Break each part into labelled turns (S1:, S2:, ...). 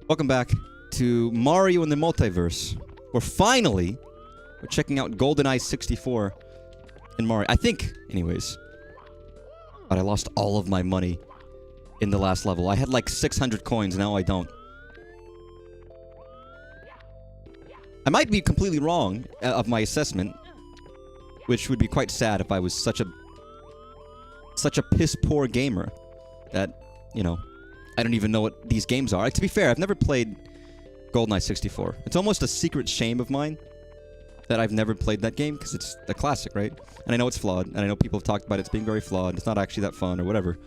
S1: Welcome back to Mario in the Multiverse. We're checking out GoldenEye 64 in Mario. I think, anyways. But I lost all of my money in the last level. I had like 600 coins, now I don't. I might be completely wrong of my assessment, which would be quite sad if I was such a piss-poor gamer that, you know, I don't even know what these games are. Like, to be fair, I've never played GoldenEye 64. It's almost a secret shame of mine that I've never played that game, because it's a classic, right? And I know it's flawed, and I know people have talked about it being very flawed, it's not actually that fun, or whatever.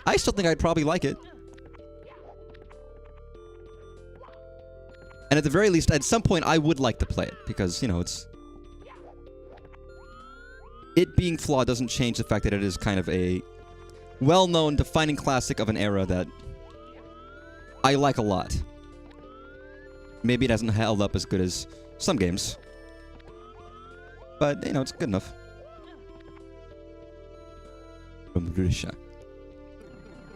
S1: I still think I'd probably like it. And at the very least, at some point, I would like to play it, because, you know, it's... It being flawed doesn't change the fact that it is kind of a well-known, defining classic of an era that I like a lot. Maybe it hasn't held up as good as some games. But, you know, it's good enough. From Russia.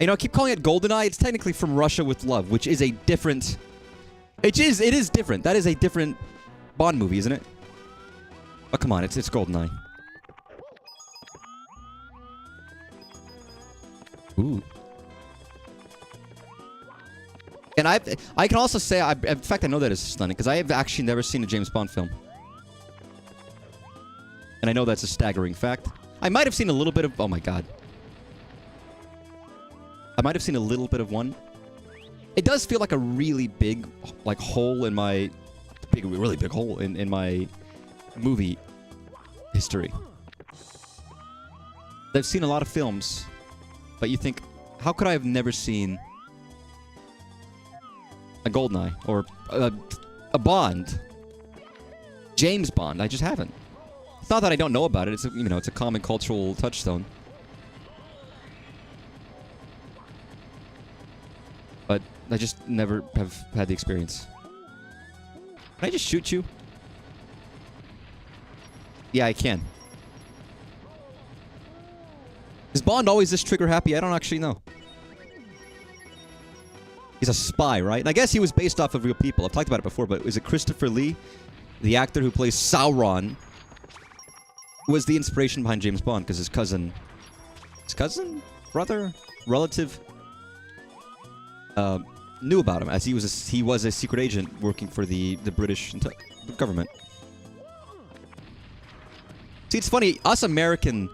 S1: You know, I keep calling it GoldenEye. It's technically From Russia with Love, which is a different... It is different. That is a different Bond movie, isn't it? Oh, come on. It's GoldenEye. Ooh. And I can also say, in fact, I know that is stunning, because I have actually never seen a James Bond film. And I know that's a staggering fact. I might have seen a little bit of... Oh my god. I might have seen a little bit of one. It does feel like a really big, like, hole in my... really big hole in my movie history. I've seen a lot of films, but you think, how could I have never seen a GoldenEye or a Bond? James Bond. I just haven't. It's not that I don't know about it. It's a, you know, it's a common cultural touchstone. But I just never have had the experience. Can I just shoot you? Yeah, I can. Is Bond always this trigger happy? I don't actually know. He's a spy, right? And I guess he was based off of real people. I've talked about it before, but is it Christopher Lee, the actor who plays Sauron, was the inspiration behind James Bond? Because his cousin, brother, relative, knew about him, as he was a secret agent working for the British government. See, it's funny, us American,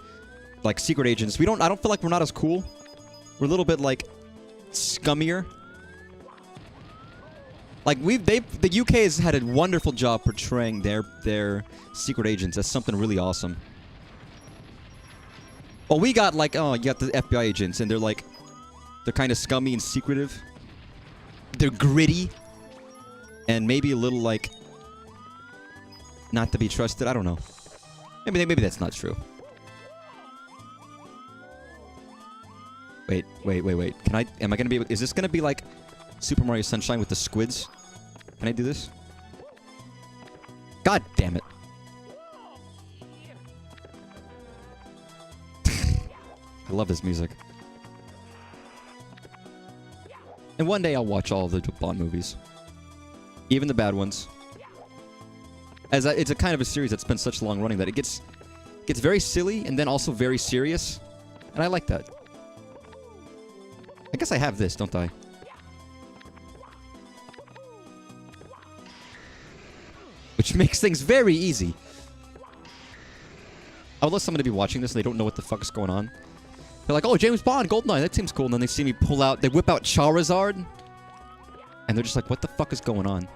S1: like, secret agents, I don't feel like we're not as cool. We're a little bit, like, scummier. Like, the UK has had a wonderful job portraying their secret agents as something really awesome. Well, we got, like, oh, you got the FBI agents, and they're kind of scummy and secretive. They're gritty. And maybe a little, like, not to be trusted. I don't know. Maybe that's not true. Wait. Am I gonna be able... Is this gonna be like Super Mario Sunshine with the squids? Can I do this? God damn it. I love this music. And one day I'll watch all of the Bond movies. Even the bad ones. As it's a kind of a series that's been such long running that it gets very silly and then also very serious. And I like that. I guess I have this, don't I? Which makes things very easy. I would love someone to be watching this and they don't know what the fuck is going on. They're like, oh, James Bond, GoldenEye, that seems cool. And then they see me they whip out Charizard. And they're just like, what the fuck is going on?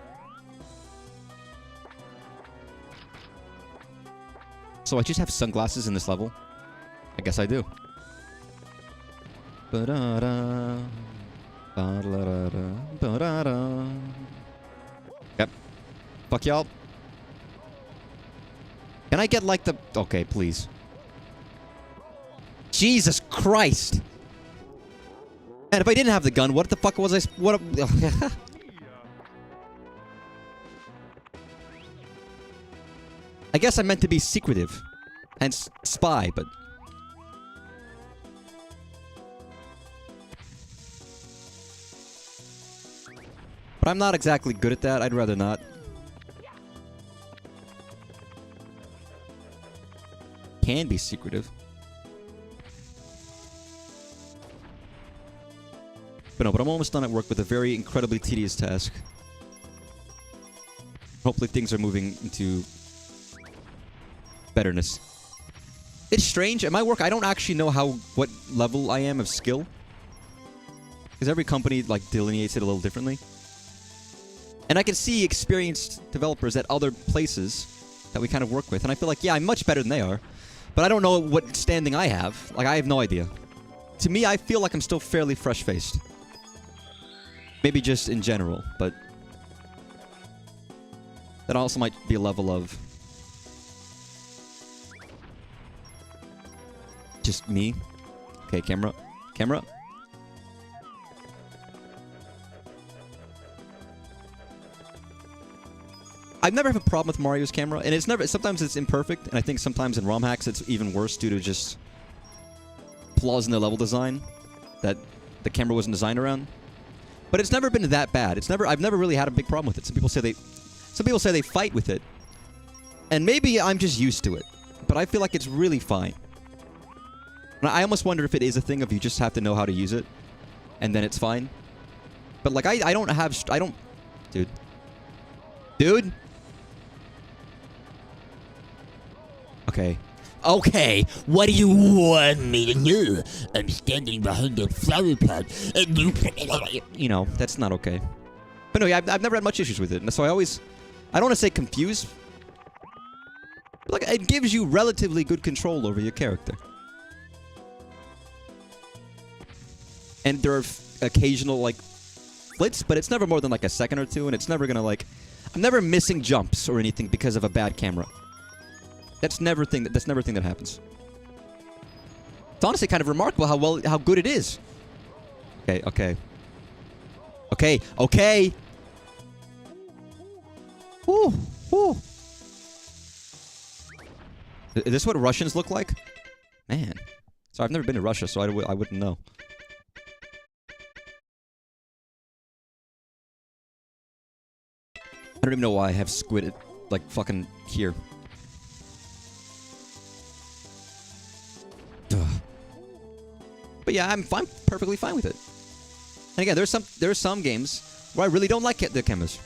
S1: So I just have sunglasses in this level? I guess I do. Yep. Fuck y'all. Can I get like the... Okay, please. Jesus Christ! And if I didn't have the gun, what the fuck was I... What... I guess I meant to be secretive. Hence, spy, but... But I'm not exactly good at that. I'd rather not. Can be secretive. But no, but I'm almost done at work with a very incredibly tedious task. Hopefully things are moving into betterness. It's strange. At my work, I don't actually know what level I am of skill. Because every company, like, delineates it a little differently. And I can see experienced developers at other places that we kind of work with. And I feel like, yeah, I'm much better than they are. But I don't know what standing I have. Like, I have no idea. To me, I feel like I'm still fairly fresh-faced. Maybe just in general, but that also might be a level of just me. Okay, camera. Camera. I've never had a problem with Mario's camera, and it's never. Sometimes it's imperfect, and I think sometimes in romhacks it's even worse due to just flaws in the level design that the camera wasn't designed around. But it's never been that bad. I've never really had a big problem with it. Some people say they fight with it. And maybe I'm just used to it. But I feel like it's really fine. And I almost wonder if it is a thing of you just have to know how to use it. And then it's fine. But like I don't... Dude. Dude? Okay.
S2: Okay, what do you want me to do? I'm standing behind a flower pot, and you...
S1: You know, that's not okay. But no, yeah, I've never had much issues with it. And so I don't want to say confused. But like, it gives you relatively good control over your character. And there are occasional, like, flits, but it's never more than like a second or two, and it's never gonna, like... I'm never missing jumps or anything because of a bad camera. That's never a thing that happens. It's honestly kind of remarkable how good it is. Okay. Whew. Is this what Russians look like? Man. So I've never been to Russia, so I wouldn't know. I don't even know why I have squid, like, fucking here. But yeah, I'm perfectly fine with it. And again, there's some games where I really don't like the cameras.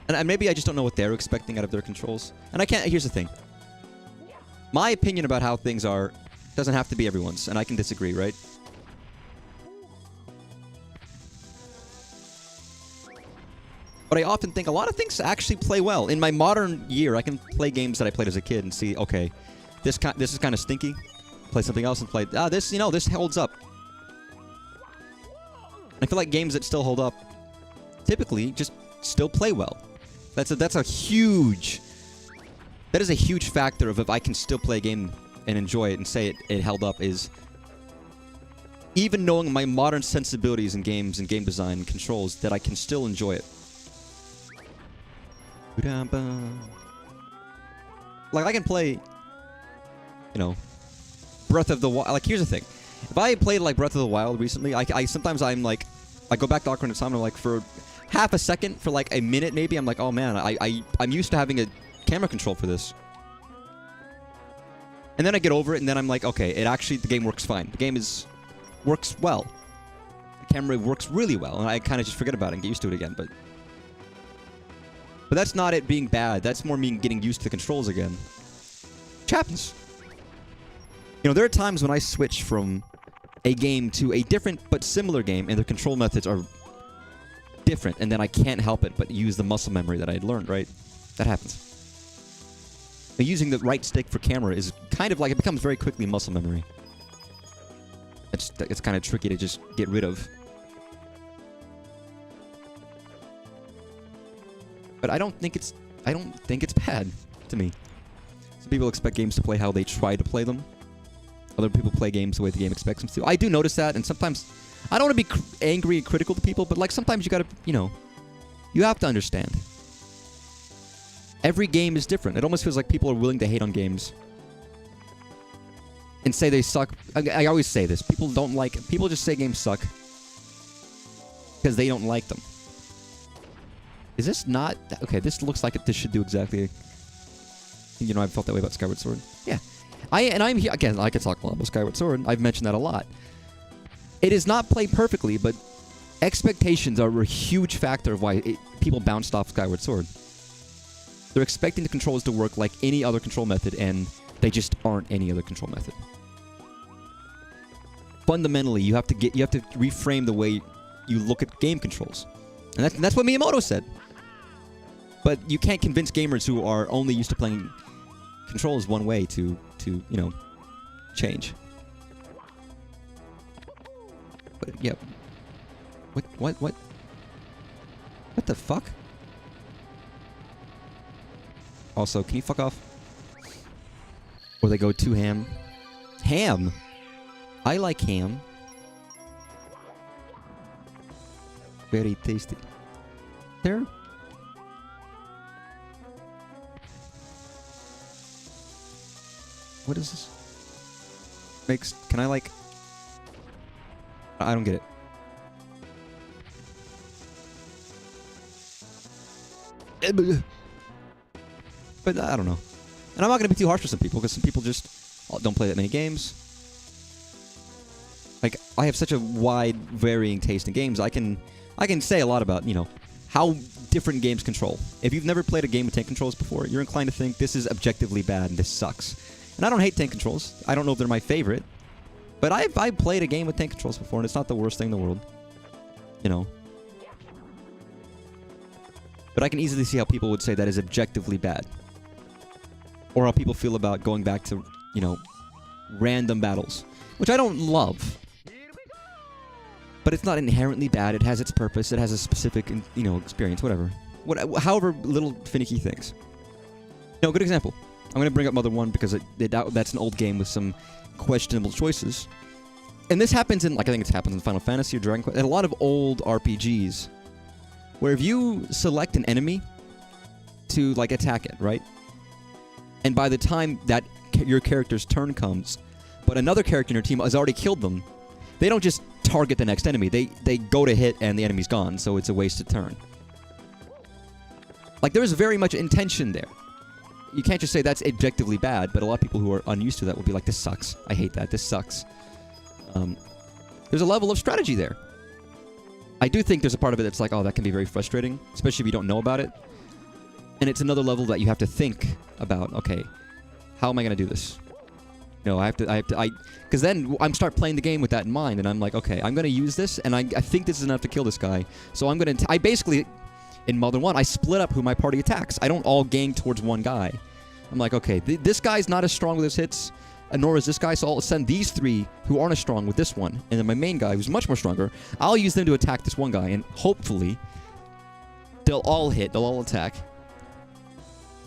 S1: And maybe I just don't know what they're expecting out of their controls. And here's the thing. My opinion about how things are doesn't have to be everyone's, and I can disagree, right? But I often think a lot of things actually play well. In my modern year, I can play games that I played as a kid and see, okay, this is kind of stinky. Play something else and play, this, this holds up. I feel like games that still hold up typically just still play well. That is a huge factor of if I can still play a game and enjoy it and say it held up, is even knowing my modern sensibilities in games and game design and controls, that I can still enjoy it. Like, I can play, Breath of the Wild. Like, here's the thing. If I played, like, Breath of the Wild recently, sometimes I'm, like, I go back to Ocarina of Time and I'm like, for half a second, for, like, a minute maybe, I'm like, oh, man, I'm used to having a camera control for this. And then I get over it, and then I'm like, okay, the game works fine. The game works well. The camera works really well, and I kind of just forget about it and get used to it again, but that's not it being bad. That's more me getting used to the controls again. Which happens. There are times when I switch from a game to a different but similar game, and the control methods are different, and then I can't help it but use the muscle memory that I had learned, right? That happens. But using the right stick for camera is kind of like, it becomes very quickly muscle memory. It's kind of tricky to just get rid of. But I don't think it's bad to me. Some people expect games to play how they try to play them. Other people play games the way the game expects them to. I do notice that, and sometimes I don't want to be angry and critical to people, but like sometimes you gotta, you have to understand. Every game is different. It almost feels like people are willing to hate on games and say they suck. I always say this. People just say games suck. because they don't like them. Is this not... Okay, this looks like this should do exactly... You know, I've felt that way about Skyward Sword. Yeah. I'm here... Again, I could talk a lot about Skyward Sword. I've mentioned that a lot. It is not played perfectly, but expectations are a huge factor of why people bounced off Skyward Sword. They're expecting the controls to work like any other control method, and they just aren't any other control method. Fundamentally, you have to reframe the way you look at game controls. And that's what Miyamoto said. But you can't convince gamers who are only used to playing controls one way to you know, change. But yeah. What the fuck? Also, can you fuck off? Or they go too ham. Ham? I like ham. Very tasty. There. What is this? Can I like... I don't get it. But I don't know. And I'm not going to be too harsh with some people, because some people just don't play that many games. Like, I have such a wide, varying taste in games. I can say a lot about, you know, how different games control. If you've never played a game with tank controls before, you're inclined to think this is objectively bad and this sucks. And I don't hate tank controls. I don't know if they're my favorite. But I've played a game with tank controls before, and it's not the worst thing in the world. You know. But I can easily see how people would say that is objectively bad. Or how people feel about going back to, you know, random battles. Which I don't love. But it's not inherently bad. It has its purpose. It has a specific, you know, experience. Whatever. However little finicky things. You know, good example. I'm going to bring up Mother 1 because that's an old game with some questionable choices. And this happens in, like, I think it's happened in Final Fantasy or Dragon Quest, and a lot of old RPGs, where if you select an enemy to, like, attack it, right? And by the time that your character's turn comes, but another character in your team has already killed them, they don't just target the next enemy. They go to hit and the enemy's gone, so it's a wasted turn. Like, there's very much intention there. You can't just say that's objectively bad, but a lot of people who are unused to that will be like, this sucks. I hate that. This sucks. There's a level of strategy there. I do think there's a part of it that's like, oh, that can be very frustrating, especially if you don't know about it. And it's another level that you have to think about, okay, how am I going to do this? No, because then I'm start playing the game with that in mind, and I'm like, okay, I'm going to use this, and I think this is enough to kill this guy. So I'm going to, I basically, in Mother 1, I split up who my party attacks. I don't all gang towards one guy. I'm like, okay, this guy's not as strong with his hits, and nor is this guy, so I'll send these three who aren't as strong with this one. And then my main guy, who's much more stronger, I'll use them to attack this one guy, and hopefully, they'll all hit, they'll all attack.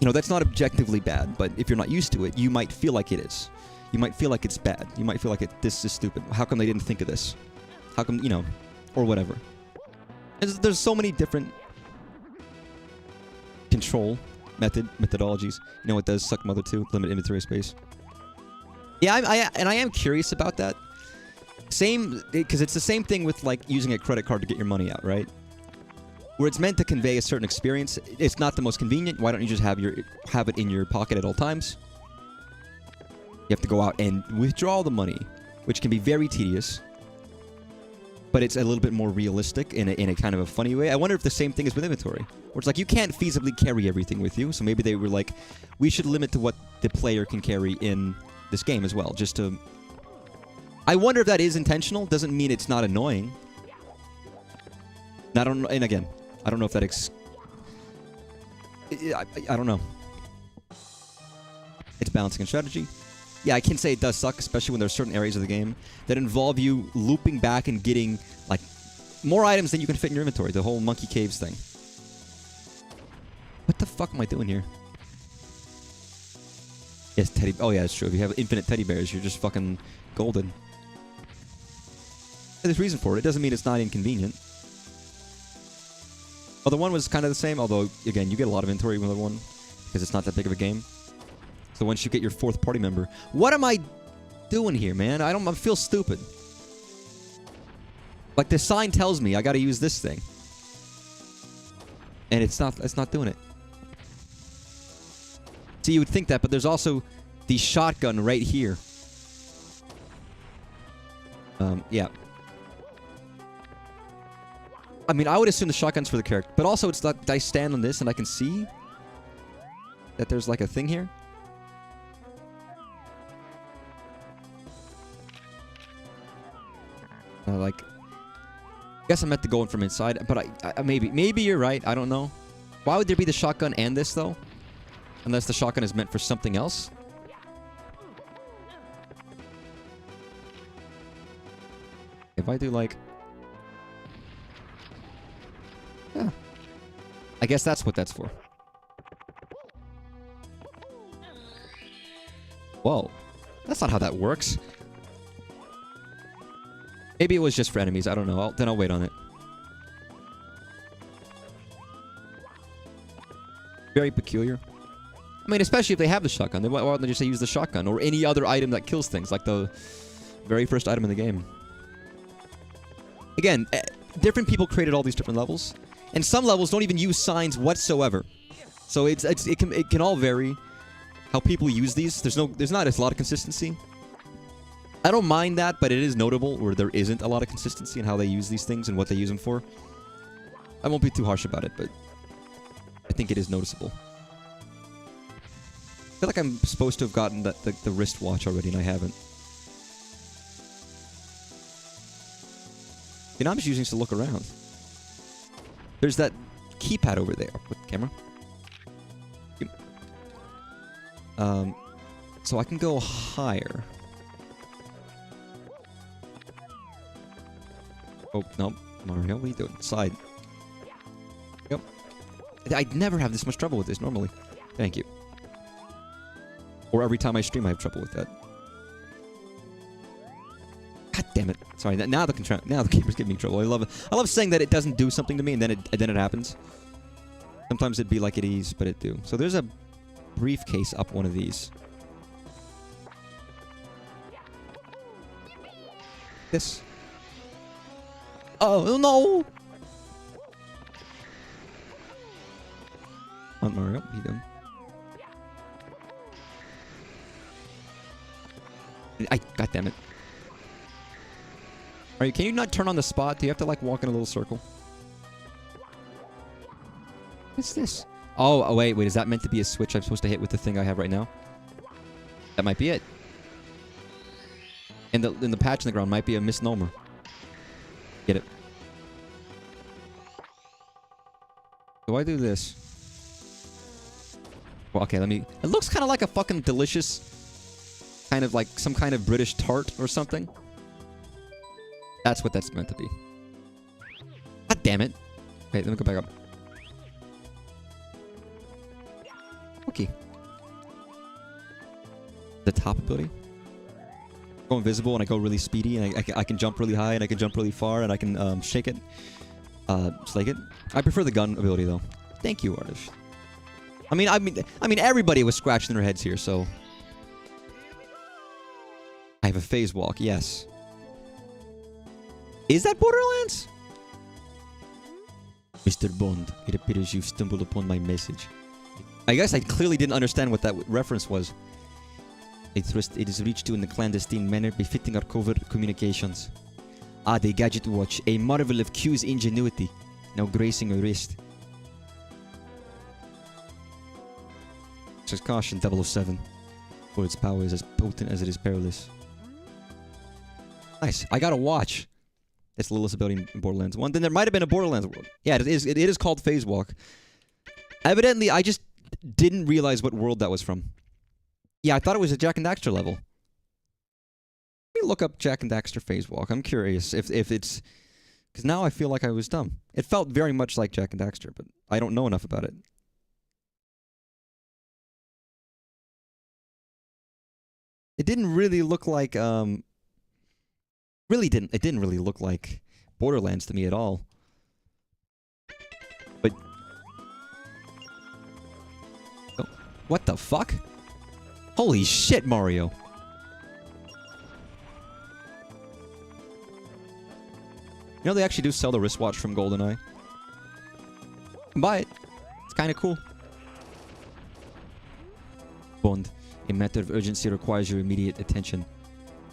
S1: You know, that's not objectively bad, but if you're not used to it, you might feel like it is. You might feel like it's bad. You might feel like this is stupid. How come they didn't think of this? How come, you know, or whatever. There's so many different control methodologies. You know, it does suck Mother 2, limit inventory space. Yeah, I am curious about that. Because it's the same thing with, like, using a credit card to get your money out, right? Where it's meant to convey a certain experience. It's not the most convenient. Why don't you just have it in your pocket at all times? You have to go out and withdraw the money, which can be very tedious. But it's a little bit more realistic in a kind of a funny way. I wonder if the same thing is with inventory. Where it's like, you can't feasibly carry everything with you. So maybe they were like, we should limit to what the player can carry in this game as well. Just to... I wonder if that is intentional. Doesn't mean it's not annoying. And again, I don't know if that... I don't know. It's balancing and strategy. Yeah, I can say it does suck, especially when there's certain areas of the game that involve you looping back and getting, like, more items than you can fit in your inventory. The whole Monkey Caves thing. What the fuck am I doing here? Yes, teddy... Oh, yeah, it's true. If you have infinite teddy bears, you're just fucking golden. There's reason for it. It doesn't mean it's not inconvenient. Other one was kind of the same, although, again, you get a lot of inventory with Other one because it's not that big of a game. So once you get your fourth party member... What am I doing here, man? I feel stupid. Like, the sign tells me I gotta use this thing. And it's not doing it. See, you would think that, but there's also the shotgun right here. Yeah. I mean, I would assume the shotgun's for the character. But also, it's that I stand on this and I can see that there's like a thing here. Like, I guess I meant to go in from inside, but maybe you're right. I don't know. Why would there be the shotgun and this, though? Unless the shotgun is meant for something else. If I do, like... Yeah. I guess that's what that's for. Whoa. That's not how that works. Maybe it was just for enemies. I don't know. Then I'll wait on it. Very peculiar. I mean, especially if they have the shotgun. Why don't they just use the shotgun? Or any other item that kills things. Like the very first item in the game. Again, different people created all these different levels. And some levels don't even use signs whatsoever. So it can all vary how people use these. There's not a lot of consistency. I don't mind that, but it is notable where there isn't a lot of consistency in how they use these things and what they use them for. I won't be too harsh about it, but I think it is noticeable. I feel like I'm supposed to have gotten the wristwatch already, and I haven't. You know, I'm just using this to look around. There's that keypad over there. With the camera. So I can go higher. Oh, no. Mario, what are you doing? Slide. Yep. I'd never have this much trouble with this normally. Thank you. Or every time I stream, I have trouble with that. God damn it. Sorry, now the camera's giving me trouble. I love saying that it doesn't do something to me, and then it happens. Sometimes it'd be like at ease, but it do. So there's a briefcase up one of these. This. Oh, no! On Mario, he done. God damn it. Can you not turn on the spot? Do you have to, like, walk in a little circle? What's this? Oh, wait. Is that meant to be a switch I'm supposed to hit with the thing I have right now? That might be it. And the patch in the ground might be a misnomer. Get it. Do I do this? Well, okay, let me... It looks kind of like a fucking delicious... Kind of like some kind of British tart or something. That's what that's meant to be. God damn it. Wait, let me go back up. Okay. The top ability. Go invisible and I go really speedy and I can jump really high and I can jump really far and I can shake it. Slake it. I prefer the gun ability though. Thank you, artist. I mean everybody was scratching their heads here, so... I have a phase walk, yes. Is that Borderlands? Mr. Bond, it appears you've stumbled upon my message. I guess I clearly didn't understand what that reference was. I trust it is reached you in the clandestine manner befitting our covert communications. Ah, the gadget watch, a marvel of Q's ingenuity, now gracing your wrist. Just caution, 007. For its power is as potent as it is perilous. Nice. I got a watch. That's the littlest ability in Borderlands 1. Then there might have been a Borderlands world. Yeah, it is called Phase Walk. Evidently, I just didn't realize what world that was from. Yeah, I thought it was a Jak and Daxter level. Let me look up Jak and Daxter Phase Walk. I'm curious if it's... Because now I feel like I was dumb. It felt very much like Jak and Daxter, but I don't know enough about it. It didn't really look like... It didn't really look like Borderlands to me at all. But... Oh, what the fuck? Holy shit, Mario. You know, they actually do sell the wristwatch from GoldenEye. Buy it. It's kind of cool. Bond. A matter of urgency requires your immediate attention.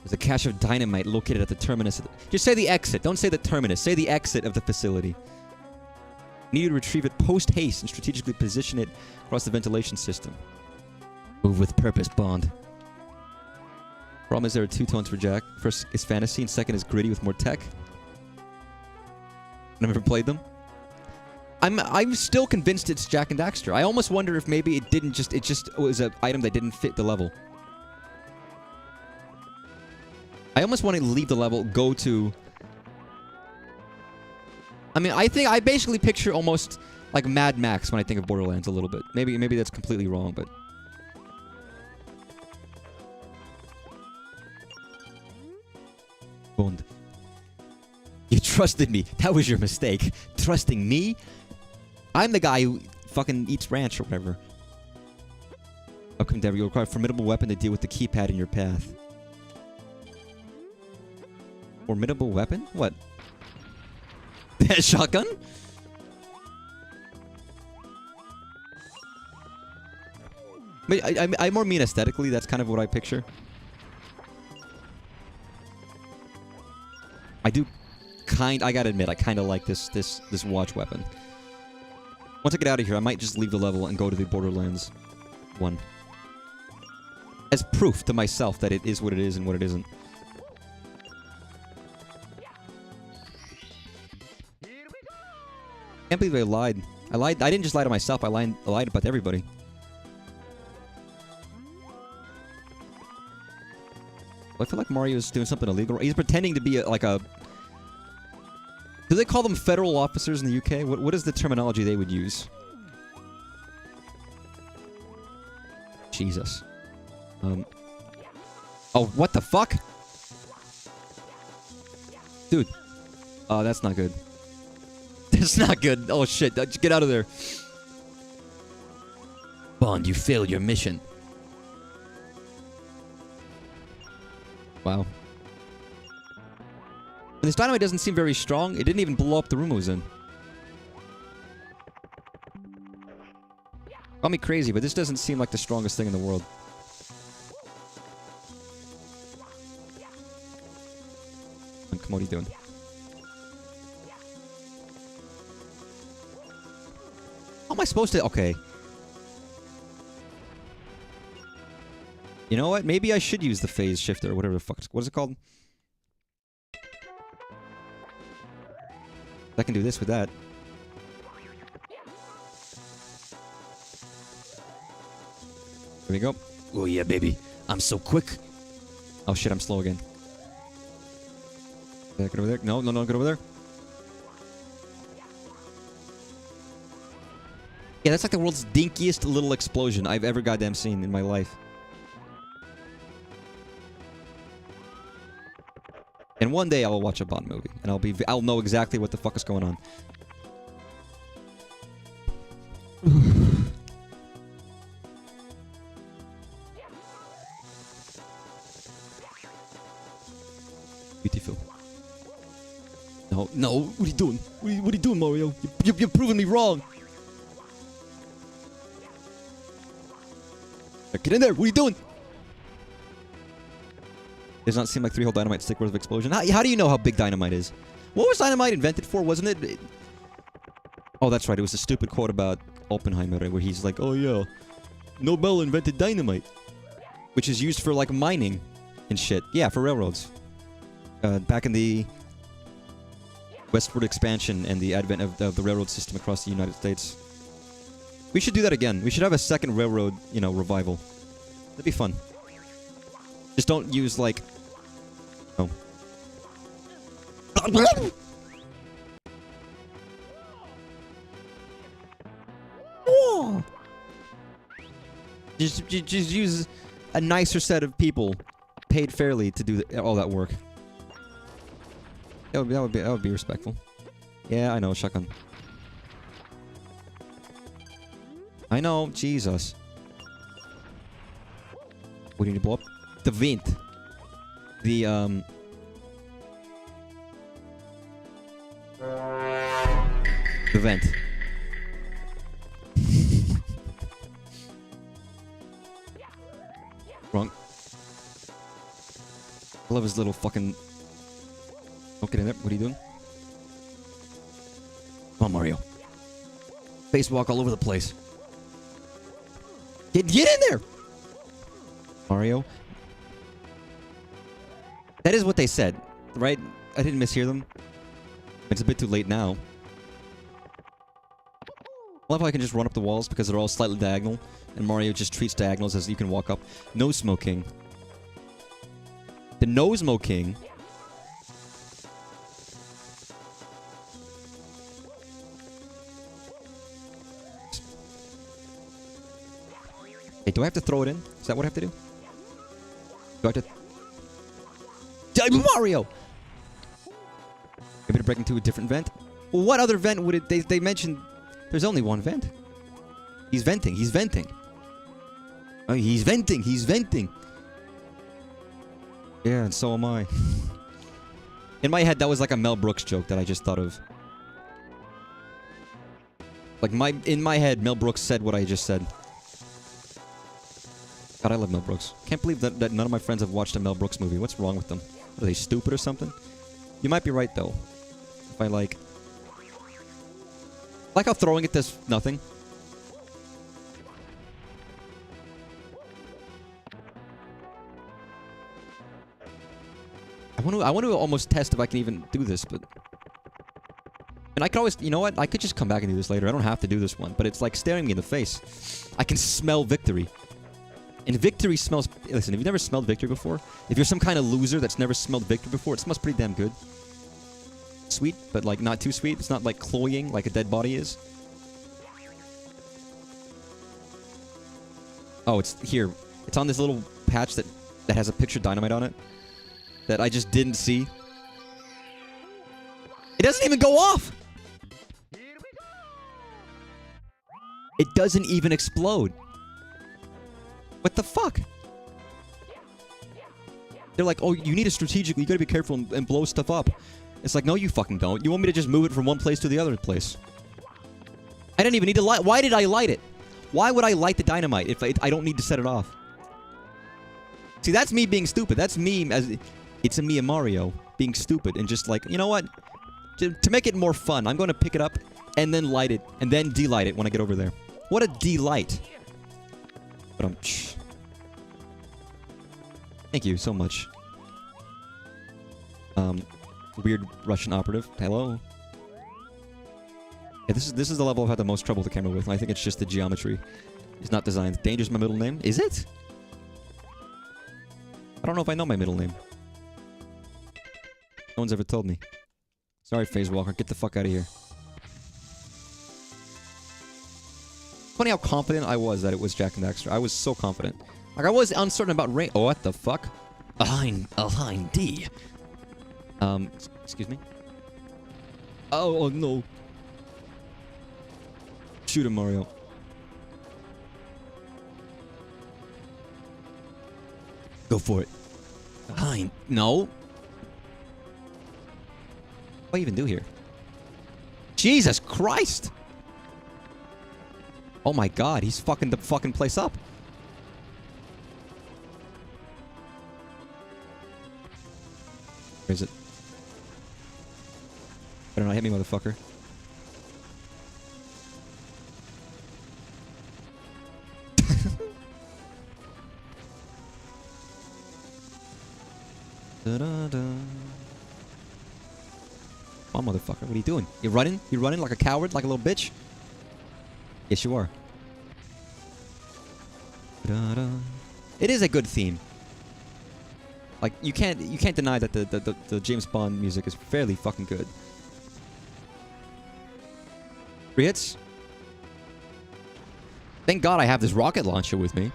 S1: There's a cache of dynamite located at the terminus. Just say the exit. Don't say the terminus. Say the exit of the facility. You need to retrieve it post-haste and strategically position it across the ventilation system. Move with purpose, Bond. Problem is there are two tones for Jack. First is fantasy, and second is gritty with more tech. Never played them. I'm still convinced it's Jak and Daxter. I almost wonder if maybe it just was an item that didn't fit the level. I almost want to leave the level, go to... I mean, I basically picture almost like Mad Max when I think of Borderlands a little bit. Maybe that's completely wrong, but... Bond. You trusted me. That was your mistake. Trusting me? I'm the guy who fucking eats ranch or whatever. Upcoming endeavor, you'll require a formidable weapon to deal with the keypad in your path. Formidable weapon? What? Shotgun? I more mean aesthetically. That's kind of what I picture. I gotta admit, I kind of like this watch weapon. Once I get out of here, I might just leave the level and go to the Borderlands 1. As proof to myself that it is what it is and what it isn't. Can't believe I lied. I didn't just lie to myself, I lied about everybody. I feel like Mario's doing something illegal. He's pretending to be like a... Do they call them federal officers in the UK? What is the terminology they would use? Jesus. Oh, what the fuck? Dude. Oh, that's not good. That's not good. Oh, shit. Get out of there. Bond, you failed your mission. Wow. And this dynamite doesn't seem very strong. It didn't even blow up the room it was in. Call me crazy, but this doesn't seem like the strongest thing in the world. Come on, what are you doing? How am I supposed to... Okay. You know what? Maybe I should use the phase shifter or whatever the fuck. What is it called? I can do this with that. There we go.
S2: Oh yeah, baby. I'm so quick.
S1: Oh shit, I'm slow again. Get over there. No, get over there. Yeah, that's like the world's dinkiest little explosion I've ever goddamn seen in my life. And one day I'll watch a Bond movie, and I'll know exactly what the fuck is going on. Beautiful. No, what are you doing? What are you doing, Mario? You're proving me wrong. Get in there! What are you doing? Does not seem like 3-hole dynamite stick worth of explosion. How do you know how big dynamite is? What was dynamite invented for? Wasn't it? Oh, that's right. It was a stupid quote about Oppenheimer, right, where he's like, "Oh yeah, Nobel invented dynamite," which is used for like mining and shit. Yeah, for railroads. Back in the westward expansion and the advent of the railroad system across the United States. We should do that again. We should have a second railroad, revival. That'd be fun. Just don't use, like... Oh. Just use a nicer set of people paid fairly to do all that work. That would be respectful. Yeah, I know, shotgun. I know, Jesus. What do you need to blow up? The vent. The, The vent. Wrong. I love his little fucking... Don't get in there. What are you doing? Come on, Mario. Spacewalk all over the place. Get in there! Mario. That is what they said, right? I didn't mishear them. It's a bit too late now. I love how I can just run up the walls because they're all slightly diagonal. And Mario just treats diagonals as you can walk up. No smoking. The Nosemo King. Hey, do I have to throw it in? Is that what I have to do? Do I have to... Mario! Maybe to break into a different vent? Well, what other vent would it... They mentioned... There's only one vent. He's venting. He's venting. Oh, he's venting. He's venting. Yeah, and so am I. In my head, that was like a Mel Brooks joke that I just thought of. Like, in my head, Mel Brooks said what I just said. God, I love Mel Brooks. Can't believe that none of my friends have watched a Mel Brooks movie. What's wrong with them? Are they stupid or something? You might be right, though. If I like how throwing it does nothing. I want to almost test if I can even do this, but... And I could always... You know what? I could just come back and do this later. I don't have to do this one. But it's like staring me in the face. I can smell victory. And victory smells... Listen, if you've never smelled victory before, if you're some kind of loser that's never smelled victory before, it smells pretty damn good. Sweet, but like not too sweet. It's not like cloying like a dead body is. Oh, it's here. It's on this little patch that has a picture of dynamite on it. That I just didn't see. It doesn't even go off! It doesn't even explode. What the fuck? They're like, oh, you need to strategically, you gotta be careful and blow stuff up. It's like, no, you fucking don't. You want me to just move it from one place to the other place. I didn't even need to light. Why did I light it? Why would I light the dynamite if I don't need to set it off? See, that's me being stupid. That's me as... It's a me and Mario being stupid and just like, you know what? To make it more fun, I'm going to pick it up and then light it and then delight it when I get over there. What a delight. But thank you so much. Weird Russian operative. Hello. Yeah, this is the level I've had the most trouble with the camera with, and I think it's just the geometry. It's not designed. Danger's my middle name. Is it? I don't know if I know my middle name. No one's ever told me. Sorry, Phase Walker. Get the fuck out of here. Funny how confident I was that it was Jak and Daxter. I was so confident. Like, I was uncertain about rain. Oh, what the fuck? Align D. Excuse me? Oh, no. Shoot him, Mario. Go for it. Behind. No. What do I even do here? Jesus Christ! Oh my god, he's fucking the fucking place up. Where is it? Better not hit me, motherfucker. Da-da-da. Come on, motherfucker. What are you doing? You running? You running like a coward? Like a little bitch? Yes, you are. Da-da. It is a good theme. Like, you can't deny that the James Bond music is fairly fucking good. 3 hits? Thank God I have this rocket launcher with me.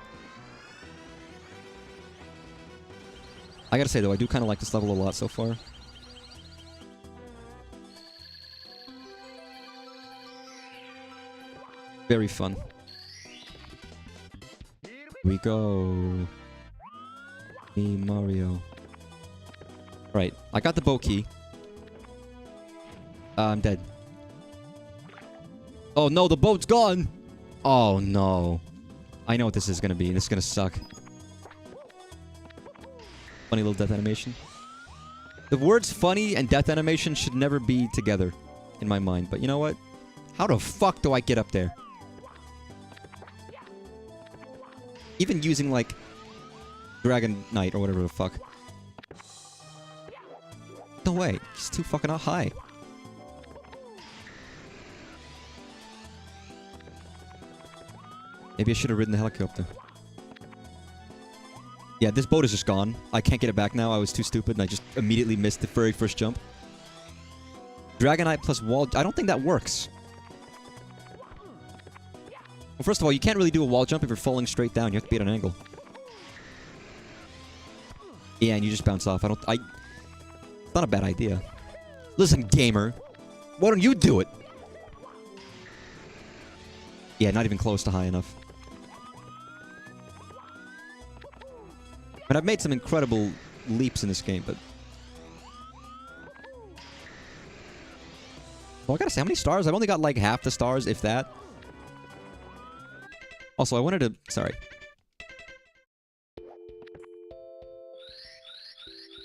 S1: I gotta say, though, I do kind of like this level a lot so far. Very fun. Here we go. Me, Mario. Right, I got the bow key. I'm dead. Oh no, the boat's gone! Oh no. I know what this is gonna be. This is gonna suck. Funny little death animation. The words funny and death animation should never be together in my mind. But you know what? How the fuck do I get up there? Even using, like, Dragon Knight or whatever the fuck. No way. He's too fucking high. Maybe I should have ridden the helicopter. Yeah, this boat is just gone. I can't get it back now. I was too stupid and I just immediately missed the very first jump. Dragonite plus wall... I don't think that works. Well, first of all, you can't really do a wall jump if you're falling straight down. You have to be at an angle. Yeah, and you just bounce off. It's not a bad idea. Listen, gamer. Why don't you do it? Yeah, not even close to high enough. But I've made some incredible leaps in this game, but... Well, I gotta say, how many stars? I've only got, like, half the stars, if that. Also, I wanted to... Sorry.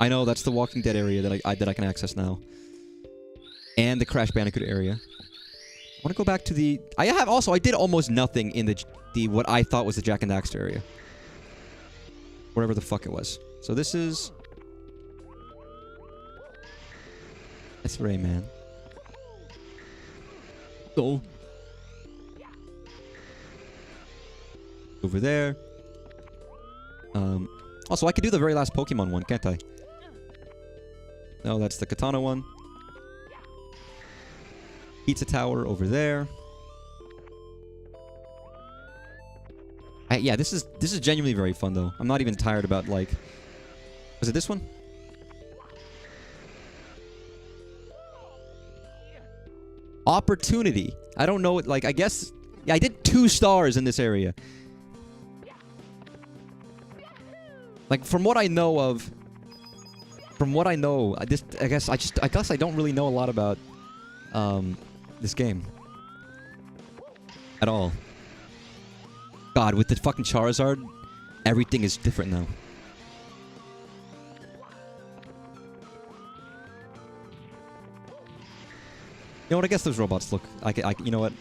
S1: I know, that's the Walking Dead area that I can access now. And the Crash Bandicoot area. I want to go back to the... I did almost nothing in the what I thought was the Jak and Daxter area. Whatever the fuck it was. So this is... That's Rayman. Oh. Over there. Also, I could do the very last Pokemon one, can't I? No, that's the Katana one. Pizza Tower over there. Yeah, this is genuinely very fun, though. I'm not even tired about, like... Was it this one? Opportunity. I don't know, like, I guess... Yeah, I did 2 stars in this area. Like, from what I know of... From what I know, I guess I don't really know a lot about, this game. At all. God, with the fucking Charizard, everything is different now. You know what? I guess those robots look... you know what?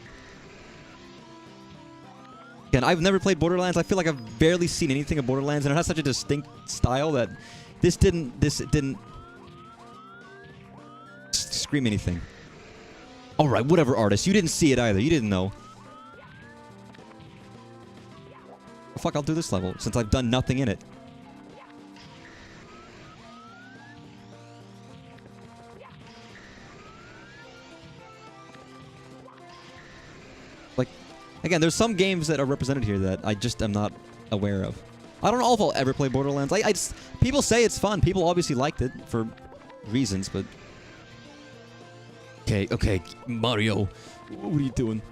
S1: Again, I've never played Borderlands. I feel like I've barely seen anything of Borderlands, and it has such a distinct style that this didn't scream anything. Alright, whatever, artist. You didn't see it either. You didn't know. Well, fuck, I'll do this level, since I've done nothing in it. Like, again, there's some games that are represented here that I just am not aware of. I don't know if I'll ever play Borderlands. People say it's fun. People obviously liked it for reasons, but... Okay, Mario. What are you doing?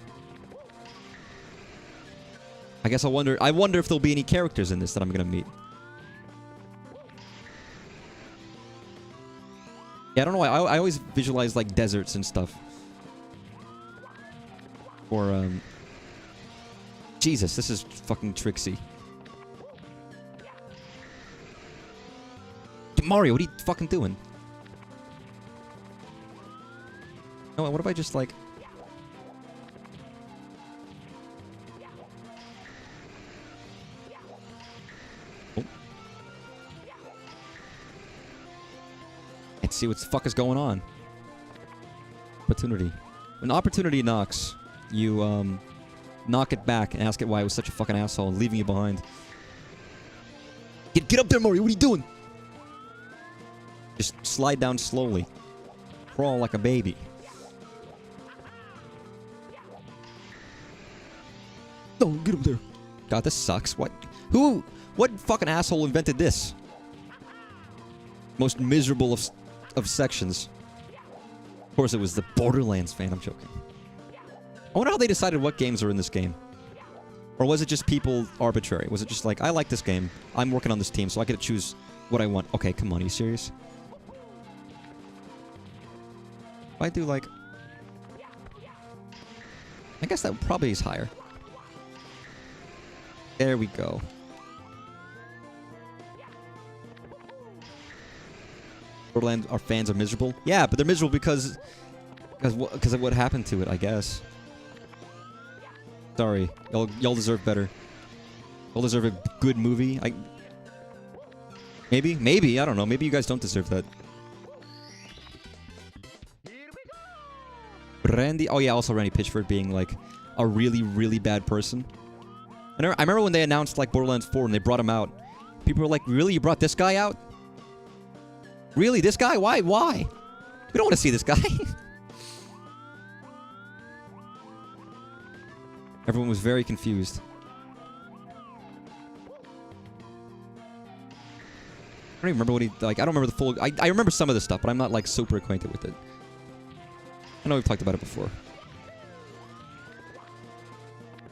S1: I guess I wonder if there'll be any characters in this that I'm gonna meet. Yeah, I don't know why. I always visualize, like, deserts and stuff. Or, Jesus, this is fucking tricksy. Mario, what are you fucking doing? No, what if I just, like... Oh. Let's see what the fuck is going on. Opportunity. When opportunity knocks, you, knock it back and ask it why it was such a fucking asshole and leaving you behind. Get up there, Mario! What are you doing? Just slide down slowly. Crawl like a baby. No, get up there. God, this sucks. What fucking asshole invented this? Most miserable of sections. Of course, it was the Borderlands fan. I'm joking. I wonder how they decided what games are in this game. Or was it just people arbitrary? Was it just like, I like this game. I'm working on this team, so I get to choose what I want. Okay, come on. Are you serious? If I do, like... I guess that probably is higher. There we go. Borderlands, our fans are miserable. Yeah, but they're miserable because of what happened to it, I guess. Sorry, y'all deserve better. Y'all deserve a good movie. Maybe I don't know. Maybe you guys don't deserve that. Randy. Oh yeah, also Randy Pitchford being like a really, really bad person. I remember when they announced like Borderlands 4 and they brought him out. People were like, "Really? You brought this guy out? Really? This guy? Why? Why? We don't want to see this guy." Everyone was very confused. I don't even remember what he like. I don't remember the full. I remember some of the stuff, but I'm not like super acquainted with it. I know we've talked about it before.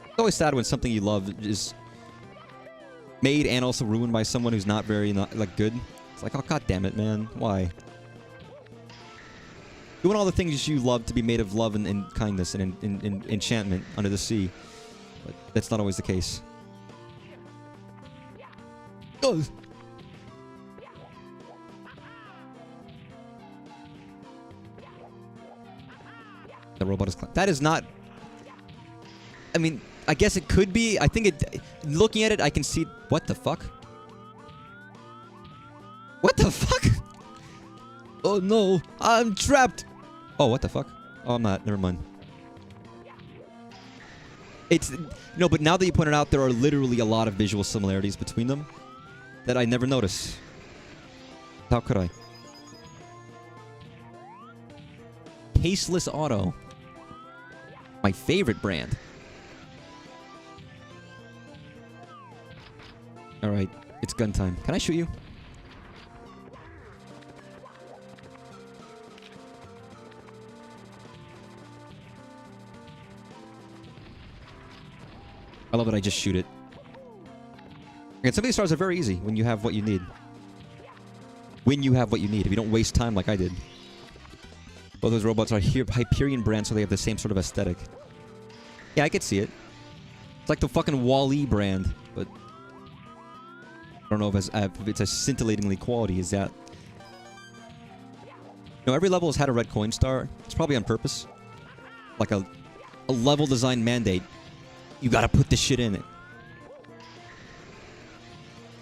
S1: It's always sad when something you love is made and also ruined by someone who's not very like good. It's like, oh god damn it, man, why? You want all the things you love to be made of love and kindness and enchantment under the sea, but that's not always the case. Oh. The robot is... That is not... I mean, I guess it could be. I think it... Looking at it, I can see... What the fuck? What the fuck? Oh no, I'm trapped! Oh, what the fuck? Oh, I'm not. Never mind. It's... No, but now that you point it out, there are literally a lot of visual similarities between them that I never notice. How could I? Paceless Auto. My favorite brand. Alright, it's gun time. Can I shoot you? I love that I just shoot it. And some of these stars are very easy when you have what you need. When you have what you need. If you don't waste time like I did. Both those robots are Hyperion brands, so they have the same sort of aesthetic. Yeah, I could see it. It's like the fucking Wall-E brand, but I don't know if it's as scintillatingly quality as that. You know, every level has had a red coin star. It's probably on purpose. Like a level design mandate. You gotta put this shit in it.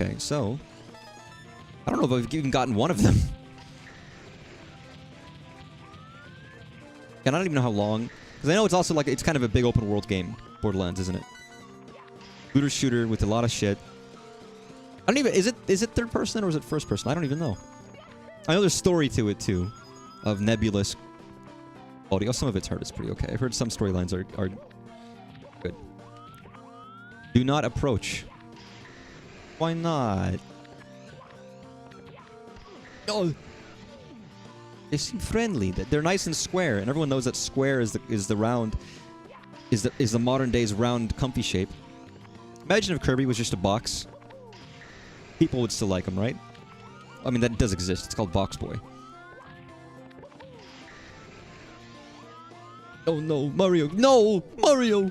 S1: Okay, so... I don't know if I've even gotten one of them. And I don't even know how long. Because I know it's also like, it's kind of a big open world game. Borderlands, isn't it? Shooter shooter with a lot of shit. I don't even... Is it third person or is it first person? I don't even know. I know there's story to it too. Of nebulous audio. Some of it's heard. It's pretty okay. I've heard some storylines are good. Do not approach. Why not? Oh. They seem friendly. They're nice and square, and everyone knows that square is the round, is the modern day's round, comfy shape. Imagine if Kirby was just a box. People would still like him, right? I mean, that does exist. It's called Box Boy. Oh no, Mario! No, Mario!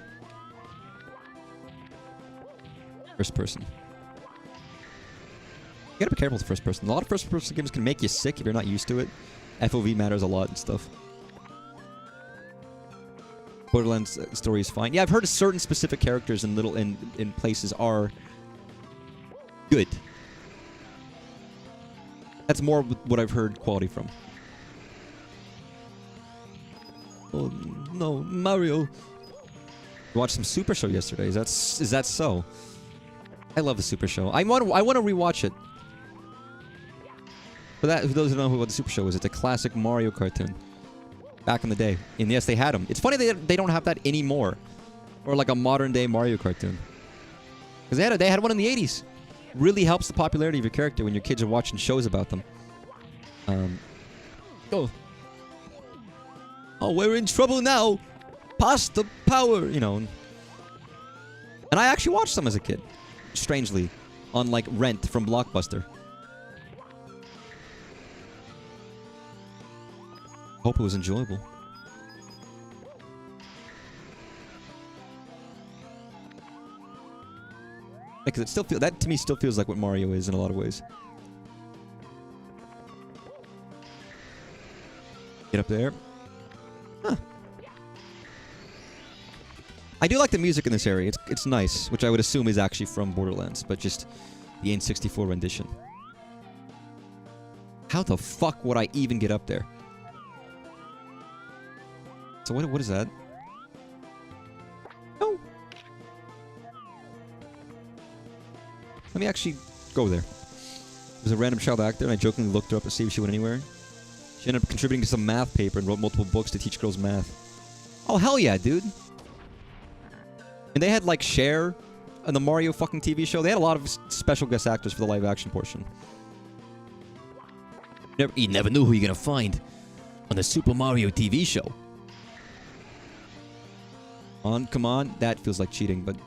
S1: First person. You gotta be careful with first person. A lot of first person games can make you sick if you're not used to it. FOV matters a lot and stuff. Borderlands story is fine. Yeah, I've heard certain specific characters in places are good. That's more what I've heard quality from. Oh no, Mario! We watched some Super Show yesterday. Is that so? I love the Super Show. I want to rewatch it. For that, those who don't know what the Super Show is, it's a classic Mario cartoon. Back in the day. And yes, they had them. It's funny they don't have that anymore. Or like a modern day Mario cartoon. Because they had one in the 80s. Really helps the popularity of your character when your kids are watching shows about them. Oh, we're in trouble now. Pass the power, you know. And I actually watched them as a kid. Strangely. On like Rent from Blockbuster. Hope it was enjoyable. Because it still that to me still feels like what Mario is in a lot of ways. Get up there. Huh. I do like the music in this area. It's nice, which I would assume is actually from Borderlands, but just the N64 rendition. How the fuck would I even get up there? So what is that? No. Let me actually go there. There's a random child actor, and I jokingly looked her up to see if she went anywhere. She ended up contributing to some math paper and wrote multiple books to teach girls math. Oh, hell yeah, dude. And they had, like, Cher on the Mario fucking TV show. They had a lot of special guest actors for the live-action portion. You never knew who you're gonna find on the Super Mario TV show. Come on. That feels like cheating, but...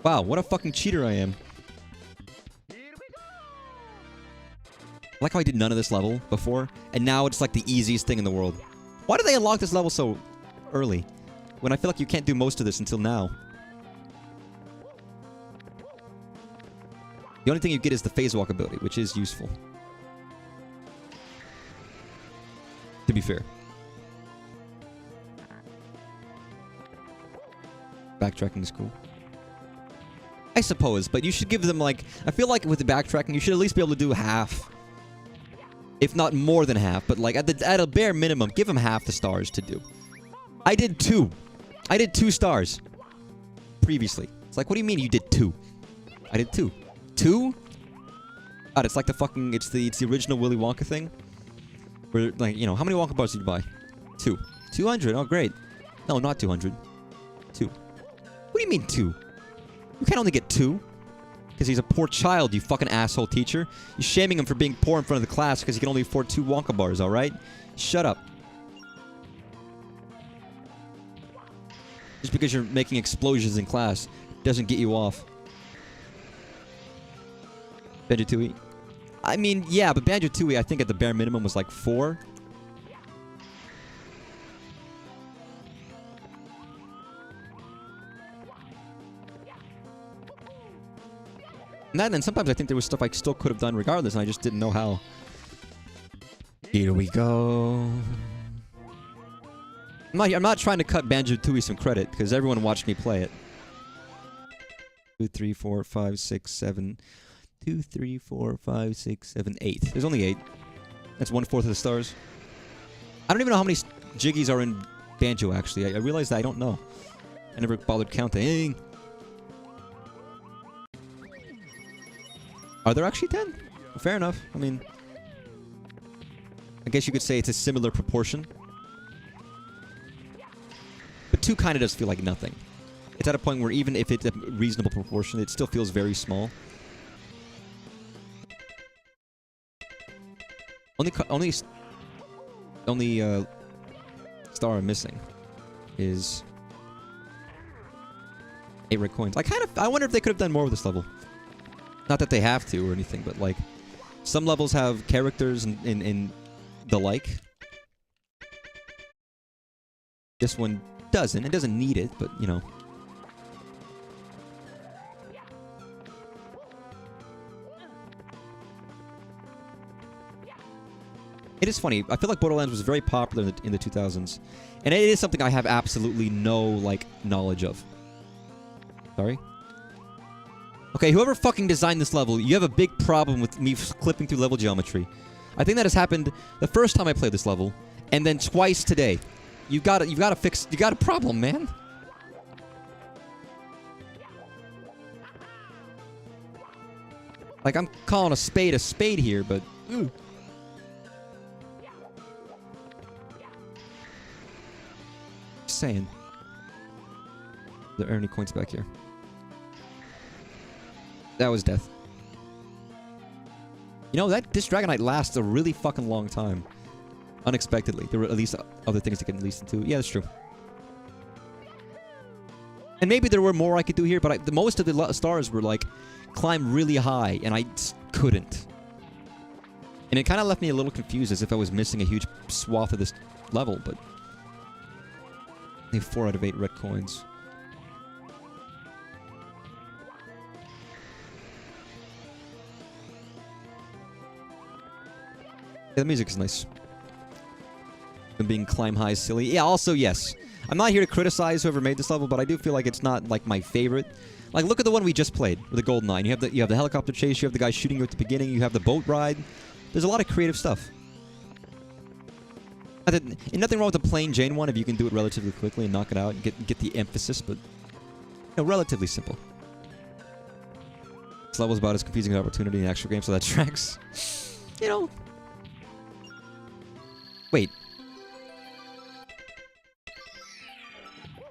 S1: Wow, what a fucking cheater I am. I like how I did none of this level before, and now it's like the easiest thing in the world. Why did they unlock this level so early? When I feel like you can't do most of this until now. The only thing you get is the phase walk ability, which is useful. To be fair. Backtracking is cool. I suppose, but you should give them, like... I feel like with the backtracking, you should at least be able to do half. If not more than half, but like at a bare minimum, give them half the stars to do. I did 2. I did 2 stars. Previously. It's like, what do you mean you did 2? I did 2. 2? God, it's like the fucking... It's the original Willy Wonka thing. Where, like, you know, how many Wonka bars did you buy? 2. 200? Oh, great. No, not 200. 2. What do you mean 2? You can't only get 2. Because he's a poor child, you fucking asshole teacher. You're shaming him for being poor in front of the class because he can only afford 2 Wonka bars, alright? Shut up. Just because you're making explosions in class doesn't get you off. Banjo-Tooie. I mean, yeah, but Banjo-Tooie, I think at the bare minimum was like 4. And then sometimes I think there was stuff I still could have done regardless, and I just didn't know how. Here we go. I'm not trying to cut Banjo-Tooie some credit, because everyone watched me play it. 2, 3, 4, 5, 6, 7... 2, 3, 4, 5, 6, 7, 8. There's only 8. That's 1/4 of the stars. I don't even know how many jiggies are in Banjo, actually. I realized that I don't know. I never bothered counting. Are there actually 10? Fair enough. I mean... I guess you could say it's a similar proportion. But 2 kind of does feel like nothing. It's at a point where even if it's a reasonable proportion, it still feels very small. Only star I'm missing is 8 red coins. I wonder if they could have done more with this level. Not that they have to or anything, but like some levels have characters and the like. This one doesn't. It doesn't need it, but you know. It is funny. I feel like Borderlands was very popular in the 2000s. And it is something I have absolutely no, like, knowledge of. Sorry? Okay, whoever fucking designed this level, you have a big problem with me clipping through level geometry. I think that has happened the first time I played this level, and then twice today. You've got to fix... You got a problem, man. Like, I'm calling a spade here, but... Ooh. Saying. There are any coins back here? That was death. You know, this Dragonite lasts a really fucking long time. Unexpectedly. There were at least other things to get released into. Yeah, that's true. And maybe there were more I could do here, but most of the stars were like, climb really high, and I couldn't. And it kind of left me a little confused, as if I was missing a huge swath of this level, but... I think 4 out of 8 red coins. Yeah, the music is nice. And being climb high silly. Yeah, also, yes. I'm not here to criticize whoever made this level, but I do feel like it's not, like, my favorite. Like, look at the one we just played, with the GOLDENEYE. You have the helicopter chase, you have the guy shooting you at the beginning, you have the boat ride. There's a lot of creative stuff. And nothing wrong with the plain Jane one if you can do it relatively quickly and knock it out and get the emphasis, but, you know, relatively simple. This level's about as confusing an opportunity in an actual game, so that tracks. You know. Wait.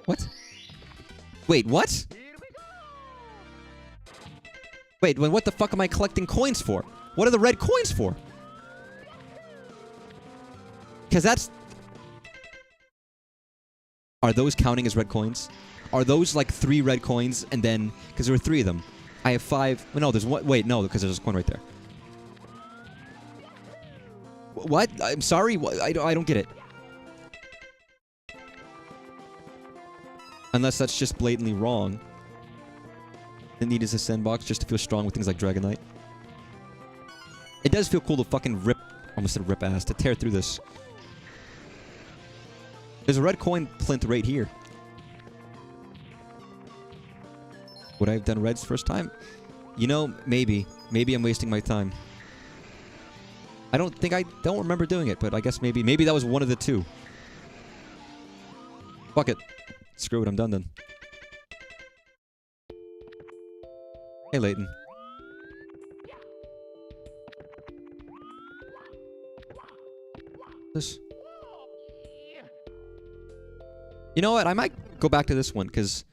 S1: What? Wait, what? Wait, what the fuck am I collecting coins for? What are the red coins for? Because that's... Are those counting as red coins? Are those like 3 red coins and then... Because there were 3 of them. I have 5... No, there's one... Wait, no, because there's a coin right there. What? I'm sorry? I don't get it. Unless that's just blatantly wrong. The need is a sandbox just to feel strong with things like Dragonite. It does feel cool to fucking rip... Almost said rip ass. To tear through this. There's a red coin plinth right here. Would I have done reds first time? You know, maybe. Maybe I'm wasting my time. I don't remember doing it, but I guess maybe that was one of the 2. Fuck it. Screw it, I'm done then. Hey, Layton. This. You know what? I might go back to this one, because...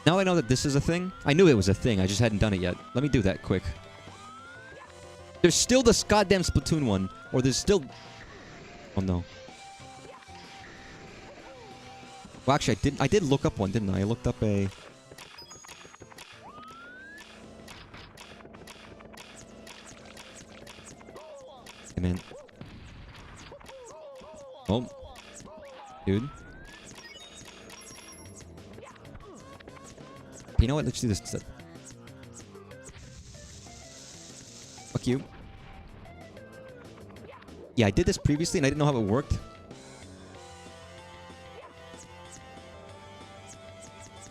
S1: Now I know that this is a thing. I knew it was a thing, I just hadn't done it yet. Let me do that quick. There's still this goddamn Splatoon one, or there's still... Oh no. Well, actually, I did look up one, didn't I? I looked up a... Hey, man. Oh. Dude. You know what? Let's do this instead. Fuck you. Yeah, I did this previously and I didn't know how it worked.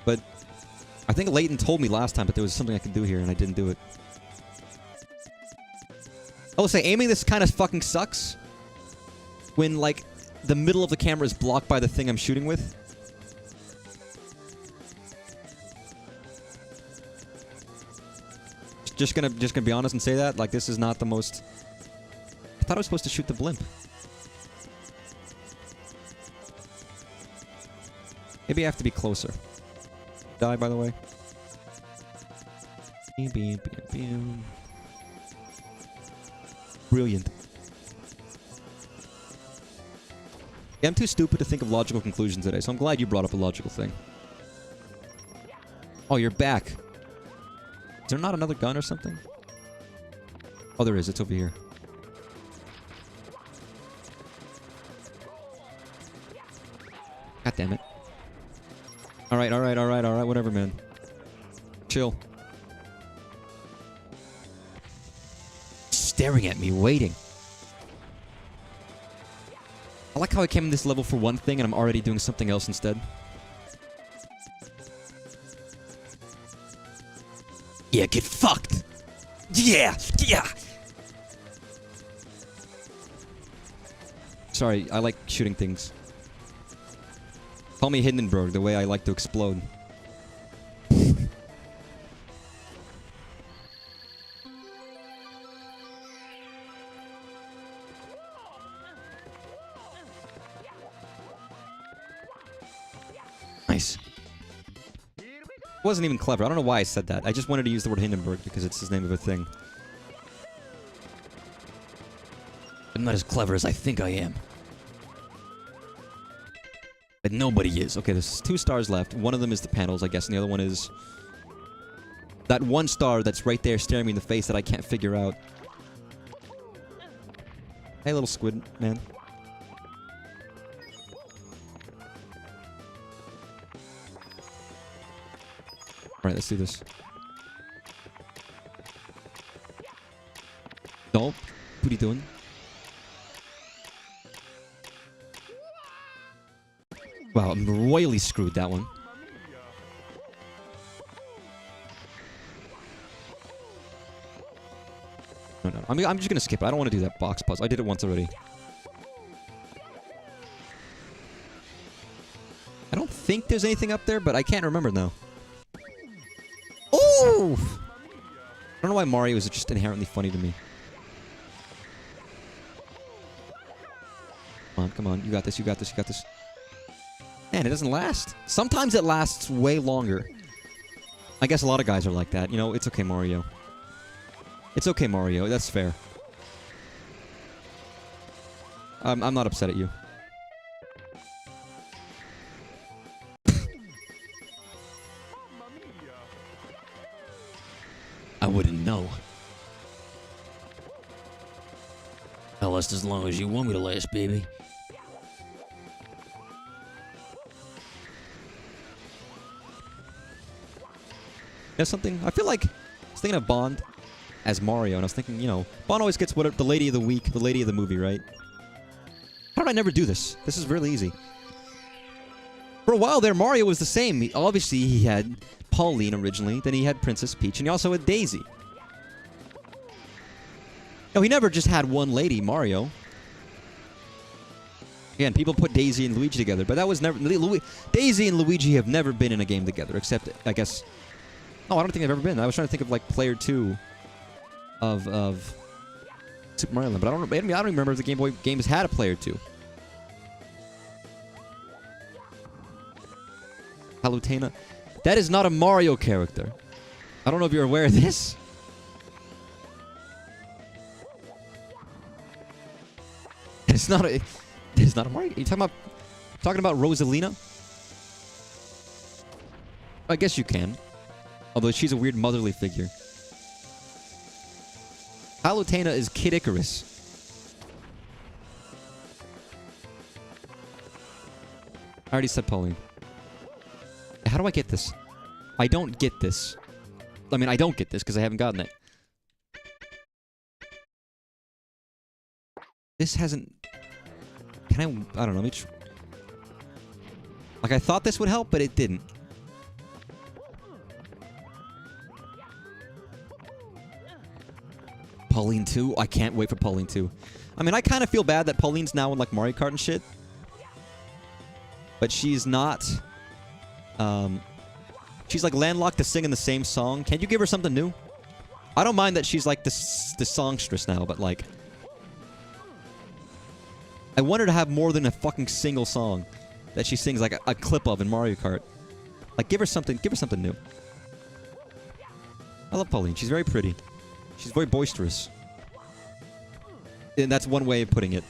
S1: But I think Layton told me last time that there was something I could do here and I didn't do it. I will say, aiming this kind of fucking sucks. When, like, the middle of the camera is blocked by the thing I'm shooting with. Just gonna be honest and say that. Like, this is not the most... I thought I was supposed to shoot the blimp. Maybe I have to be closer. Die, by the way. Brilliant. Yeah, I'm too stupid to think of logical conclusions today, so I'm glad you brought up a logical thing. Oh, you're back. Is there not another gun or something? Oh, there is. It's over here. God damn it. Alright, alright, alright, alright. Whatever, man. Chill. Staring at me, waiting. I like how I came in this level for one thing and I'm already doing something else instead. Yeah, get fucked! Yeah! Yeah! Sorry, I like shooting things. Call me Hindenburg, the way I like to explode. Nice. It wasn't even clever. I don't know why I said that. I just wanted to use the word Hindenburg because it's his name of a thing. I'm not as clever as I think I am. But nobody is. Okay, there's 2 stars left. One of them is the panels, I guess, and the other one is... that one star that's right there staring me in the face that I can't figure out. Hey, little squid man. Alright, let's do this. Nope. What are you doing? Wow, I'm royally screwed that one. No, no. I'm just gonna skip it. I don't want to do that box puzzle. I did it once already. I don't think there's anything up there, but I can't remember now. Oh! I don't know why Mario is just inherently funny to me. Come on, come on. You got this, you got this, you got this. Man, it doesn't last. Sometimes it lasts way longer. I guess a lot of guys are like that. You know, it's okay, Mario. It's okay, Mario. That's fair. I'm not upset at you. I wouldn't know.
S2: I'll last as long as you want me to last, baby.
S1: There's something... I feel like... I was thinking of Bond as Mario, and I was thinking, you know... Bond always gets what the lady of the week, the lady of the movie, right? How did I never do this? This is really easy. For a while there, Mario was the same. Obviously, he had Pauline originally, then he had Princess Peach, and he also had Daisy. No, he never just had one lady, Mario. Again, people put Daisy and Luigi together, but that was never... Daisy and Luigi have never been in a game together, except, I guess... Oh, I don't think they've ever been. I was trying to think of, like, Player 2 of Super Mario Land, but I don't remember if the Game Boy games had a Player 2. Palutena. That is not a Mario character. I don't know if you're aware of this. It's not a Mario. Are you talking about Rosalina? I guess you can. Although she's a weird motherly figure. Palutena is Kid Icarus. I already said Pauline. How do I get this? I don't get this. I mean, I don't get this because I haven't gotten it. This hasn't... Can I don't know. Let me like, I thought this would help, but it didn't. Pauline 2? I can't wait for Pauline 2. I mean, I kind of feel bad that Pauline's now in, like, Mario Kart and shit. But she's not... she's, like, landlocked to sing in the same song. Can't you give her something new? I don't mind that she's, like, the songstress now, but, like... I want her to have more than a fucking single song that she sings, like, a clip of in Mario Kart. Like, give her something new. I love Pauline. She's very pretty. She's very boisterous. And that's one way of putting it.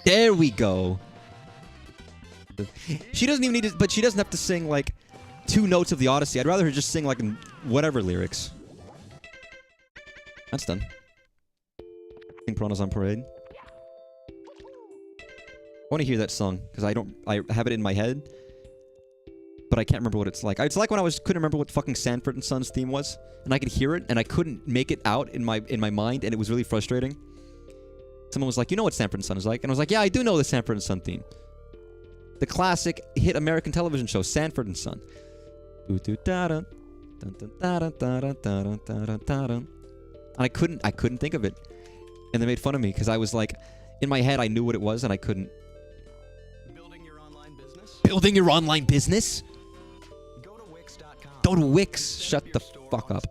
S1: There we go. She doesn't even need to... But she doesn't have to sing, like, 2 notes of the Odyssey. I'd rather her just sing, like, whatever lyrics. That's done. King Piranha's on Parade. I want to hear that song, because I have it in my head. But I can't remember what it's like. It's like when I couldn't remember what fucking Sanford and Sons theme was, and I could hear it, and I couldn't make it out in my mind, and it was really frustrating. Someone was like, "You know what Sanford and Son is like?" And I was like, "Yeah, I do know the Sanford and Son theme. The classic hit American television show, Sanford and Son." And I couldn't think of it, and they made fun of me because I was like, in my head, I knew what it was, and I couldn't.
S3: Building your online business?
S1: Building your online business?
S3: Go to Wix.com.
S1: Go to Wix. Shut the fuck up.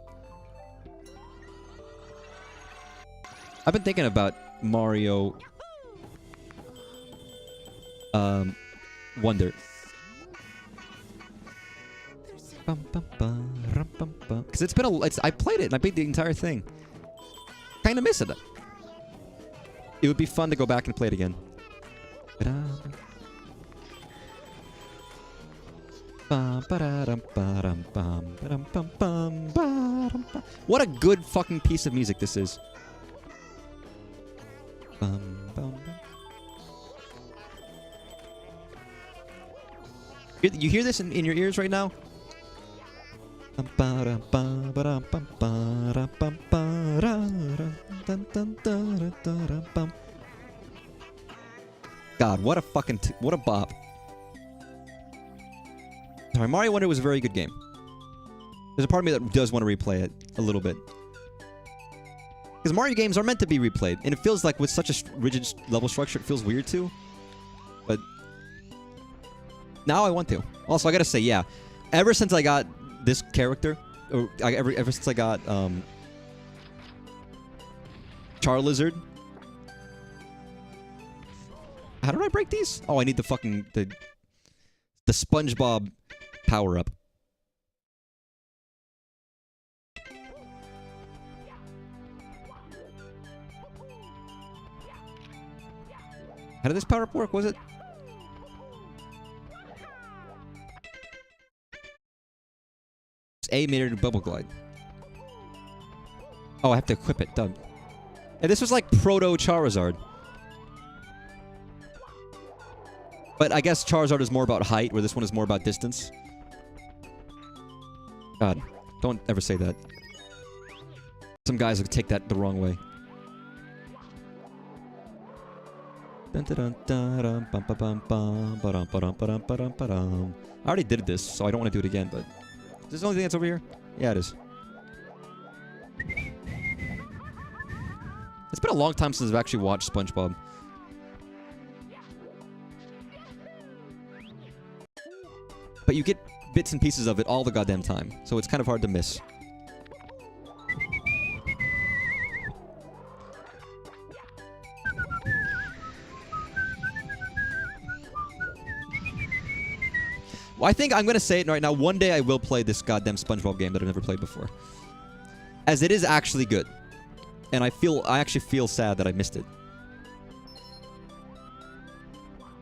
S1: I've been thinking about Mario Wonder. Because it's been I played it and I beat the entire thing. Kinda miss it. It would be fun to go back and play it again. What a good fucking piece of music this is. You hear this in your ears right now? God, what a fucking what a bop. Sorry, Mario Wonder was a very good game. There's a part of me that does want to replay it a little bit. Because Mario games are meant to be replayed, and it feels like with such a rigid level structure, it feels weird too. But now I want to. Also, I gotta say, yeah, ever since I got this character, or ever since I got Charizard. How did I break these? Oh, I need the fucking the SpongeBob power up. How did this power up work? Was it? A made it a bubble glide. Oh, I have to equip it. Done. And this was like proto Charizard. But I guess Charizard is more about height, where this one is more about distance. God, don't ever say that. Some guys will take that the wrong way. I already did this, so I don't want to do it again, but... Is this the only thing that's over here? Yeah, it is. It's been a long time since I've actually watched SpongeBob. But you get bits and pieces of it all the goddamn time, so it's kind of hard to miss. Well, I think I'm going to say it right now. One day I will play this goddamn SpongeBob game that I've never played before. As it is actually good. And I actually feel sad that I missed it.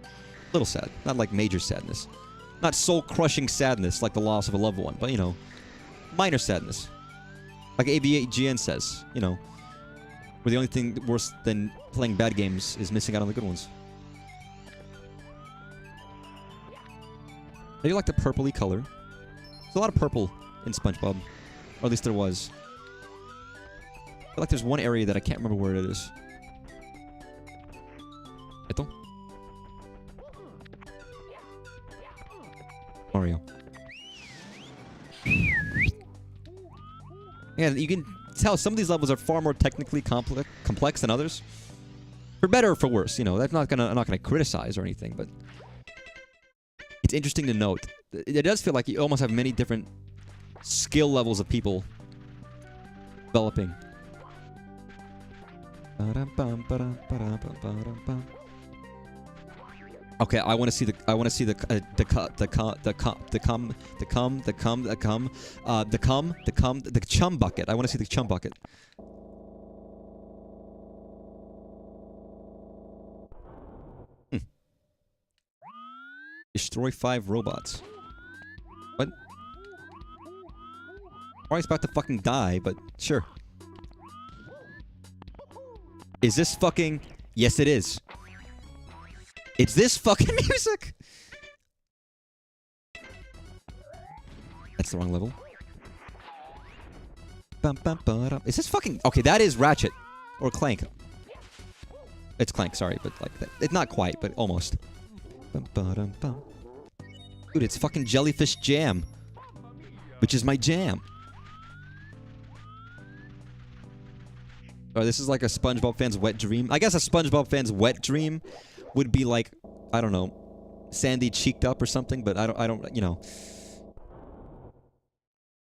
S1: A little sad. Not like major sadness. Not soul-crushing sadness like the loss of a loved one. But, you know, minor sadness. Like AVGN says, you know. Where the only thing worse than playing bad games is missing out on the good ones. I do like the purpley color. There's a lot of purple in SpongeBob. Or at least there was. I feel like there's one area that I can't remember where it is. Eto? Mario. Yeah, you can tell some of these levels are far more technically complex than others. For better or for worse, you know. I'm not gonna criticize or anything, but it's interesting to note. It does feel like you almost have many different skill levels of people developing. Okay, I want to see the chum bucket. I want to see the chum bucket. Destroy 5 robots. What? Mario's about to fucking die, but sure. Is this fucking... Yes, it is. It's this fucking music! That's the wrong level. Is this fucking... Okay, that is Ratchet. Or Clank. It's Clank, sorry, but like that. It's not quite, but almost. Dude, it's fucking Jellyfish Jam. Which is my jam. Oh, this is like a SpongeBob fan's wet dream. I guess a SpongeBob fan's wet dream would be like, I don't know, Sandy cheeked up or something, but I don't, you know.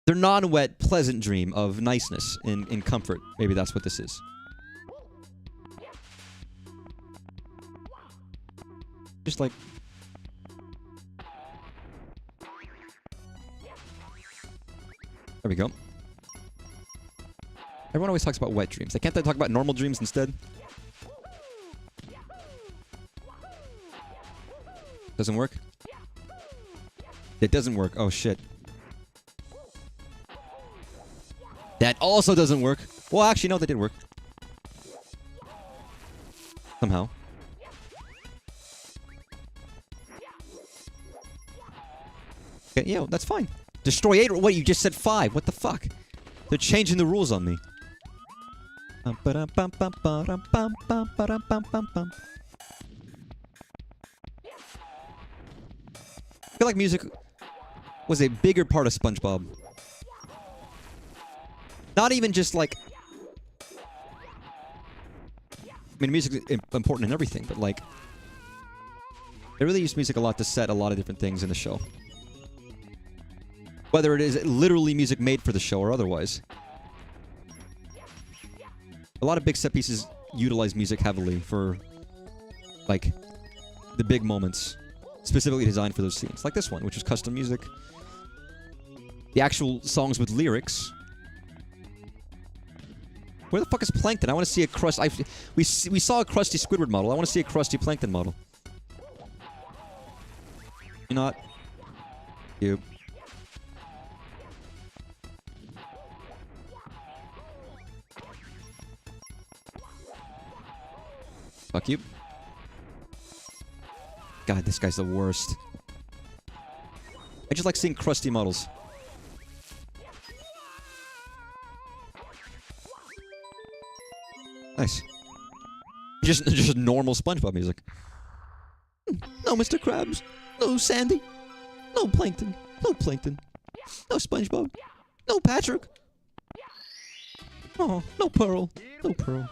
S1: Their non-wet, pleasant dream of niceness and comfort. Maybe that's what this is. Just like... There we go. Everyone always talks about wet dreams. Can't they talk about normal dreams instead? Doesn't work? It doesn't work. Oh, shit. That also doesn't work. Well, actually, no, that did work. Somehow. Okay, yeah, that's fine. Destroy 8? What, you just said 5. What the fuck? They're changing the rules on me. I feel like music was a bigger part of SpongeBob. Not even just like... I mean, music is important in everything, but like... They really use music a lot to set a lot of different things in the show. Whether it is literally music made for the show or otherwise. A lot of big set pieces utilize music heavily for, like, the big moments. Specifically designed for those scenes. Like this one, which is custom music. The actual songs with lyrics. Where the fuck is Plankton? I want to see a crust... we saw a Krusty Squidward model. I want to see a Krusty Plankton model. You not? You. Fuck you. God, this guy's the worst. I just like seeing crusty models. Nice. Just normal SpongeBob music. No Mr. Krabs. No Sandy. No Plankton. No Plankton. No SpongeBob. No Patrick. Oh, no Pearl. No Pearl.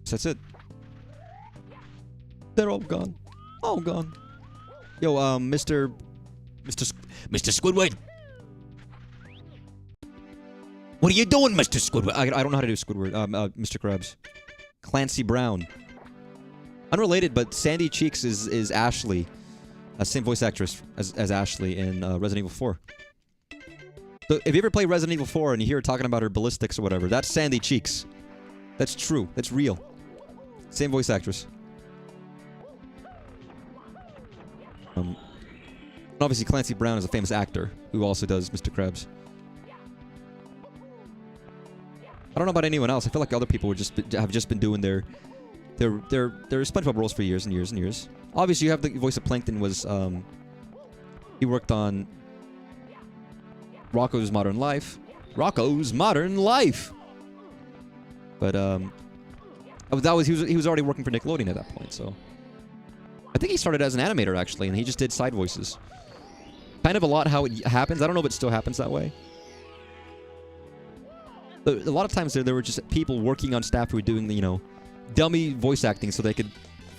S1: So that's it. They're all gone. All gone. Yo, Mr.
S2: Squidward.
S1: What are you doing, Mr. Squidward? I don't know how to do Squidward. Mr. Krabs. Clancy Brown. Unrelated, but Sandy Cheeks is Ashley. Same voice actress as Ashley in Resident Evil 4. So if you ever play Resident Evil 4 and you hear her talking about her ballistics or whatever, that's Sandy Cheeks. That's true. That's real. Same voice actress. Obviously, Clancy Brown is a famous actor who also does Mr. Krabs. I don't know about anyone else. I feel like other people have just been doing their SpongeBob roles for years and years and years. Obviously, you have the voice of Plankton was he worked on Rocko's Modern Life. Rocko's Modern Life. But he was already working for Nickelodeon at that point, so I think he started as an animator actually, and he just did side voices. Kind of a lot how it happens. I don't know if it still happens that way. But a lot of times there were just people working on staff who were doing the, you know, dummy voice acting so they could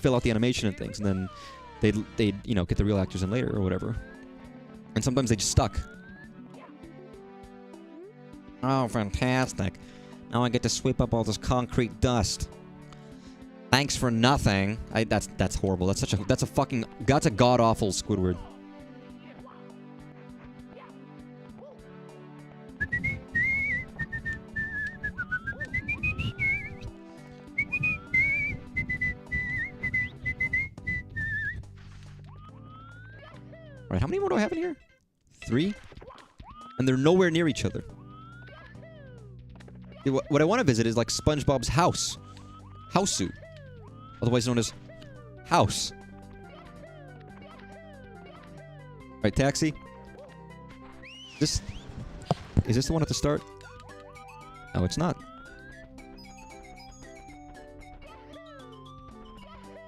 S1: fill out the animation and things, and then they'd you know, get the real actors in later or whatever. And sometimes they just stuck. Oh, fantastic. Now I get to sweep up all this concrete dust. Thanks for nothing. That's horrible. That's a god-awful Squidward. Alright, how many more do I have in here? 3? And they're nowhere near each other. What I want to visit is like SpongeBob's house. Houseu. Otherwise known as House. Alright, taxi. Is this the one at the start? No, it's not.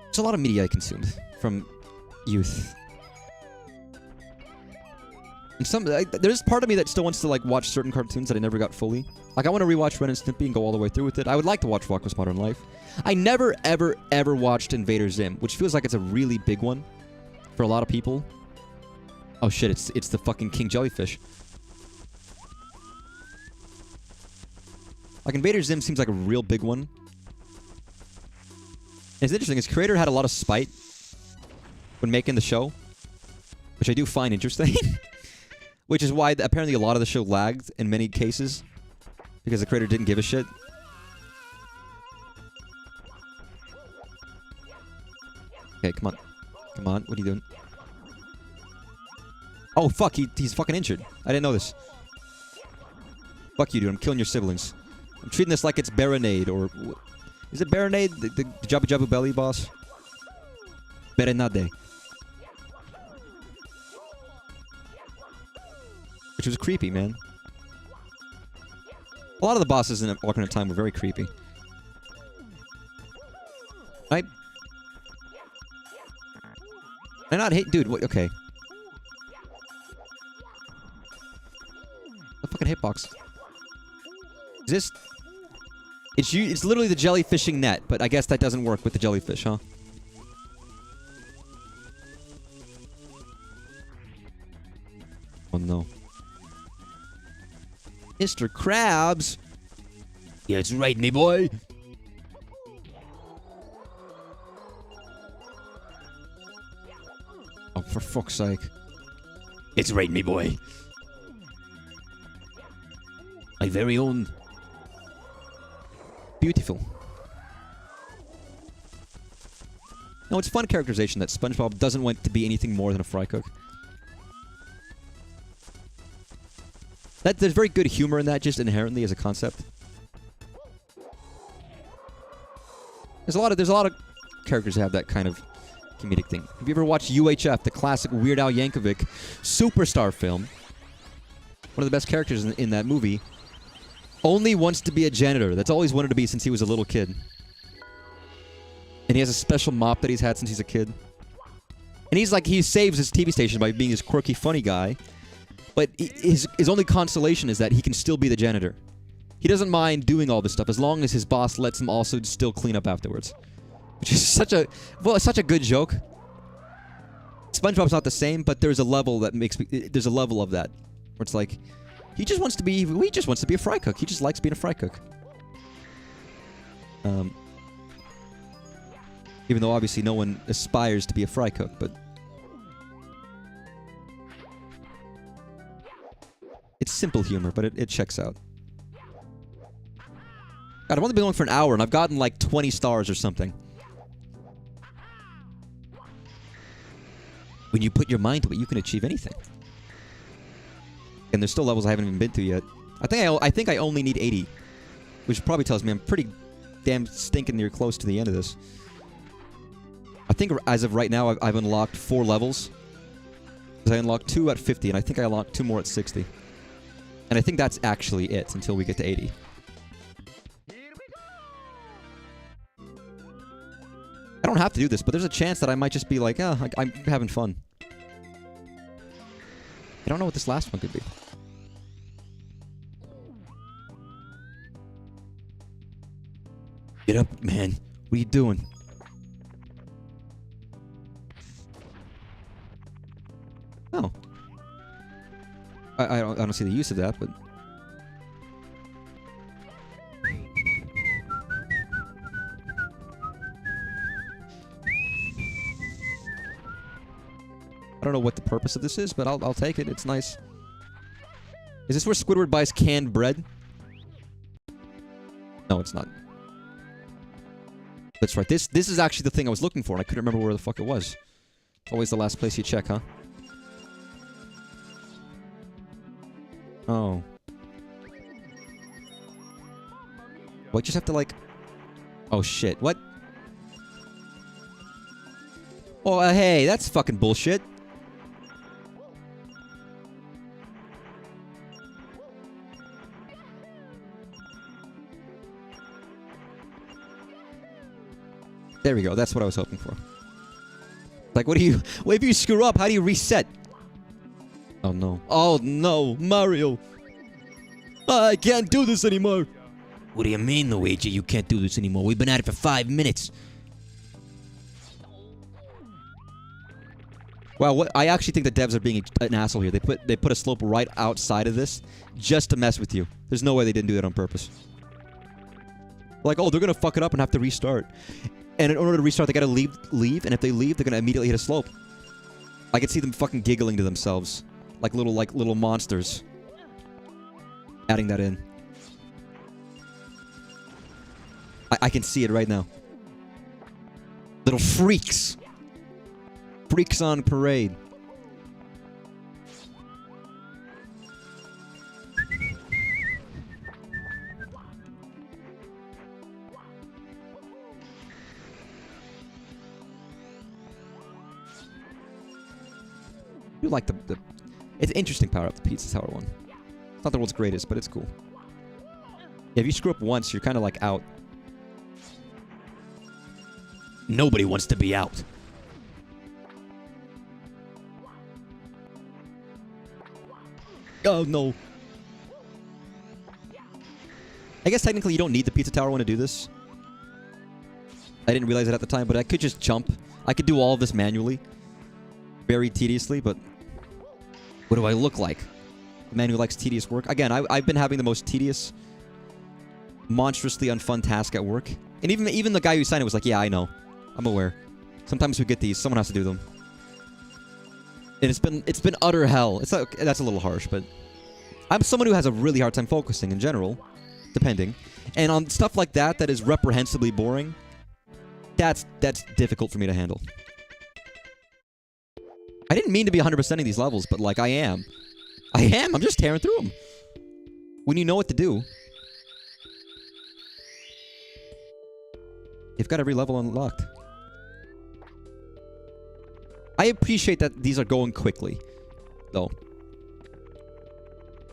S1: There's a lot of media I consumed from youth. And there's part of me that still wants to like watch certain cartoons that I never got fully. Like I want to rewatch Ren and Stimpy and go all the way through with it. I would like to watch Rocko's Modern Life. I never, ever, ever watched Invader Zim, which feels like it's a really big one for a lot of people. Oh shit, it's the fucking King Jellyfish. Like Invader Zim seems like a real big one. And it's interesting, his creator had a lot of spite when making the show, which I do find interesting. Which is why apparently a lot of the show lagged in many cases. Because the creator didn't give a shit. Okay, come on. Come on, what are you doing? Oh, fuck, he's fucking injured. I didn't know this. Fuck you, dude, I'm killing your siblings. I'm treating this like it's Baronade, or... Is it Baronade? The Jabu Jabu Belly boss? Baronade. which was creepy, man. A lot of the bosses in Ocarina of Time were very creepy. I not hate, dude. What? Okay. The fucking hitbox. Is this? It's literally the jellyfishing net, but I guess that doesn't work with the jellyfish, huh? Oh no. Mr. Krabs!
S2: Yeah, that's right, me boy.
S1: Oh, for fuck's sake.
S2: It's right, me boy. My very own.
S1: Beautiful. No, it's fun characterization that SpongeBob doesn't want to be anything more than a fry cook. There's very good humor in that, just inherently as a concept. There's a lot of characters that have that kind of comedic thing. Have you ever watched UHF, the classic Weird Al Yankovic superstar film? One of the best characters in that movie only wants to be a janitor. That's all he's wanted to be since he was a little kid. And he has a special mop that he's had since he's a kid. And he saves his TV station by being this quirky, funny guy. But his only consolation is that he can still be the janitor. He doesn't mind doing all this stuff as long as his boss lets him also still clean up afterwards. Which is such a good joke. SpongeBob's not the same, but there's a level that there's a level of that where it's like he just wants to be a fry cook. He just likes being a fry cook. Even though obviously no one aspires to be a fry cook, but it's simple humor, but it checks out. God, I've only been going for an hour, and I've gotten like 20 stars or something. When you put your mind to it, you can achieve anything. And there's still levels I haven't even been to yet. I think I only need 80, which probably tells me I'm pretty damn stinking near close to the end of this. I think as of right now, I've unlocked 4 levels. Because I unlocked 2 at 50, and I think I unlocked 2 more at 60. And I think that's actually it until we get to 80. I don't have to do this, but there's a chance that I might just be like, I'm having fun. I don't know what this last one could be.
S2: Get up, man.
S1: What are you doing? Oh. I don't see the use of that, but... I don't know what the purpose of this is, but I'll take it. It's nice. Is this where Squidward buys canned bread? No, it's not. That's right. This is actually the thing I was looking for, and I couldn't remember where the fuck it was. Always the last place you check, huh? Oh. Well, I just have to, like... Oh, shit. What? Oh, hey, that's fucking bullshit. There we go. That's what I was hoping for. Like, what if you screw up, how do you reset? Oh, no. Oh, no. Mario. I can't do this anymore.
S2: What do you mean, Luigi? You can't do this anymore. We've been at it for 5 minutes.
S1: Wow, I actually think the devs are being an asshole here. They put a slope right outside of this just to mess with you. There's no way they didn't do that on purpose. Like, oh, they're gonna fuck it up and have to restart. And in order to restart, they gotta leave, and if they leave, they're gonna immediately hit a slope. I could see them fucking giggling to themselves. Like little monsters. Adding that in. I can see it right now. Little freaks. Freaks on parade. You like the It's interesting power up the pizza tower one. It's not the world's greatest, but it's cool. Yeah, if you screw up once, you're kind of like out. Nobody wants to be out. Oh, no. I guess technically you don't need the pizza tower one to do this. I didn't realize it at the time, but I could just jump. I could do all of this manually. Very tediously, but... what do I look like? A man who likes tedious work? Again, I've been having the most tedious, monstrously unfun task at work. And even the guy who signed it was like, yeah, I know. I'm aware. Sometimes we get these. Someone has to do them. And it's been utter hell. It's like, that's a little harsh, but... I'm someone who has a really hard time focusing in general. Depending. And on stuff like that that is reprehensibly boring... That's difficult for me to handle. I didn't mean to be 100%ing these levels, but like I am. I'm just tearing through them. When you know what to do. You've got every level unlocked. I appreciate that these are going quickly, though.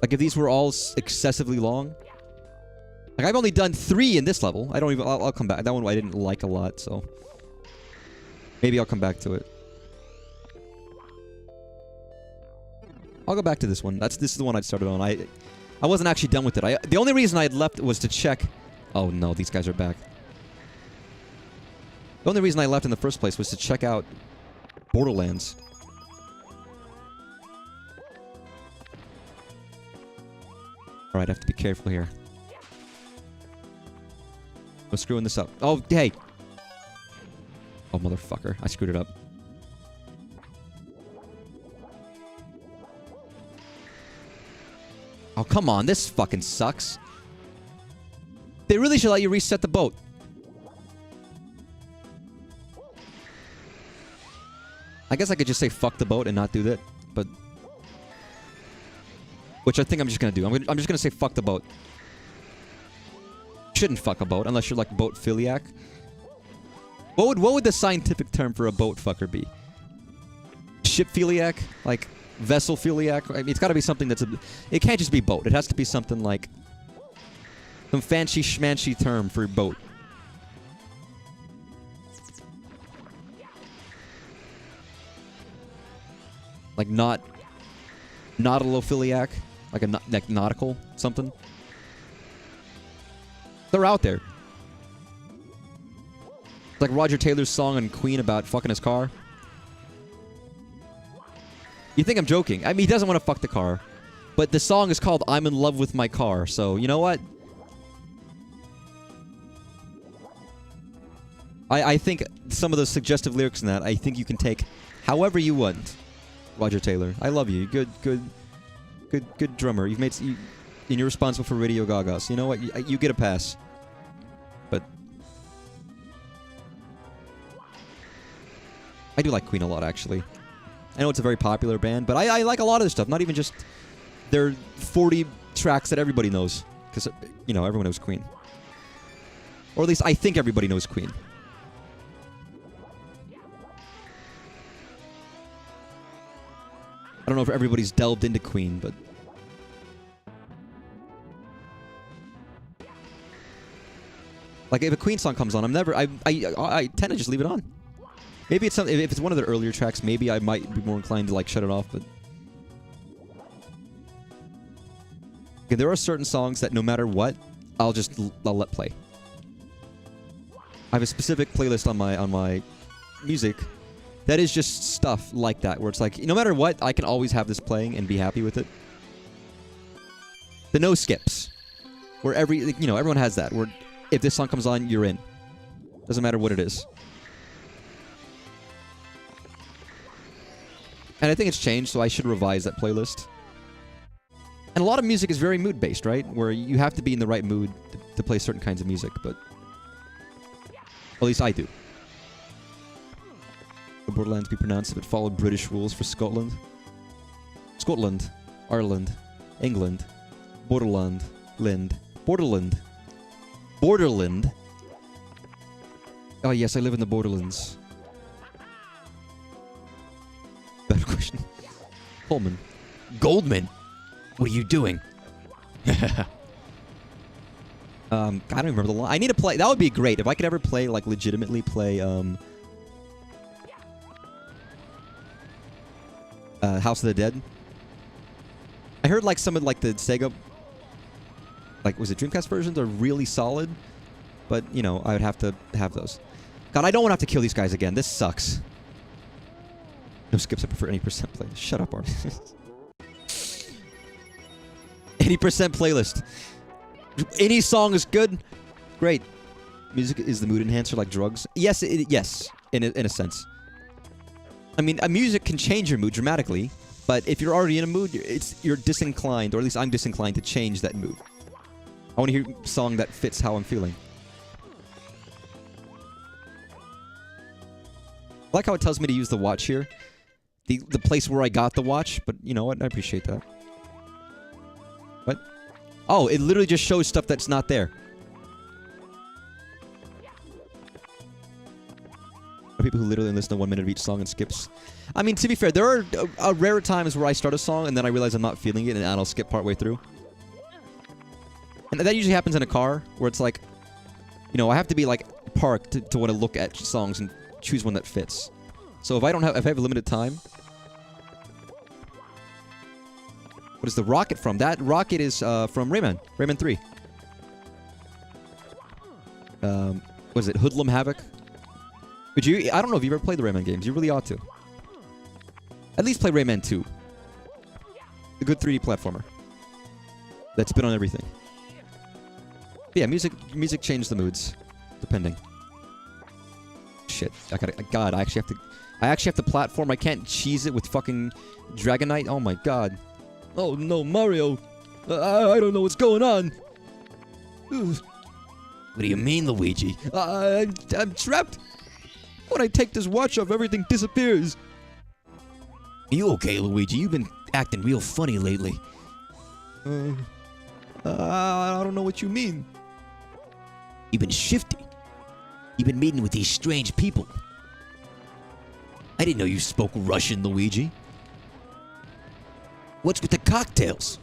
S1: Like if these were all excessively long. Like, I've only done 3 in this level. I don't even... I'll come back. That one I didn't like a lot, so... maybe I'll come back to it. I'll go back to this one. This is the one I started on. I wasn't actually done with it. The only reason I had left was to check... oh, no. These guys are back. The only reason I left in the first place was to check out Borderlands. Alright, I have to be careful here. I'm screwing this up. Oh, hey! Oh, motherfucker. I screwed it up. Oh, come on. This fucking sucks. They really should let you reset the boat. I guess I could just say fuck the boat and not do that, but... which I think I'm just gonna do. I'm just gonna say fuck the boat. Shouldn't fuck a boat unless you're like boat philiac. What would the scientific term for a boat fucker be? Ship philiac? Like vessel philiac? I mean, it's got to be something that's it can't just be boat. It has to be something like some fancy schmancy term for boat. Like nautilophiliac, like like nautical something. They're out there. It's like Roger Taylor's song on Queen about fucking his car. You think I'm joking? I mean, he doesn't want to fuck the car. But the song is called I'm in Love with My Car. So, you know what? I think some of those suggestive lyrics in that, I think you can take however you want. Roger Taylor. I love you. Good drummer. You've made... and you're responsible for Radio Gaga. So you know what? You get a pass. But... I do like Queen a lot, actually. I know it's a very popular band, but I like a lot of their stuff. Not even just their 40 tracks that everybody knows. Because, you know, everyone knows Queen. Or at least I think everybody knows Queen. I don't know if everybody's delved into Queen, but... like, if a Queen song comes on, I'm never... I tend to just leave it on. Maybe it's something... if it's one of their earlier tracks, maybe I might be more inclined to, like, shut it off, but... okay, there are certain songs that no matter what, I'll let play. I have a specific playlist on my music that is just stuff like that, where it's like, no matter what, I can always have this playing and be happy with it. The no skips. Where everyone has that, where if this song comes on, you're in. Doesn't matter what it is. And I think it's changed, so I should revise that playlist. And a lot of music is very mood-based, right? Where you have to be in the right mood to play certain kinds of music, but... at least I do. The Borderlands be pronounced if it followed British rules for Scotland. Scotland, Ireland, England, Borderland, Borderland. Borderland? Oh yes, I live in the Borderlands. Better question. Coleman.
S4: Goldman, what are you doing?
S1: I don't even remember the line. I need to play. That would be great if I could ever play, like, legitimately play House of the Dead. I heard like some of like the Sega, like, was it Dreamcast versions are really solid, but you know I would have to have those. God, I don't want to have to kill these guys again. This sucks. No skips. I prefer 80% playlist. Shut up, Art. 80% playlist. Any song is good. Great. Music is the mood enhancer like drugs. Yes, yes, in a sense. I mean, music can change your mood dramatically, but if you're already in a mood, you're disinclined, or at least I'm disinclined to change that mood. I want to hear a song that fits how I'm feeling. I like how it tells me to use the watch here. The place where I got the watch, but you know what? I appreciate that. What? Oh, it literally just shows stuff that's not there. People who literally listen to 1 minute of each song and skips. I mean, to be fair, there are rare times where I start a song and then I realize I'm not feeling it and I'll skip partway through. And that usually happens in a car where it's like, you know, I have to be like parked to want to look at songs and choose one that fits. So if I have limited time. What is the rocket from? That rocket is from Rayman. Rayman 3. Was it Hoodlum Havoc? Would you? I don't know if you've ever played the Rayman games. You really ought to. At least play Rayman 2. A good 3D platformer. That's been on everything. But yeah, music changed the moods, depending. Shit, God, I actually have to platform. I can't cheese it with fucking Dragonite. Oh my God. Oh no, Mario. I don't know what's going on.
S4: What do you mean, Luigi?
S1: I'm trapped. When I take this watch off, everything disappears.
S4: Are you okay, Luigi? You've been acting real funny lately.
S1: I don't know what you mean.
S4: You've been shifty. You've been meeting with these strange people. I didn't know you spoke Russian, Luigi. What's with the cocktails?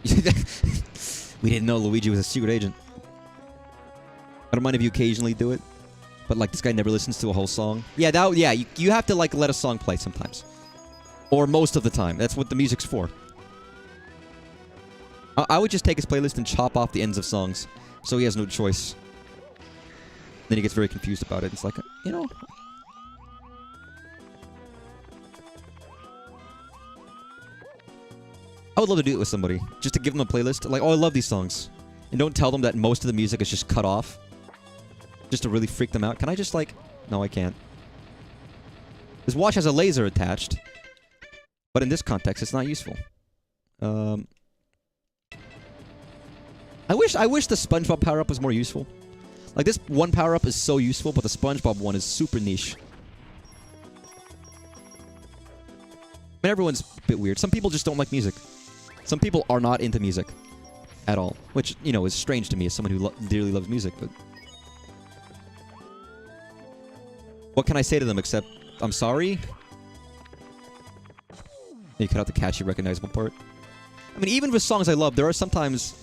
S1: We didn't know Luigi was a secret agent. I don't mind if you occasionally do it. But like this guy never listens to a whole song. Yeah, you have to like let a song play sometimes. Or most of the time. That's what the music's for. I would just take his playlist and chop off the ends of songs. So he has no choice. Then he gets very confused about it. It's like, you know. I would love to do it with somebody. Just to give them a playlist. Like, oh, I love these songs. And don't tell them that most of the music is just cut off. Just to really freak them out. Can I just like... No, I can't. This watch has a laser attached. But in this context, it's not useful. I wish the SpongeBob power-up was more useful. Like, this one power-up is so useful, but the SpongeBob one is super niche. I mean, everyone's a bit weird. Some people just don't like music. Some people are not into music at all. Which, you know, is strange to me as someone who dearly loves music, but... What can I say to them except, I'm sorry? You cut out the catchy, recognizable part. I mean, even with songs I love, there are sometimes,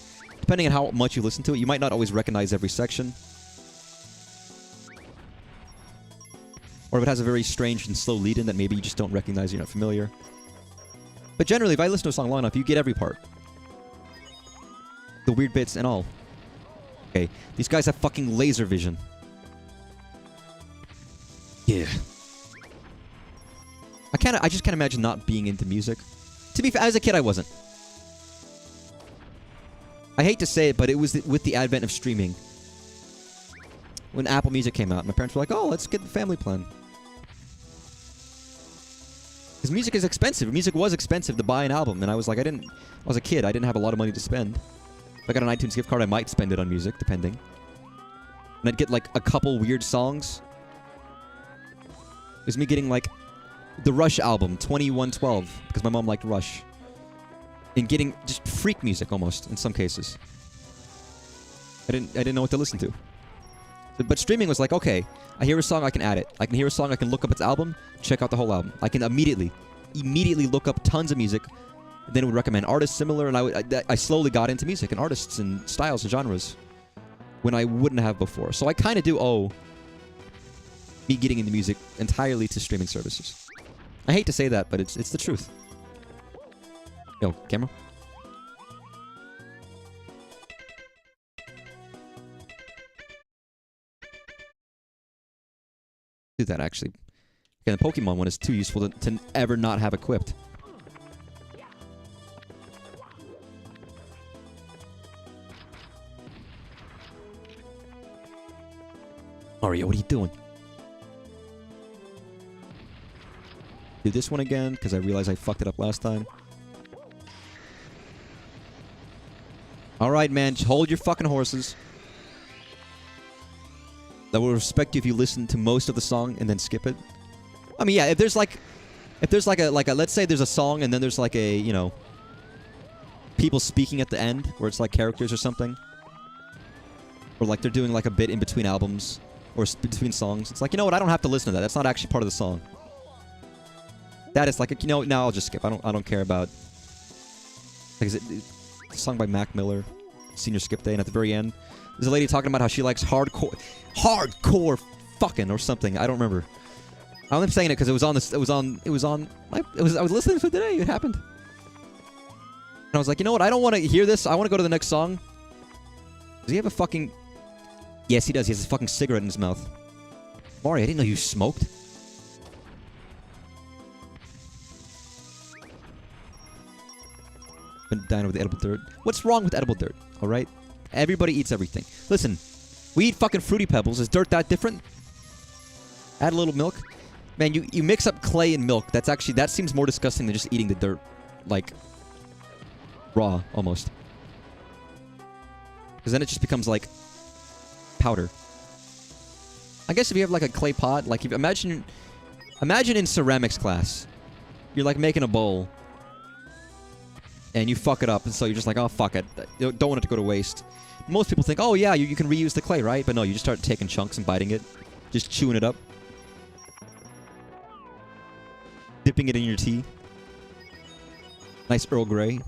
S1: depending on how much you listen to it, you might not always recognize every section. Or if it has a very strange and slow lead-in that maybe you just don't recognize, you're not familiar. But generally, if I listen to a song long enough, you get every part. The weird bits and all. Okay, these guys have fucking laser vision.
S4: Yeah.
S1: I just can't imagine not being into music. To be fair, as a kid, I wasn't. I hate to say it, but it was with the advent of streaming. When Apple Music came out, my parents were like, oh, let's get the family plan. Because music is expensive. Music was expensive to buy an album, and I was like, I was a kid. I didn't have a lot of money to spend. If I got an iTunes gift card, I might spend it on music, depending. And I'd get like a couple weird songs. It was me getting like the Rush album, 2112, because my mom liked Rush. And getting just freak music almost in some cases. I didn't know what to listen to. But streaming was like, okay, I hear a song, I can add it. I can hear a song, I can look up its album, check out the whole album. I can immediately immediately look up tons of music, and then it would recommend artists similar, and I slowly got into music and artists and styles and genres when I wouldn't have before. So I kind of do owe me getting into music entirely to streaming services. I hate to say that, but it's the truth. Yo, camera. Do that actually. Again, the Pokemon one is too useful to ever not have equipped. Mario, what are you doing? Do this one again, because I realized I fucked it up last time. Alright, man, just hold your fucking horses. I will respect you if you listen to most of the song and then skip it. I mean, yeah, if there's like a let's say there's a song and then there's like a, you know, people speaking at the end where it's like characters or something. Or like they're doing like a bit in between albums or between songs. It's like, you know what, I don't have to listen to that. That's not actually part of the song. That is like, you know, now I'll just skip. I don't care about, like, is it a song by Mac Miller, Senior Skip Day, and at the very end there's a lady talking about how she likes hardcore fucking or something. I don't remember. I'm saying it because it was on this. I was listening to it today. It happened. And I was like, you know what? I don't want to hear this. I want to go to the next song. Does he have a fucking? Yes, he does. He has a fucking cigarette in his mouth. Mario, I didn't know you smoked. Been down with edible dirt. What's wrong with edible dirt? All right. Everybody eats everything. Listen, we eat fucking Fruity Pebbles. Is dirt that different? Add a little milk. Man, you mix up clay and milk. That seems more disgusting than just eating the dirt. Like, raw, almost. Because then it just becomes, like, powder. I guess if you have, like, a clay pot, like, if, imagine in ceramics class, you're, like, making a bowl. And you fuck it up, and so you're just like, oh, fuck it. Don't want it to go to waste. Most people think, oh, yeah, you can reuse the clay, right? But no, you just start taking chunks and biting it. Just chewing it up. Dipping it in your tea. Nice Earl Grey.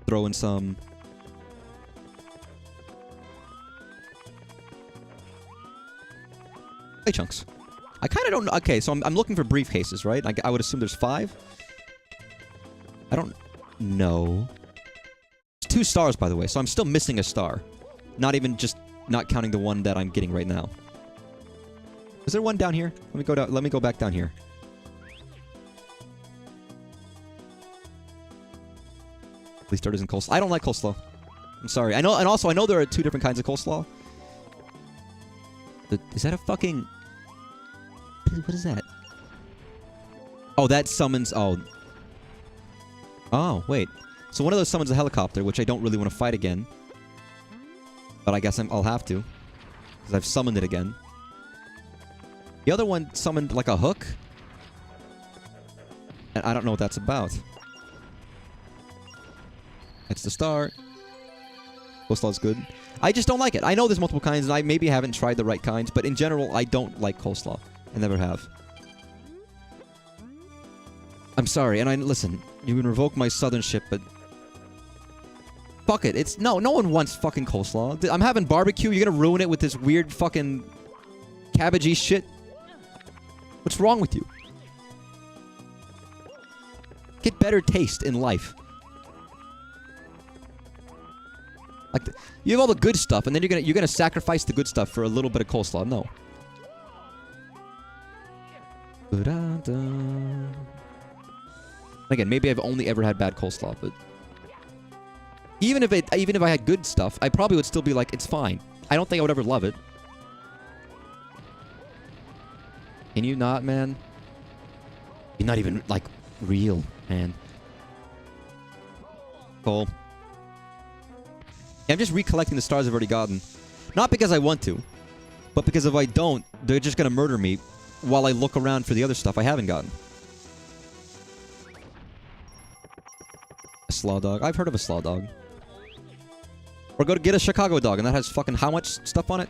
S1: Throw in some... clay chunks. I kind of don't know. Okay, so I'm looking for briefcases, right? I would assume there's 5. I don't know. It's 2 stars, by the way, so I'm still missing a star. Not even just not counting the one that I'm getting right now. Is there one down here? Let me go back down here. Please start isn't coleslaw. I don't like coleslaw. I'm sorry. I know, and also I know there are 2 different kinds of coleslaw. Is that a fucking... What is that? Oh, that summons... Oh, wait. So one of those summons a helicopter, which I don't really want to fight again. But I guess I'll have to. Because I've summoned it again. The other one summoned, like, a hook. And I don't know what that's about. That's the star. Coleslaw's good. I just don't like it. I know there's multiple kinds, and I maybe haven't tried the right kinds, but in general, I don't like coleslaw. I never have. I'm sorry, and listen, you can revoke my southernship, but... Fuck it, no one wants fucking coleslaw. I'm having barbecue, you're gonna ruin it with this weird fucking... cabbagey shit? What's wrong with you? Get better taste in life. Like, you have all the good stuff, and then you're gonna sacrifice the good stuff for a little bit of coleslaw. No. Again, maybe I've only ever had bad coleslaw, but even if I had good stuff, I probably would still be like, it's fine. I don't think I would ever love it. Can you not, man? You're not even, like, real, man. Cool. Yeah, I'm just recollecting the stars I've already gotten. Not because I want to, but because if I don't, they're just gonna murder me while I look around for the other stuff I haven't gotten. A slaw dog. I've heard of a slaw dog. Or go to get a Chicago dog, and that has fucking how much stuff on it?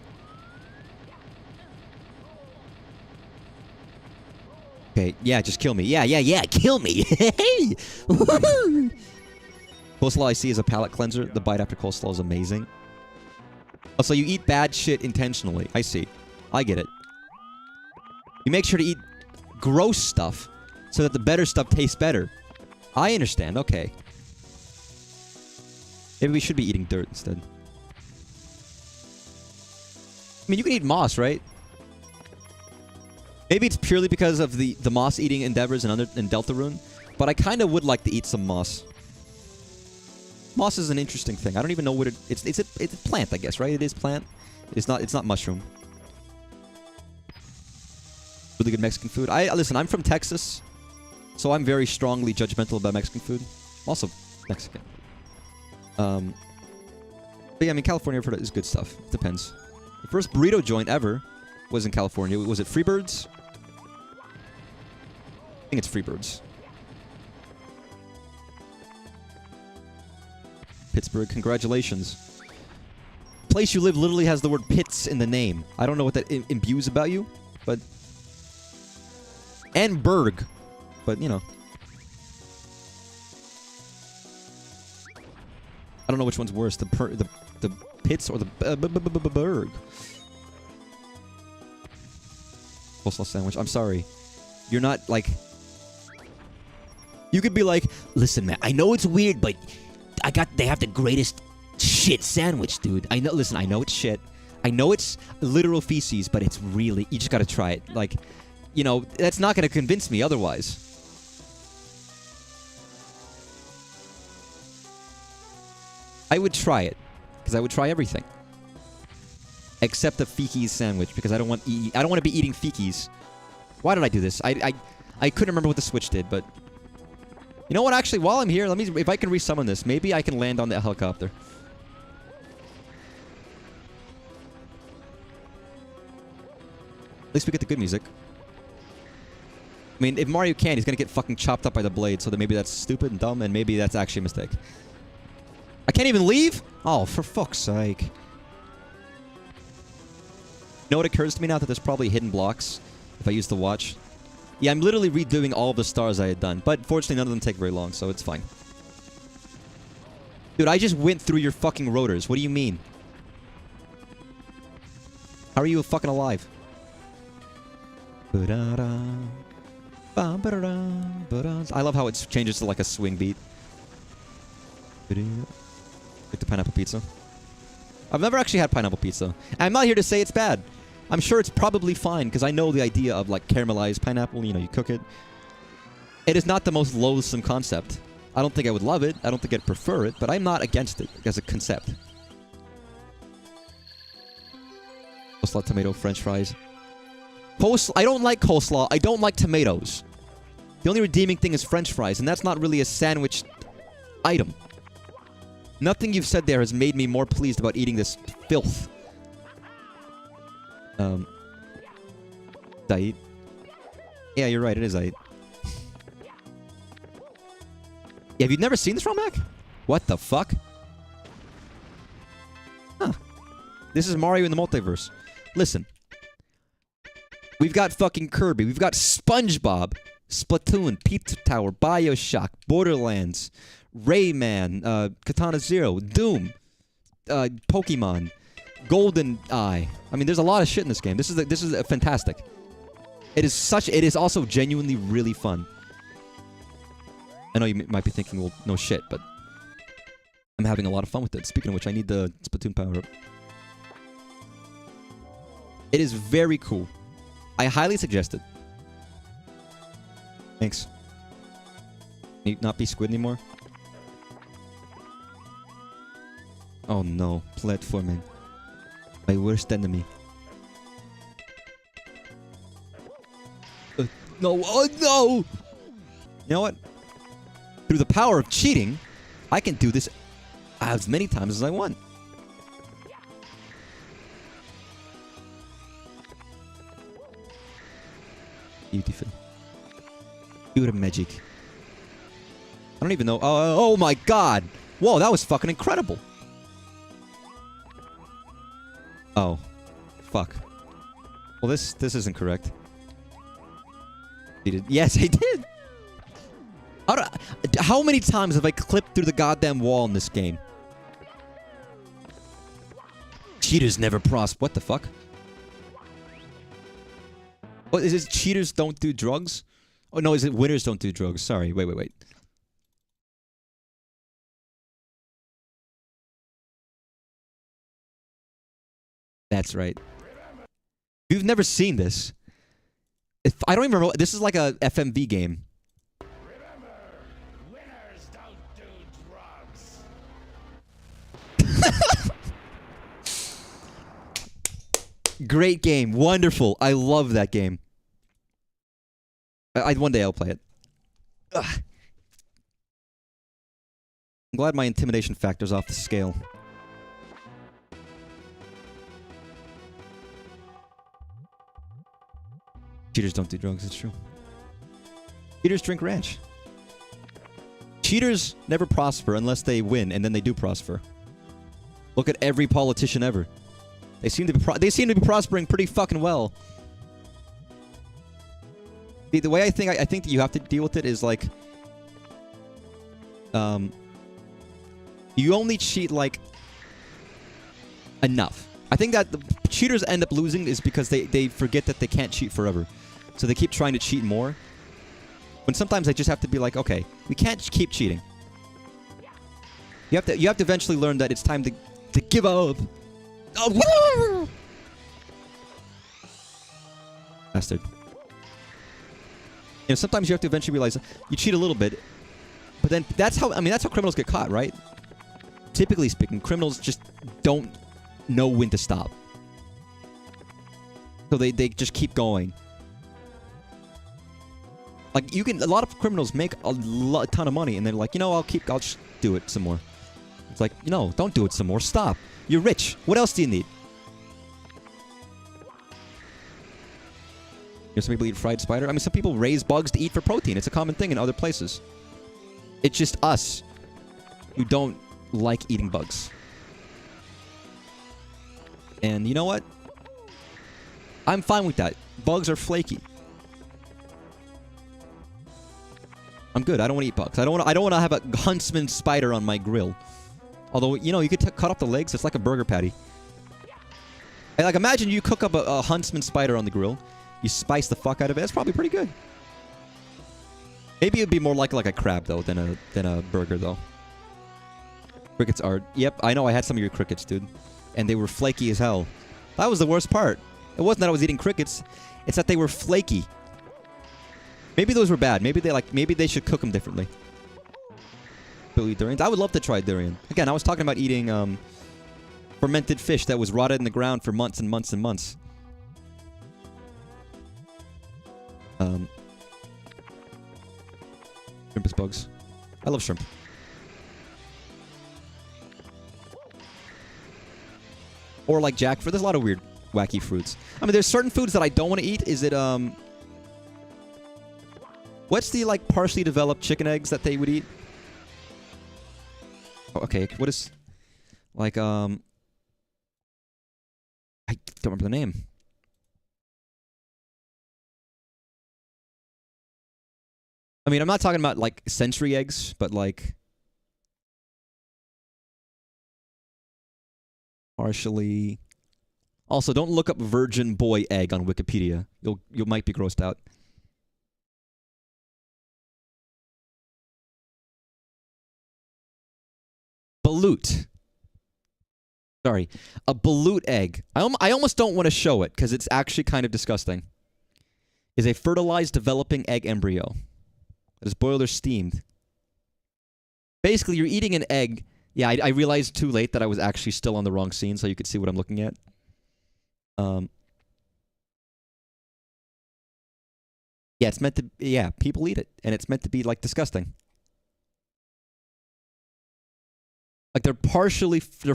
S1: Okay, yeah, just kill me.
S4: Yeah, kill me. Hey! Woohoo!
S1: Coleslaw I see is a palate cleanser. The bite after coleslaw is amazing. Oh, so you eat bad shit intentionally. I see. I get it. You make sure to eat gross stuff so that the better stuff tastes better. I understand. Okay. Maybe we should be eating dirt instead. I mean, you can eat moss, right? Maybe it's purely because of the moss eating endeavors in Deltarune, but I kind of would like to eat some moss. Moss is an interesting thing. I don't even know what it's a plant, I guess, right? It is plant. It's not mushroom. Really good Mexican food. Listen, I'm from Texas, so I'm very strongly judgmental about Mexican food. I'm also Mexican. But yeah, I mean, California I've heard is good stuff. It depends. The first burrito joint ever was in California. Was it Freebirds? I think it's Freebirds. Pittsburgh, congratulations. The place you live literally has the word Pitts in the name. I don't know what that imbues about you, but... And Berg. But, you know. I don't know which one's worse, the Pitts or the Berg. Coleslaw sandwich. I'm sorry. You're not, like...
S4: You could be like, listen, man, I know it's weird, but they have the greatest shit sandwich, dude.
S1: I know, listen, I know it's shit. I know it's literal feces, but it's really... You just gotta try it. Like, you know, that's not gonna convince me otherwise. I would try it. Because I would try everything. Except the feces sandwich, because I don't want to be eating feces. Why did I do this? I couldn't remember what the switch did, but... You know what, actually, while I'm here, if I can resummon this, maybe I can land on that helicopter. At least we get the good music. I mean, if Mario can, he's gonna get fucking chopped up by the blade, so that maybe that's stupid and dumb, and maybe that's actually a mistake. I can't even leave? Oh, for fuck's sake. You know what occurs to me now? That there's probably hidden blocks if I use the watch. Yeah, I'm literally redoing all of the stars I had done. But fortunately, none of them take very long, so it's fine. Dude, I just went through your fucking rotors. What do you mean? How are you fucking alive? I love how it changes to like a swing beat. Like the pineapple pizza. I've never actually had pineapple pizza. And I'm not here to say it's bad. I'm sure it's probably fine, because I know the idea of, like, caramelized pineapple, you know, you cook it. It is not the most loathsome concept. I don't think I would love it. I don't think I'd prefer it, but I'm not against it as a concept. Coleslaw, tomato, french fries. I don't like coleslaw. I don't like tomatoes. The only redeeming thing is french fries, and that's not really a sandwich item. Nothing you've said there has made me more pleased about eating this filth. Dait. Yeah, you're right. It is Dait. Yeah, have you never seen this romhack? What the fuck? Huh. This is Mario in the Multiverse. Listen. We've got fucking Kirby. We've got SpongeBob. Splatoon. Pizza Tower. Bioshock. Borderlands. Rayman. Katana Zero. Doom. Pokemon. GoldenEye. I mean, there's a lot of shit in this game. This is a fantastic. It is also genuinely really fun. I know you might be thinking, well, no shit, but I'm having a lot of fun with it. Speaking of which, I need the Splatoon power-up. It is very cool. I highly suggest it. Thanks. Can you not be squid anymore? Oh no, platforming. My worst enemy. No, oh no! You know what? Through the power of cheating, I can do this as many times as I want. Beautiful. Pure magic. I don't even know. Oh my god! Whoa, that was fucking incredible! Oh. Fuck. Well, this isn't correct. Yes, I did. How many times have I clipped through the goddamn wall in this game? Cheaters never prosper. What the fuck? What is it? Cheaters don't do drugs? Oh no, is it winners don't do drugs? Sorry. Wait. That's right. You've never seen this. I don't even remember. This is like a FMV game.
S5: Remember, winners don't do drugs.
S1: Great game. Wonderful. I love that game. One day I'll play it. Ugh. I'm glad my intimidation factor's off the scale. Cheaters don't do drugs, it's true. Cheaters drink ranch. Cheaters never prosper unless they win, and then they do prosper. Look at every politician ever. They seem to be prospering pretty fucking well. The way I think that you have to deal with it is like, you only cheat like enough. I think that the cheaters end up losing is because they forget that they can't cheat forever. So they keep trying to cheat more. When sometimes they just have to be like, okay, we can't keep cheating. You have to eventually learn that it's time to give up. Oh, bastard. You know, sometimes you have to eventually realize you cheat a little bit, but then that's how criminals get caught, right? Typically speaking, criminals just don't know when to stop. So they just keep going. Like a lot of criminals make a ton of money and they're like, you know, I'll just do it some more. It's like, no, don't do it some more. Stop. You're rich. What else do you need? You know, some people eat fried spider. I mean, some people raise bugs to eat for protein. It's a common thing in other places. It's just us who don't like eating bugs. And you know what? I'm fine with that. Bugs are flaky. I'm good. I don't want to eat bugs. I don't want to have a huntsman spider on my grill. Although, you know, you could cut off the legs. It's like a burger patty. And, like, imagine you cook up a huntsman spider on the grill. You spice the fuck out of it. That's probably pretty good. Maybe it'd be more like a crab though than a burger though. Crickets are. Yep, I know. I had some of your crickets, dude, and they were flaky as hell. That was the worst part. It wasn't that I was eating crickets. It's that they were flaky. Maybe those were bad. Maybe they should cook them differently. Billy durians. I would love to try durian. Again, I was talking about eating fermented fish that was rotted in the ground for months and months and months. Shrimp is bugs. I love shrimp. Or like jackfruit. There's a lot of weird, wacky fruits. I mean, there's certain foods that I don't want to eat. Is it, what's the, like, partially developed chicken eggs that they would eat? Oh, okay, what is, like, I don't remember the name. I mean, I'm not talking about, like, sensory eggs, but, like, partially. Also, don't look up virgin boy egg on Wikipedia. You might be grossed out. Balut. Sorry. A balut egg. I almost don't want to show it because it's actually kind of disgusting. Is a fertilized developing egg embryo that is boiled or steamed. Basically, you're eating an egg. Yeah, I realized too late that I was actually still on the wrong scene, so you could see what I'm looking at. Yeah, it's meant to. Yeah, people eat it, and it's meant to be like disgusting. Like they're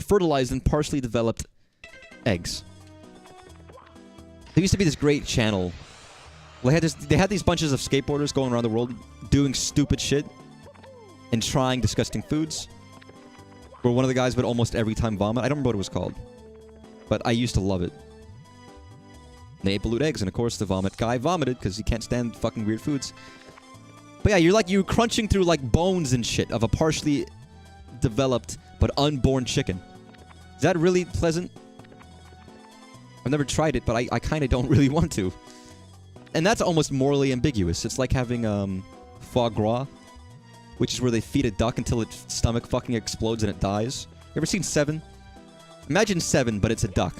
S1: fertilized and partially developed eggs. There used to be this great channel. Well, they had these bunches of skateboarders going around the world doing stupid shit and trying disgusting foods. Where one of the guys would almost every time vomit. I don't remember what it was called, but I used to love it. They ate balut eggs, and of course the vomit guy vomited because he can't stand fucking weird foods. But yeah, you're crunching through like bones and shit of a partially developed but unborn chicken. Is that really pleasant? I've never tried it, but I kind of don't really want to. And that's almost morally ambiguous. It's like having foie gras, which is where they feed a duck until its stomach fucking explodes and it dies. You ever seen Seven? Imagine Seven, but it's a duck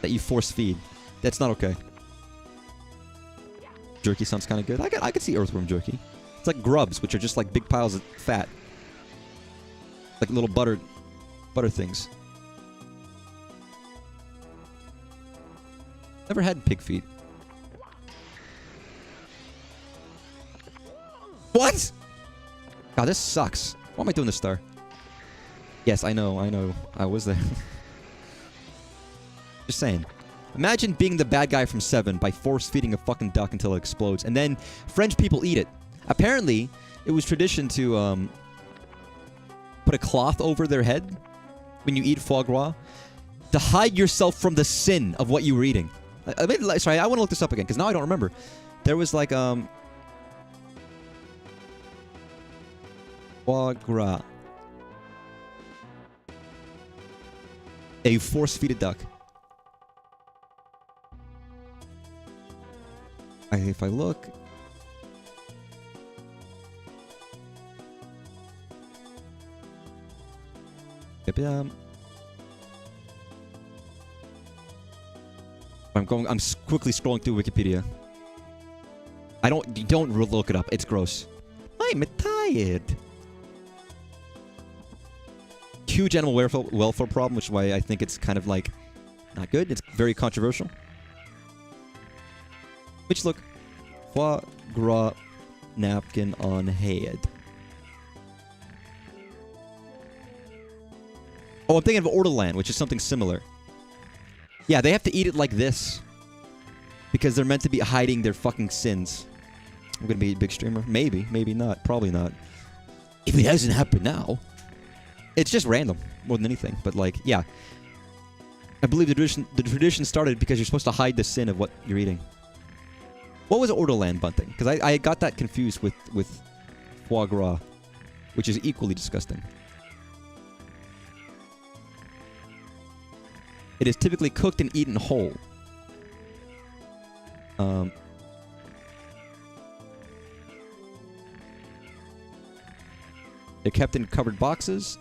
S1: that you force feed. That's not okay. Jerky sounds kind of good. I could see earthworm jerky. It's like grubs, which are just like big piles of fat. Like little butter things. Never had pig feet. What? God, this sucks. Why am I doing this, Star? Yes, I know. I was there. Just saying. Imagine being the bad guy from Seven by force-feeding a fucking duck until it explodes, and then French people eat it. Apparently, it was tradition to put a cloth over their head when you eat foie gras to hide yourself from the sin of what you were eating. Sorry, I want to look this up again, because now I don't remember. There was like, foie gras. A force-feed a duck. If I look... Yep, yeah. I'm quickly scrolling through Wikipedia. Don't look it up. It's gross. I'm tired. Huge animal welfare problem, which is why I think it's kind of like not good. It's very controversial. Which look, foie gras napkin on head. Oh, I'm thinking of Ortolan, which is something similar. Yeah, they have to eat it like this because they're meant to be hiding their fucking sins. I'm gonna be a big streamer. Maybe, maybe not. Probably not. If it hasn't happened now, it's just random more than anything. But like, yeah, I believe the tradition started because you're supposed to hide the sin of what you're eating. What was Ortolan bunting? Because I got that confused with foie gras, which is equally disgusting. It is typically cooked and eaten whole. They're kept in covered boxes.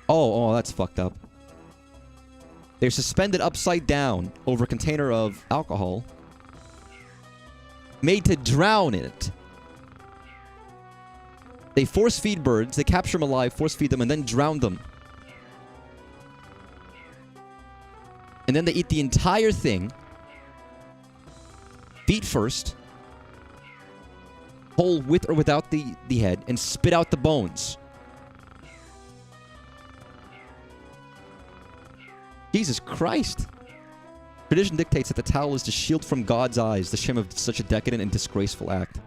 S1: Oh, that's fucked up. They're suspended upside down over a container of alcohol, made to drown in it. They force feed birds, they capture them alive, force feed them, and then drown them. And then they eat the entire thing, feet first, whole with or without the head, and spit out the bones. Jesus Christ. Tradition dictates that the towel is to shield from God's eyes the shame of such a decadent and disgraceful act.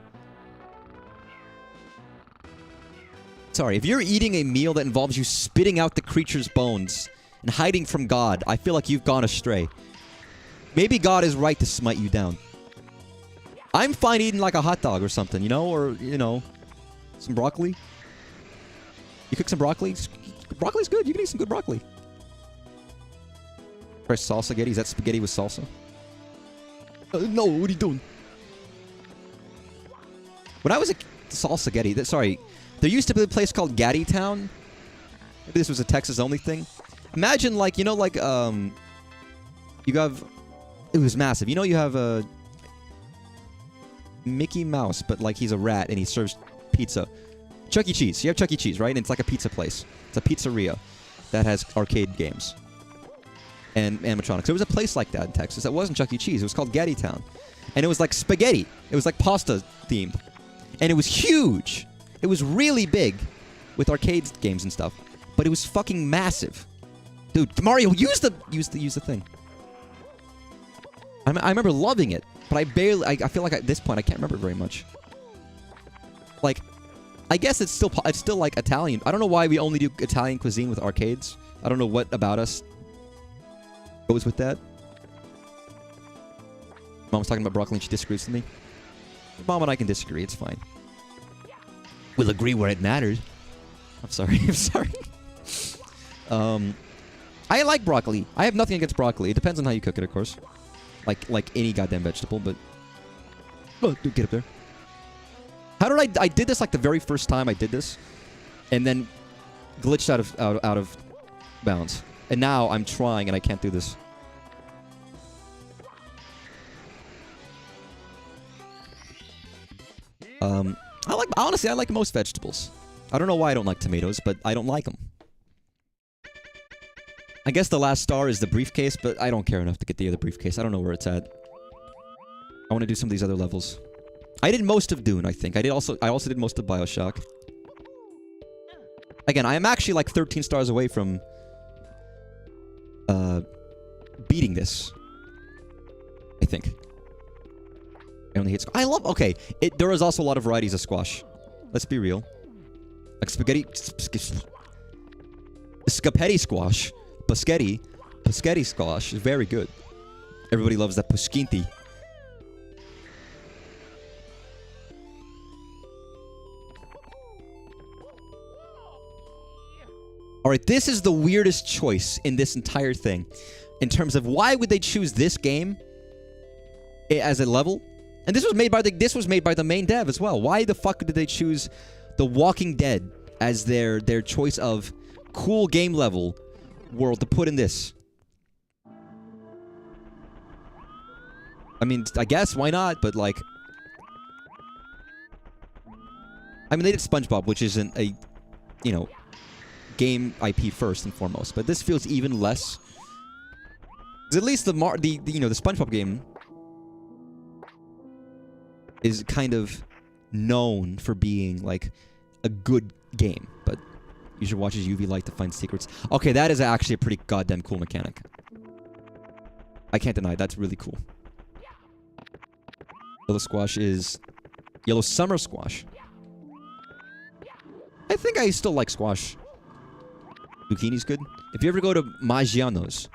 S1: Sorry, if you're eating a meal that involves you spitting out the creature's bones and hiding from God, I feel like you've gone astray. Maybe God is right to smite you down. I'm fine eating like a hot dog or something, you know? Or, you know, some broccoli. You cook some broccoli? Broccoli's good. You can eat some good broccoli. Fresh salsa spaghetti. Is that spaghetti with salsa? No, what are you doing? When I was a salsa spaghetti, sorry, there used to be a place called Gaddy Town. Maybe this was a Texas only thing. Imagine like, you know, like you have, it was massive. You know, you have a Mickey Mouse, but like he's a rat and he serves pizza. Chuck E. Cheese. You have Chuck E. Cheese, right? And it's like a pizza place. It's a pizzeria that has arcade games and animatronics. There was a place like that in Texas. That wasn't Chuck E. Cheese. It was called Gaddy Town. And it was like spaghetti. It was like pasta themed. And it was huge. It was really big with arcade games and stuff. But it was fucking massive. Dude, Mario, use the thing. I remember loving it, but I feel like at this point I can't remember it very much. Like, I guess it's still like Italian. I don't know why we only do Italian cuisine with arcades. I don't know what about us goes with that. Mom's talking about broccoli and she disagrees with me. Mom and I can disagree. It's fine.
S4: We'll agree where it matters.
S1: I'm sorry. I'm sorry. I like broccoli. I have nothing against broccoli. It depends on how you cook it, of course. Like any goddamn vegetable, but... Oh, dude, get up there. How did I did this like the very first time I did this, and then glitched out of bounds. And now I'm trying and I can't do this. Honestly, I like most vegetables. I don't know why I don't like tomatoes, but I don't like them. I guess the last star is the briefcase, but I don't care enough to get the other briefcase. I don't know where it's at. I want to do some of these other levels. I did most of Dune, I think. I also did most of BioShock. Again, I am actually like 13 stars away from beating this. I think. I only hate squash. I love... Okay, there is also a lot of varieties of squash. Let's be real. Like spaghetti... Scapetti squash. Paschetti squash is very good. Everybody loves that puschinti. Alright, this is the weirdest choice in this entire thing. In terms of why would they choose this game as a level? And this was made by the main dev as well. Why the fuck did they choose The Walking Dead as their choice of cool game level world to put in this? I mean, I guess, why not? But like... I mean, they did SpongeBob, which isn't a, you know, game IP first and foremost. But this feels even less... Because at least the SpongeBob game is kind of known for being, like, a good game. But you should watch his UV light to find secrets. Okay, that is actually a pretty goddamn cool mechanic. I can't deny it. That's really cool. Yellow squash is... Yellow summer squash. I think I still like squash. Zucchini's good. If you ever go to Maggiano's,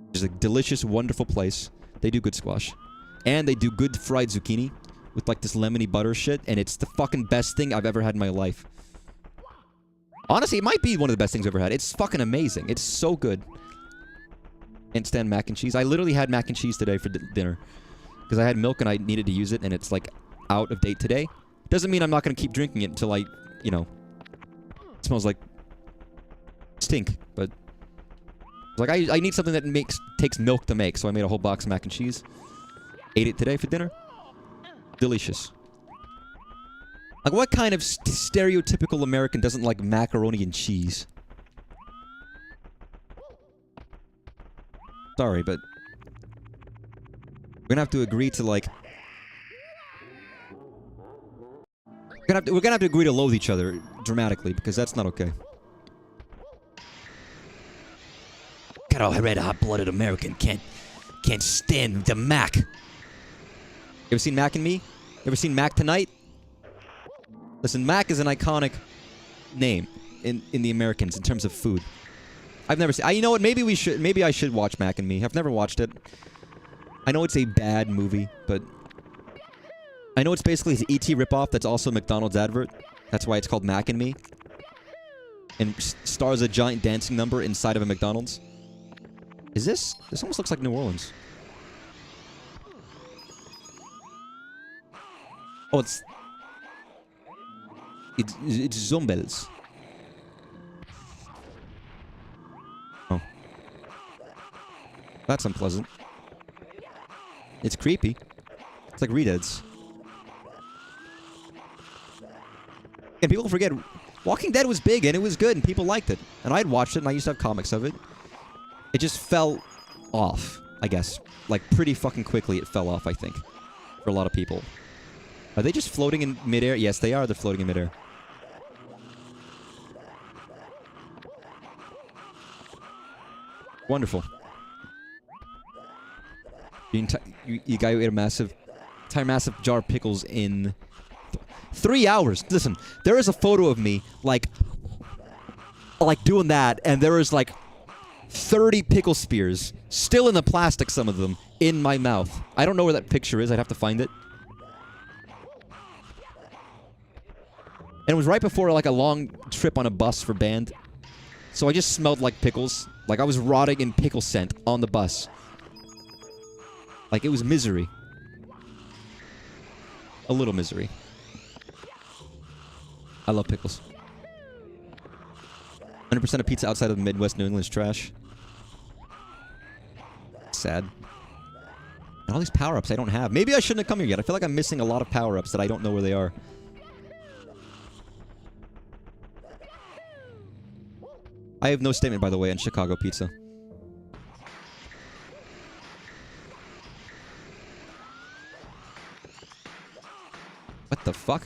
S1: which is a delicious, wonderful place, they do good squash. And they do good fried zucchini with like this lemony butter shit, and it's the fucking best thing I've ever had in my life. Honestly, it might be one of the best things I've ever had. It's fucking amazing. It's so good. Can't stand mac and cheese. I literally had mac and cheese today for dinner. Because I had milk and I needed to use it, and it's like out of date today. Doesn't mean I'm not going to keep drinking it until I, you know, it smells like stink, but like I need something that takes milk to make, so I made a whole box of mac and cheese. Ate it today for dinner. Delicious. Like, what kind of stereotypical American doesn't like macaroni and cheese? Sorry, but we're gonna have to agree to like... We're gonna have to agree to loathe each other dramatically, because that's not okay.
S4: God, a red hot-blooded American can't stand the Mac.
S1: You ever seen Mac and Me? Ever seen Mac Tonight? Listen, Mac is an iconic name in the Americans in terms of food. I've never seen... you know what? Maybe I should watch Mac and Me. I've never watched it. I know it's a bad movie, but... I know it's basically an E.T. ripoff that's also a McDonald's advert. That's why it's called Mac and Me. And stars a giant dancing number inside of a McDonald's. Is this... This almost looks like New Orleans. Oh, it's zombies. Oh. That's unpleasant. It's creepy. It's like Redeads. And people forget, Walking Dead was big and it was good and people liked it. And I'd watched it and I used to have comics of it. It just fell off, I guess. Like, pretty fucking quickly it fell off, I think. For a lot of people. Are they just floating in midair? Yes, they are. They're floating in midair. Wonderful. You guy who ate a entire massive jar of pickles in 3 hours. Listen, there is a photo of me, like doing that, and there is, like, 30 pickle spears, still in the plastic, some of them, in my mouth. I don't know where that picture is. I'd have to find it. And it was right before like a long trip on a bus for band. So I just smelled like pickles. Like I was rotting in pickle scent on the bus. Like it was misery. A little misery. I love pickles. 100% of pizza outside of the Midwest New England is trash. Sad. And all these power-ups I don't have. Maybe I shouldn't have come here yet. I feel like I'm missing a lot of power-ups that I don't know where they are. I have no statement, by the way, on Chicago pizza. What the fuck?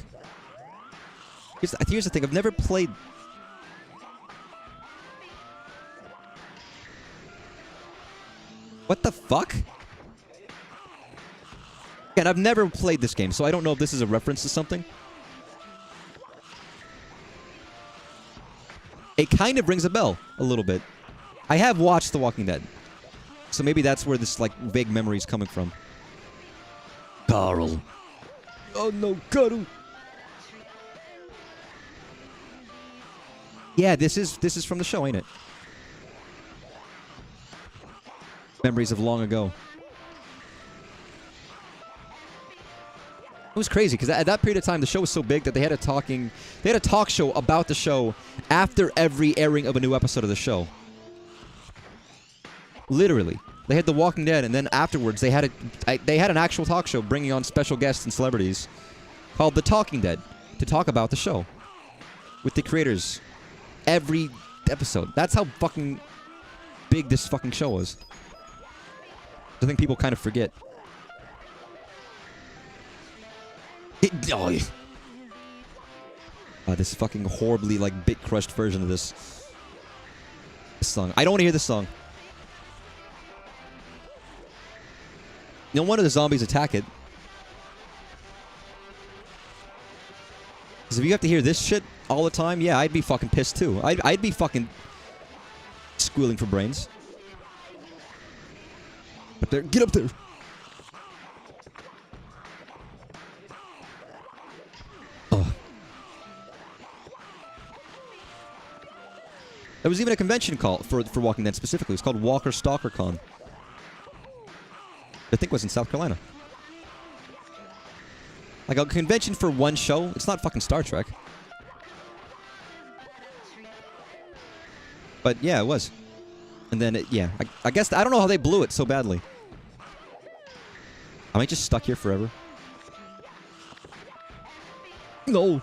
S1: Here's the thing. I've never played... What the fuck? Again, I've never played this game, so I don't know if this is a reference to something. It kind of rings a bell, a little bit. I have watched The Walking Dead. So maybe that's where this, like, vague memory is coming from. Carl. Oh no, Carl. Yeah, this is from the show, ain't it? Memories of long ago. It was crazy because at that period of time, the show was so big that they had a talk show about the show after every airing of a new episode of the show. Literally, they had The Walking Dead, and then afterwards they had an actual talk show bringing on special guests and celebrities called The Talking Dead to talk about the show with the creators every episode. That's how fucking big this fucking show was. I think people kind of forget. This fucking horribly, like, bit-crushed version of this song. I don't want to hear this song. No wonder the zombies attack it. Because if you have to hear this shit all the time, yeah, I'd be fucking pissed too. I'd be fucking squealing for brains. Up there, get up there! Oh. There was even a convention call for Walking Dead specifically. It was called Walker Stalker Con. I think it was in South Carolina. Like a convention for one show. It's not fucking Star Trek. But yeah, it was. And then, yeah, I guess, I don't know how they blew it so badly. Am I just stuck here forever? No!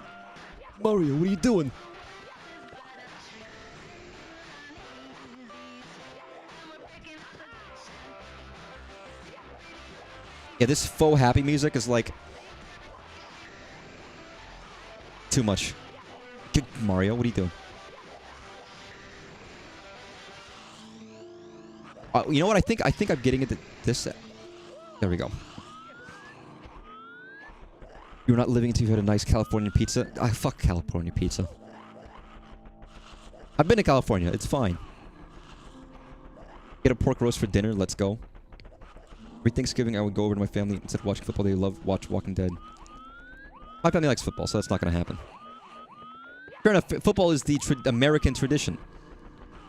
S1: Mario, what are you doing? Yeah, this faux happy music is like... too much. Mario, what are you doing? You know what? I think I'm getting into this. There we go. You're not living until you had a nice California pizza. Fuck California pizza. I've been to California. It's fine. Get a pork roast for dinner. Let's go. Every Thanksgiving, I would go over to my family instead of watching football. They watch Walking Dead. My family likes football, so that's not going to happen. Fair enough. Football is the American tradition.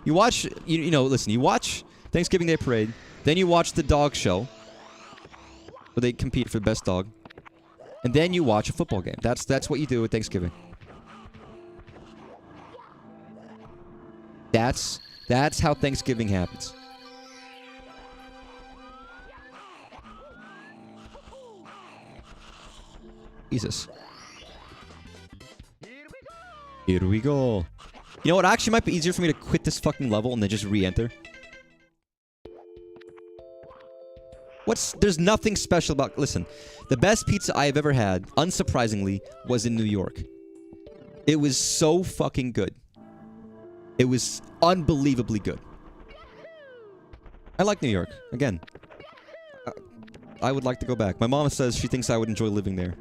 S1: You watch, you know, listen, you watch Thanksgiving Day Parade, then you watch the dog show, where they compete for the best dog, and then you watch a football game. That's what you do at Thanksgiving. That's how Thanksgiving happens. Jesus. Here we go. You know what? Actually, it might be easier for me to quit this fucking level and then just re-enter. There's nothing special about... Listen, the best pizza I have ever had, unsurprisingly, was in New York. It was so fucking good. It was unbelievably good. I like New York. Again, I would like to go back. My mom says she thinks I would enjoy living there.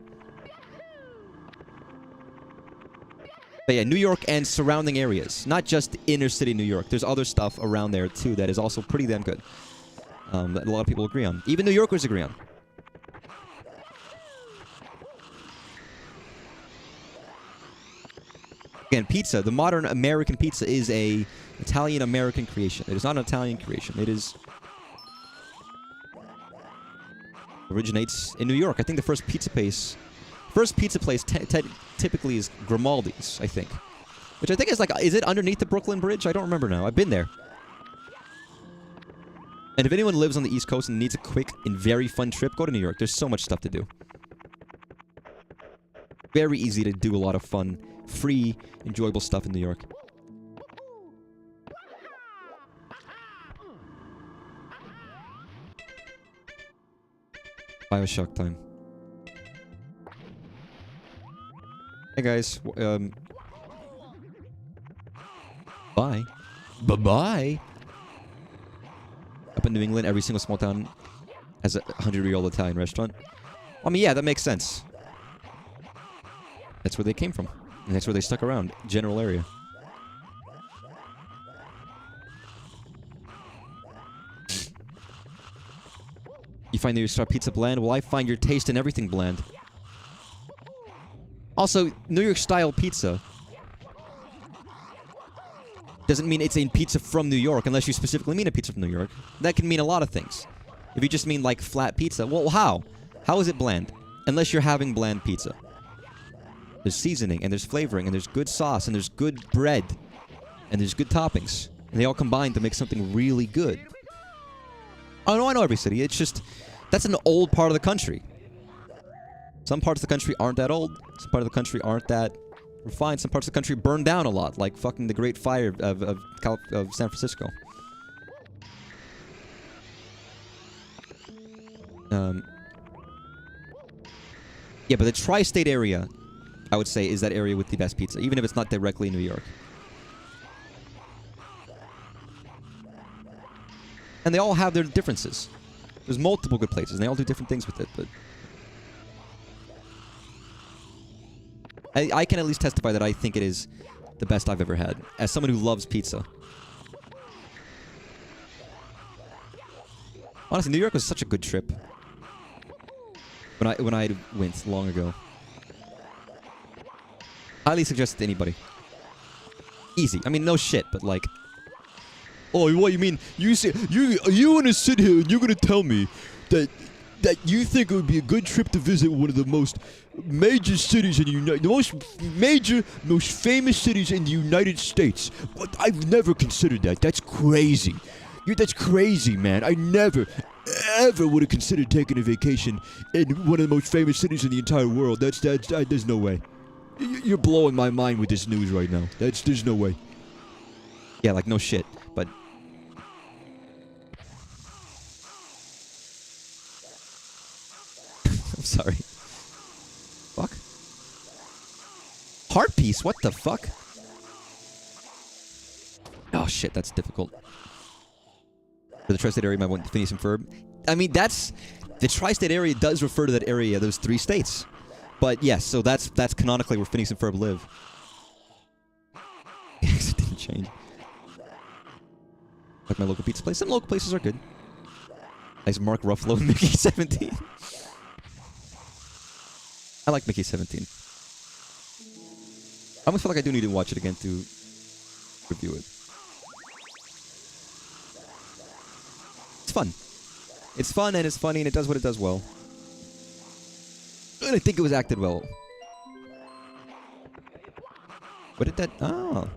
S1: But yeah, New York and surrounding areas. Not just inner city New York. There's other stuff around there, too, that is also pretty damn good. That a lot of people agree on. Even New Yorkers agree on. Again, pizza. The modern American pizza is a Italian-American creation. It is not an Italian creation. It is... originates in New York. I think the first pizza place typically is Grimaldi's, I think. Which I think is like, is it underneath the Brooklyn Bridge? I don't remember now. I've been there. And if anyone lives on the East Coast and needs a quick and very fun trip, go to New York. There's so much stuff to do. Very easy to do a lot of fun, free, enjoyable stuff in New York. Bioshock time. Hey guys, bye. Bye-bye. Up in New England, every single small town has a 100-year-old Italian restaurant. I mean, yeah, that makes sense. That's where they came from. And that's where they stuck around. General area. You find New York style pizza bland? Well, I find your taste in everything bland. Also, New York style pizza doesn't mean it's a pizza from New York, unless you specifically mean a pizza from New York. That can mean a lot of things. If you just mean, like, flat pizza, well, how? How is it bland? Unless you're having bland pizza. There's seasoning, and there's flavoring, and there's good sauce, and there's good bread, and there's good toppings. And they all combine to make something really good. Oh, no, I know every city. It's just, that's an old part of the country. Some parts of the country aren't that old. Some parts of the country aren't that refined. Some parts of the country burn down a lot, like fucking the Great Fire of San Francisco. Yeah, but the tri-state area, I would say, is that area with the best pizza, even if it's not directly New York. And they all have their differences. There's multiple good places, and they all do different things with it, but... I can at least testify that I think it is the best I've ever had, as someone who loves pizza. Honestly, New York was such a good trip. When I went long ago. Highly suggest it to anybody. Easy. I mean, no shit, but like... Oh, what you mean? You want to sit here and you're gonna tell me that you think it would be a good trip to visit one of the most major cities in the most famous cities in the United States? What? I've never considered that. That's crazy. That's crazy, man. I never, ever would have considered taking a vacation in one of the most famous cities in the entire world. There's no way. You're blowing my mind with this news right now. There's no way. Yeah, like no shit, but... I'm sorry. Fuck. Heart piece? What the fuck? Oh shit, that's difficult. For the tri-state area, I went to Phineas and Ferb. I mean, that's... The tri-state area does refer to that area, those 3 states. But yes, so that's canonically where Phineas and Ferb live. It didn't change. Like my local pizza place. Some local places are good. Nice Mark Ruffalo and Mickey 17. I like Mickey 17. I almost feel like I do need to watch it again to review it. It's fun. It's fun and it's funny and it does what it does well. And I think it was acted well. What did that... Oh.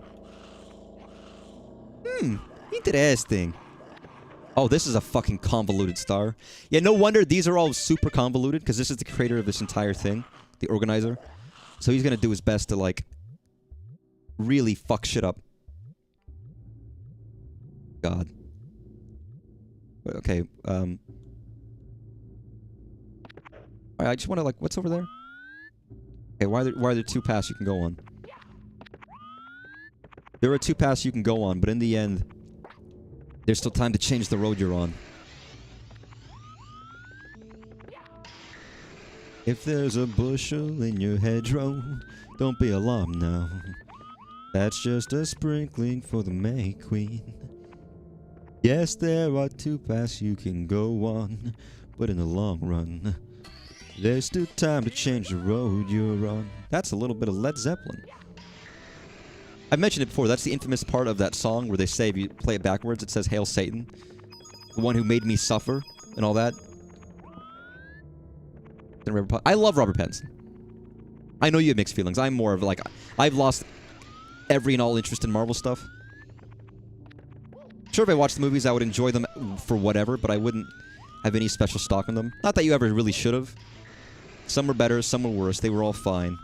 S1: Interesting. Oh, this is a fucking convoluted star. Yeah, no wonder these are all super convoluted, because this is the creator of this entire thing. The organizer. So he's gonna do his best to, like, really fuck shit up. God. Okay, Alright, I just wanna, like, what's over there? Okay, why are there 2 paths you can go on? There are 2 paths you can go on, but in the end, there's still time to change the road you're on. If there's a bushel in your hedgerow, don't be alarmed now. That's just a sprinkling for the May Queen. Yes, there are two paths you can go on, but in the long run, there's still time to change the road you're on. That's a little bit of Led Zeppelin. I mentioned it before. That's the infamous part of that song where they say if you play it backwards, it says "Hail Satan, the one who made me suffer," and all that. I love Robert Pattinson. I know you have mixed feelings. I'm more of like, I've lost every and all interest in Marvel stuff. Sure, if I watched the movies, I would enjoy them for whatever, but I wouldn't have any special stock in them. Not that you ever really should have. Some were better, some were worse. They were all fine.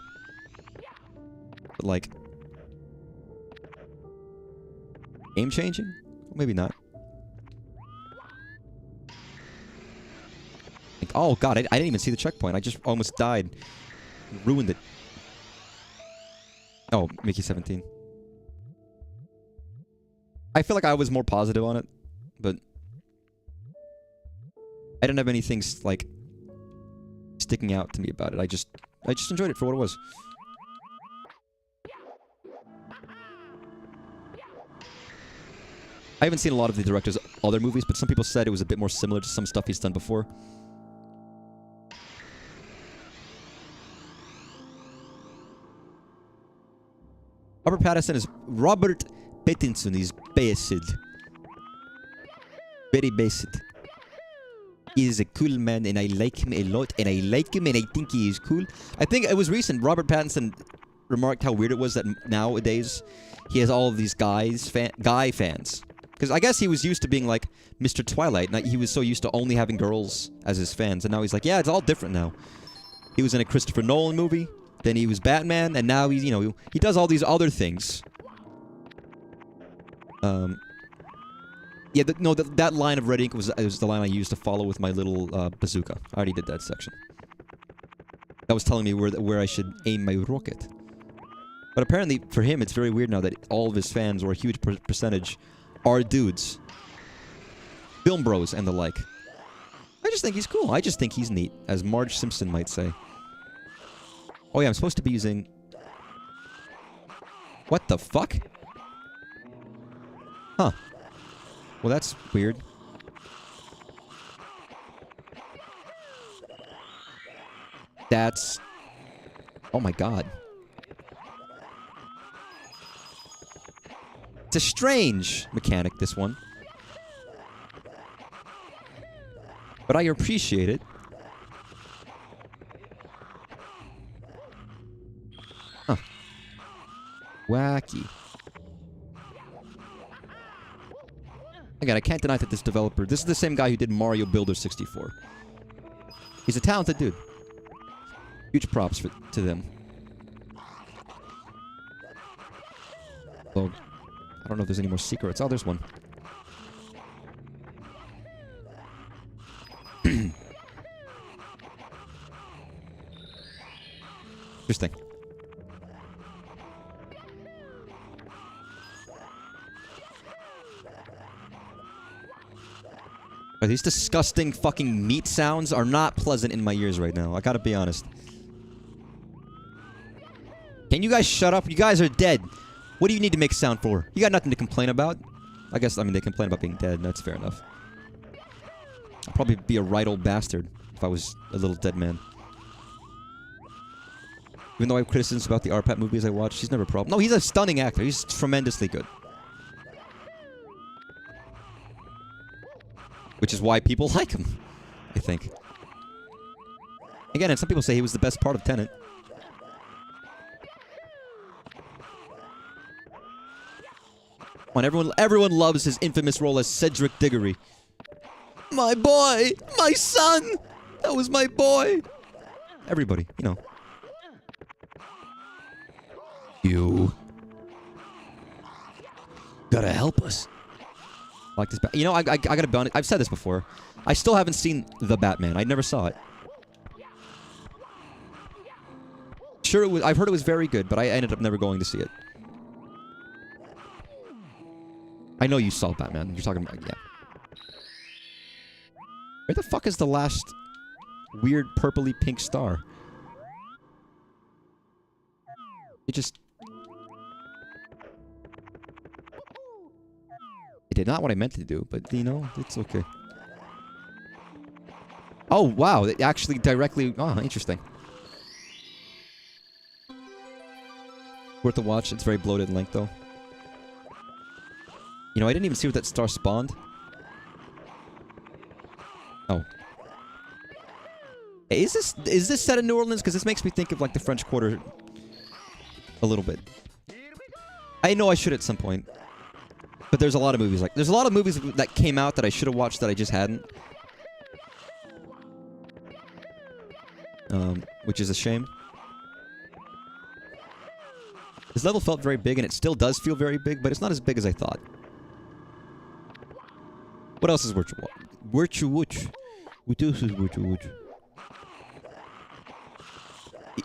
S1: But like, game changing? Maybe not. Like, oh god, I didn't even see the checkpoint. I just almost died. Ruined it. Oh, Mickey 17. I feel like I was more positive on it, but I didn't have anything like sticking out to me about it. I just enjoyed it for what it was. I haven't seen a lot of the director's other movies, but some people said it was a bit more similar to some stuff he's done before. Robert Pattinson is basic. Very basic. He is a cool man, and I like him a lot, and I like him, and I think he is cool. I think it was recent, Robert Pattinson remarked how weird it was that nowadays he has all of these guy fans. Because I guess he was used to being like Mr. Twilight, and he was so used to only having girls as his fans, and now he's like, yeah, it's all different now. He was in a Christopher Nolan movie. Then he was Batman, and now he's, you know, he does all these other things. Yeah, that line of red ink was the line I used to follow with my little bazooka. I already did that section. That was telling me where I should aim my rocket. But apparently, for him, it's very weird now that all of his fans, or a huge percentage, are dudes. Film bros and the like. I just think he's cool. I just think he's neat, as Marge Simpson might say. Oh yeah, I'm supposed to be using... What the fuck? Huh. Well, that's weird. That's... Oh my god. It's a strange mechanic, this one. But I appreciate it. Huh. Wacky. Again, I can't deny that this developer... This is the same guy who did Mario Builder 64. He's a talented dude. Huge props to them. Well, I don't know if there's any more secrets. Oh, there's one. Interesting. These disgusting fucking meat sounds are not pleasant in my ears right now. I gotta be honest. Can you guys shut up? You guys are dead. What do you need to make sound for? You got nothing to complain about. I guess, I mean, they complain about being dead. That's fair enough. I'd probably be a right old bastard if I was a little dead man. Even though I have criticisms about the RPAT movies I watch, he's never a problem. No, he's a stunning actor. He's tremendously good. Which is why people like him, I think. Again, and some people say he was the best part of Tenet. Come on, everyone loves his infamous role as Cedric Diggory. My boy! My son! That was my boy! Everybody, you know. You gotta help us. Like this, you know, I gotta be honest. I've said this before. I still haven't seen The Batman. I never saw it. Sure, it was, I've heard it was very good, but I ended up never going to see it. I know you saw Batman. You're talking about, yeah. Where the fuck is the last weird purpley pink star? It just... I did not what I meant to do, but you know, it's okay. Oh, wow. It actually directly... Oh, interesting. Worth a watch. It's very bloated in length, though. You know, I didn't even see what that star spawned. Oh. Hey, is this set in New Orleans? Because this makes me think of, like, the French Quarter a little bit. I know I should at some point. But there's a lot of movies like... There's a lot of movies that came out that I should have watched that I just hadn't. Which is a shame. This level felt very big, and it still does feel very big, but it's not as big as I thought. What else is virtual? What else is virtual?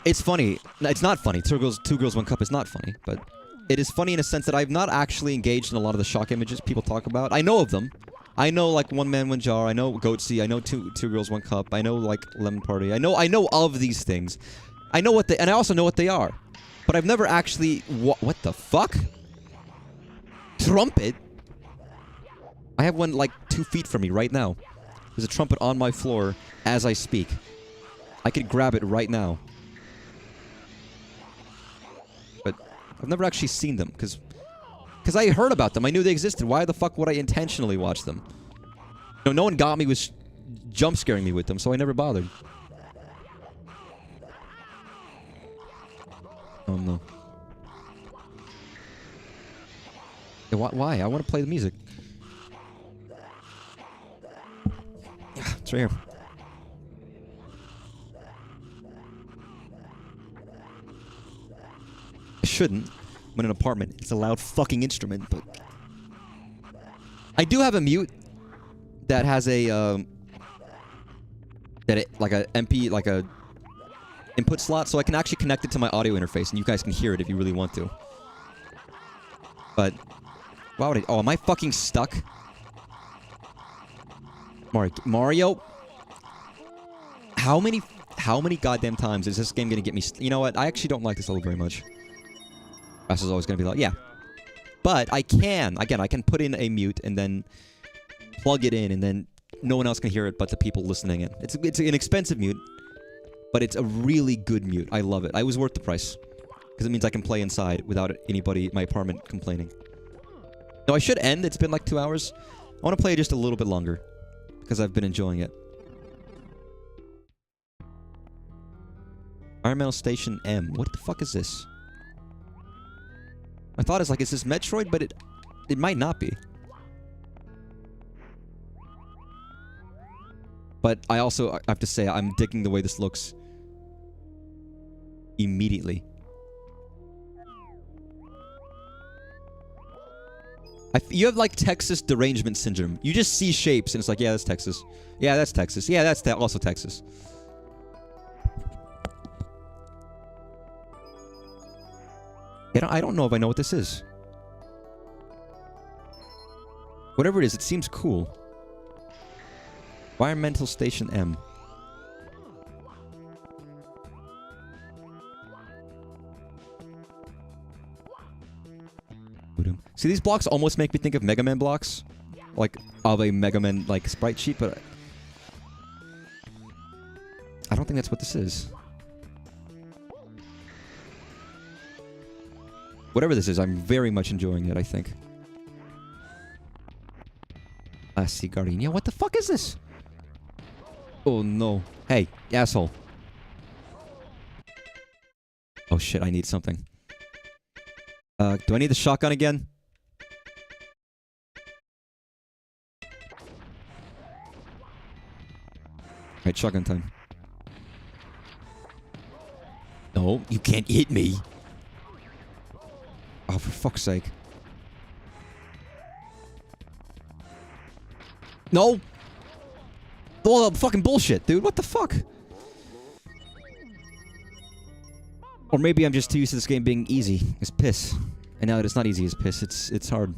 S1: It's funny. It's not funny. Two Girls, One Cup is not funny, but it is funny in a sense that I've not actually engaged in a lot of the shock images people talk about. I know of them. I know, like, One Man, One Jar. I know Goatsy. I know Two Girls, One Cup. I know, like, Lemon Party. I know of these things. I know what they... And I also know what they are. But I've never actually... What the fuck? Trumpet? I have one, like, 2 feet from me right now. There's a trumpet on my floor as I speak. I could grab it right now. But I've never actually seen them, because I heard about them. I knew they existed. Why the fuck would I intentionally watch them? You know, no one got me with jump scaring me with them, so I never bothered. Oh no. Yeah, why? I want to play the music. Yeah, it's right here. I shouldn't. I'm in an apartment. It's a loud fucking instrument, but... I do have a mute that has a, like a MP, like a input slot, so I can actually connect it to my audio interface, and you guys can hear it if you really want to. But... Why would I... Oh, am I fucking stuck? Mario? How many goddamn times is this game gonna get me... You know what? I actually don't like this level very much. Is always going to be like, yeah. But I can, again, I can put in a mute and then plug it in, and then no one else can hear it but the people listening in. It's an expensive mute, but it's a really good mute. I love it. I was worth the price. Because it means I can play inside without anybody in my apartment complaining. No, I should end. It's been like 2 hours. I want to play just a little bit longer. Because I've been enjoying it. Environmental Station M. What the fuck is this? My thought is like, is this Metroid? But it might not be. But I also have to say, I'm digging the way this looks. Immediately. You have like Texas derangement syndrome. You just see shapes and it's like, yeah, that's Texas. Yeah, that's Texas. Yeah, that's also Texas. I don't know if I know what this is. Whatever it is, it seems cool. Environmental Station M. See, these blocks almost make me think of Mega Man blocks. Like, of a Mega Man, like, sprite sheet, but... I don't think that's what this is. Whatever this is, I'm very much enjoying it, I think. See, Guardian. Yeah, what the fuck is this? Oh, no. Hey, asshole. Oh, shit, I need something. Do I need the shotgun again? Alright, shotgun time. No, you can't hit me. Oh, for fuck's sake. No! All that fucking bullshit, dude. What the fuck? Or maybe I'm just too used to this game being easy as piss. And now that it's not easy as piss, it's hard.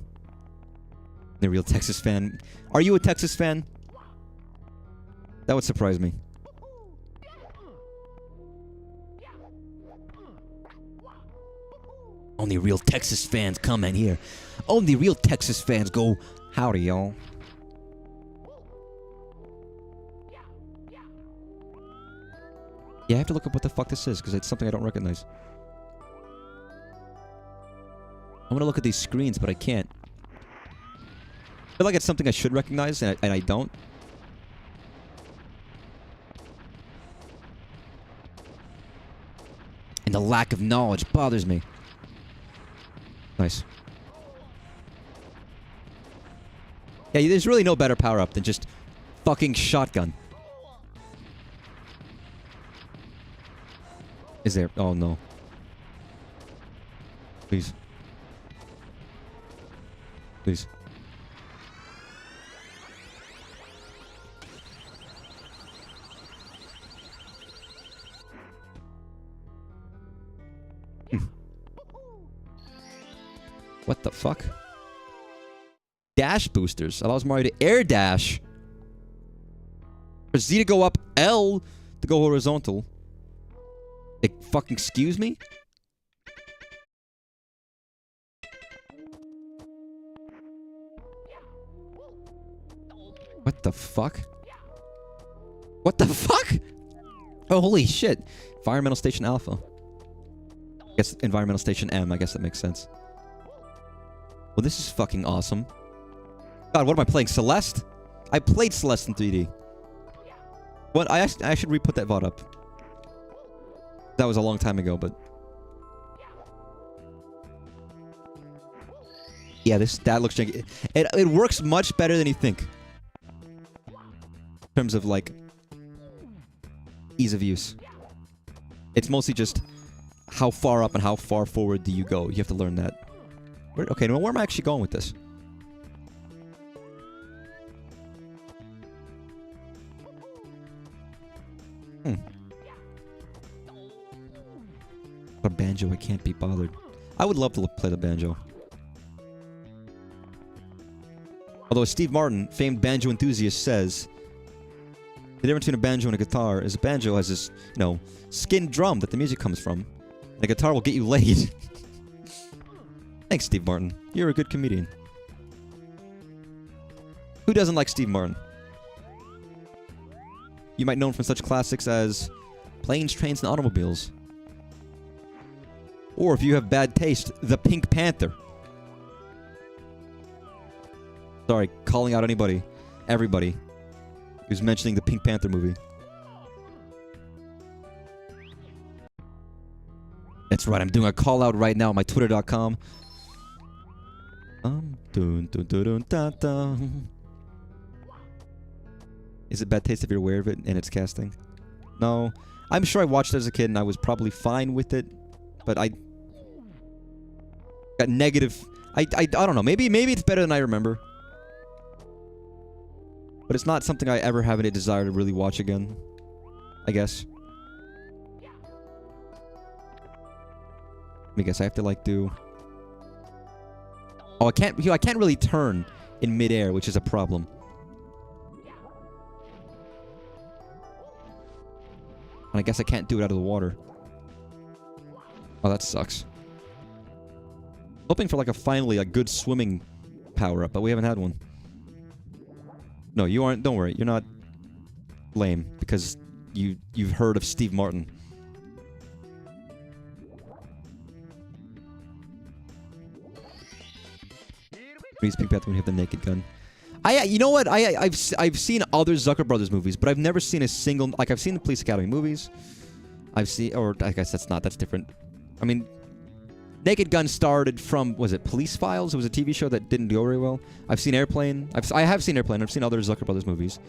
S1: The real Texas fan. Are you a Texas fan? That would surprise me. Only real Texas fans comment here. Only real Texas fans go Howdy, y'all. Yeah, I have to look up what the fuck this is, because it's something I don't recognize. I want to look at these screens, but I can't. I feel like it's something I should recognize, and I don't. And the lack of knowledge bothers me. Nice. Yeah, there's really no better power-up than just fucking shotgun. Is there? Oh, no. Please. Please. What the fuck? Dash boosters. Allows Mario to air dash. For Z to go up, L to go horizontal. Like, fucking excuse me? What the fuck? What the fuck? Oh, holy shit. Environmental Station Alpha. I guess Environmental Station M. I guess that makes sense. Well, this is fucking awesome. God, what am I playing? Celeste? I played Celeste in 3D. What? I should re-put that VOD up. That was a long time ago, but... Yeah, that looks janky. It works much better than you think. In terms of, like... ease of use. It's mostly just... how far up and how far forward do you go? You have to learn that. Okay, now where am I actually going with this? A banjo, I can't be bothered. I would love to play the banjo. Although Steve Martin, famed banjo enthusiast, says the difference between a banjo and a guitar is a banjo has this, you know, skin drum that the music comes from. And a guitar will get you laid. Thanks, Steve Martin. You're a good comedian. Who doesn't like Steve Martin? You might know him from such classics as Planes, Trains, and Automobiles. Or if you have bad taste, The Pink Panther. Sorry, calling out everybody who's mentioning the Pink Panther movie. That's right, I'm doing a call out right now on my twitter.com. Is it bad taste if you're aware of it and it's casting? No. I'm sure I watched it as a kid and I was probably fine with it. But I got negative... I don't know. Maybe it's better than I remember. But it's not something I ever have any desire to really watch again. I guess. I guess I have to like do... Oh, I can't really turn in midair, which is a problem. And I guess I can't do it out of the water. Oh, that sucks. Hoping for like finally a good swimming power-up, but we haven't had one. No, you aren't. Don't worry, you're not lame because you've heard of Steve Martin. Pink Panther when you have the naked gun. You know what? I've seen other Zucker Brothers movies, but I've never seen a single. Like I've seen the Police Academy movies. Or I guess that's different. I mean, Naked Gun started from, was it Police Files? It was a TV show that didn't go very well. I've seen Airplane. I have seen Airplane. I've seen other Zucker Brothers movies.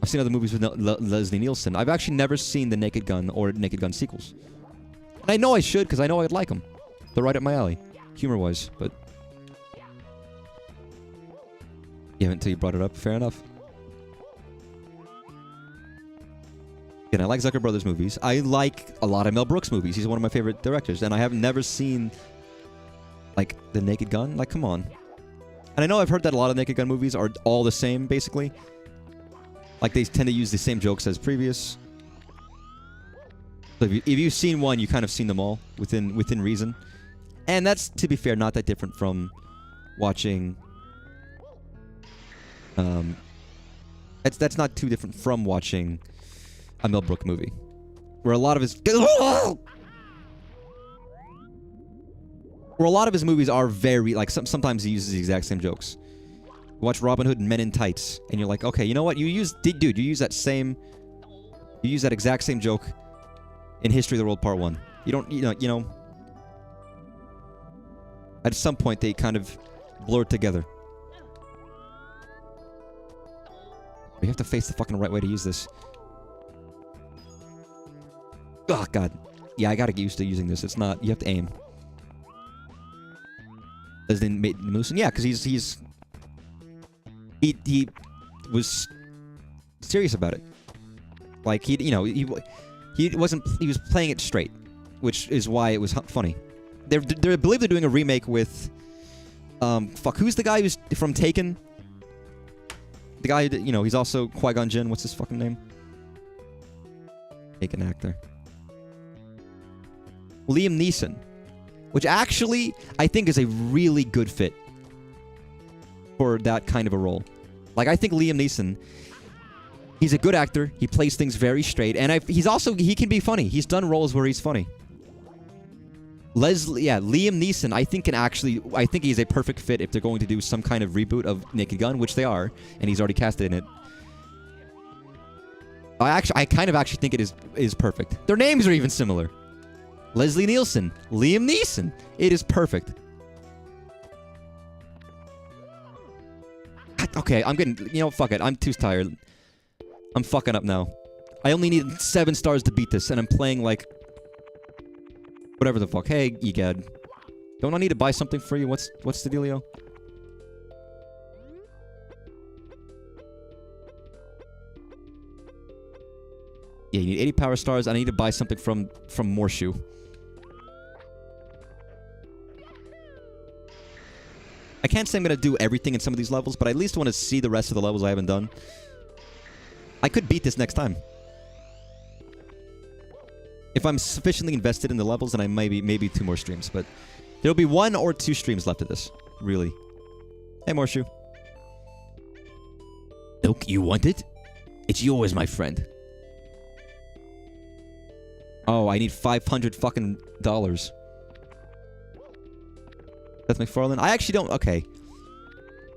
S1: I've seen other movies with Leslie Nielsen. I've actually never seen the Naked Gun or Naked Gun sequels. And I know I should because I know I'd like them. They're right up my alley, humor-wise, but... You haven't until you brought it up. Fair enough. Again, I like Zucker Brothers movies. I like a lot of Mel Brooks movies. He's one of my favorite directors. And I have never seen, like, The Naked Gun. Like, come on. And I know I've heard that a lot of Naked Gun movies are all the same, basically. Like, they tend to use the same jokes as previous. So if you've seen one, you've kind of seen them all within reason. And that's, to be fair, not that different from watching... That's not too different from watching a Mel Brooks movie, where a lot of his movies are very like sometimes he uses the exact same jokes. Watch Robin Hood and Men in Tights, and you're like, okay, you know what? You use that exact same joke in History of the World Part 1. You know. At some point, they kind of blurred together. You have to face the fucking right way to use this. Oh, God. Yeah, I gotta get used to using this. It's not... You have to aim. Leslie Nielsen? Yeah, because he was serious about it. Like, he was playing it straight, which is why it was funny. I believe they're doing a remake with... who's the guy who's from Taken? The guy who, he's also Qui-Gon Jinn. What's his fucking name? Taken actor. Liam Neeson. Which actually, I think is a really good fit for that kind of a role. Like, I think Liam Neeson, he's a good actor. He plays things very straight. And he can be funny. He's done roles where he's funny. Liam Neeson, I think he's a perfect fit if they're going to do some kind of reboot of Naked Gun, which they are, and he's already casted in it. I kind of actually think it is perfect. Their names are even similar. Leslie Nielsen, Liam Neeson. It is perfect. Okay, I'm getting... fuck it. I'm too tired. I'm fucking up now. I only need 7 stars to beat this, and I'm playing like... Whatever the fuck. Hey, Egad. Don't I need to buy something for you? What's the dealio? Yeah, you need 80 power stars. I need to buy something from Morshoe. I can't say I'm going to do everything in some of these levels, but I at least want to see the rest of the levels I haven't done. I could beat this next time. If I'm sufficiently invested in the levels, then I maybe 2 more streams, but there'll be 1 or 2 streams left of this, really. Hey, Morshoe.
S4: Look, you want it? It's yours, my friend.
S1: Oh, I need $500 fucking dollars. Seth MacFarlane? I actually don't... Okay.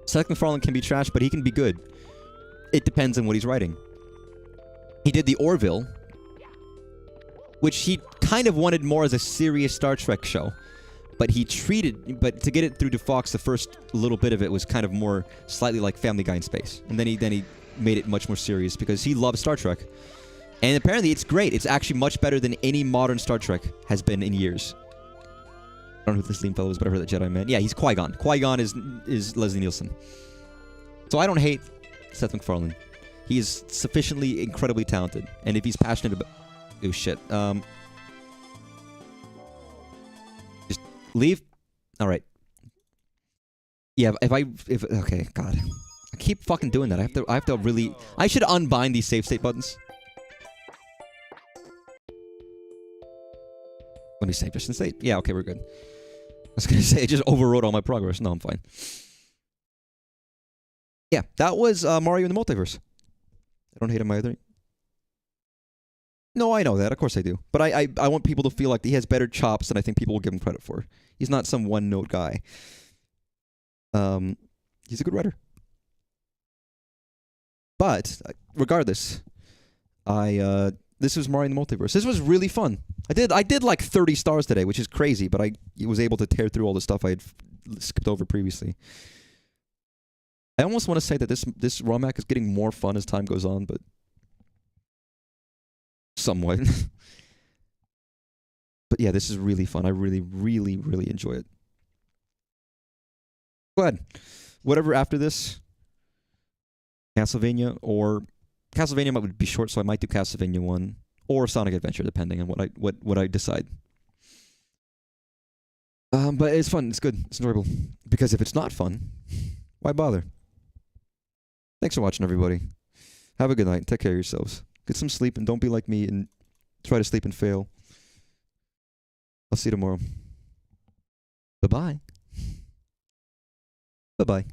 S1: Seth MacFarlane can be trash, but he can be good. It depends on what he's writing. He did the Orville, which he kind of wanted more as a serious Star Trek show. But but to get it through to Fox, the first little bit of it was kind of more slightly like Family Guy in space. And then he made it much more serious because he loves Star Trek. And apparently it's great. It's actually much better than any modern Star Trek has been in years. I don't know who this lean fellow is, but I heard that Jedi man. Yeah, he's Qui-Gon. Qui-Gon is Leslie Nielsen. So I don't hate Seth MacFarlane. He is sufficiently incredibly talented. And if he's passionate about... Oh, shit. Just leave? Alright. Yeah, okay, God. I keep fucking doing that. I have to really... I should unbind these save state buttons. Let me save just in state. Yeah, okay, we're good. I was gonna say, it just overrode all my progress. No, I'm fine. Yeah, that was Mario in the Multiverse. I don't hate him either. No, I know that. Of course I do. But I want people to feel like he has better chops than I think people will give him credit for. He's not some one-note guy. He's a good writer. But, regardless, this was Mario in the Multiverse. This was really fun. I did like 30 stars today, which is crazy, but I was able to tear through all the stuff I had skipped over previously. I almost want to say that this romhack is getting more fun as time goes on, but somewhat. But yeah, this is really fun. I really, really, really enjoy it. Go ahead. Whatever after this, Castlevania might be short, so I might do Castlevania 1 or Sonic Adventure, depending on what I decide. But it's fun. It's good. It's enjoyable. Because if it's not fun, why bother? Thanks for watching, everybody. Have a good night. Take care of yourselves. Get some sleep and don't be like me and try to sleep and fail. I'll see you tomorrow. Bye-bye. Bye-bye.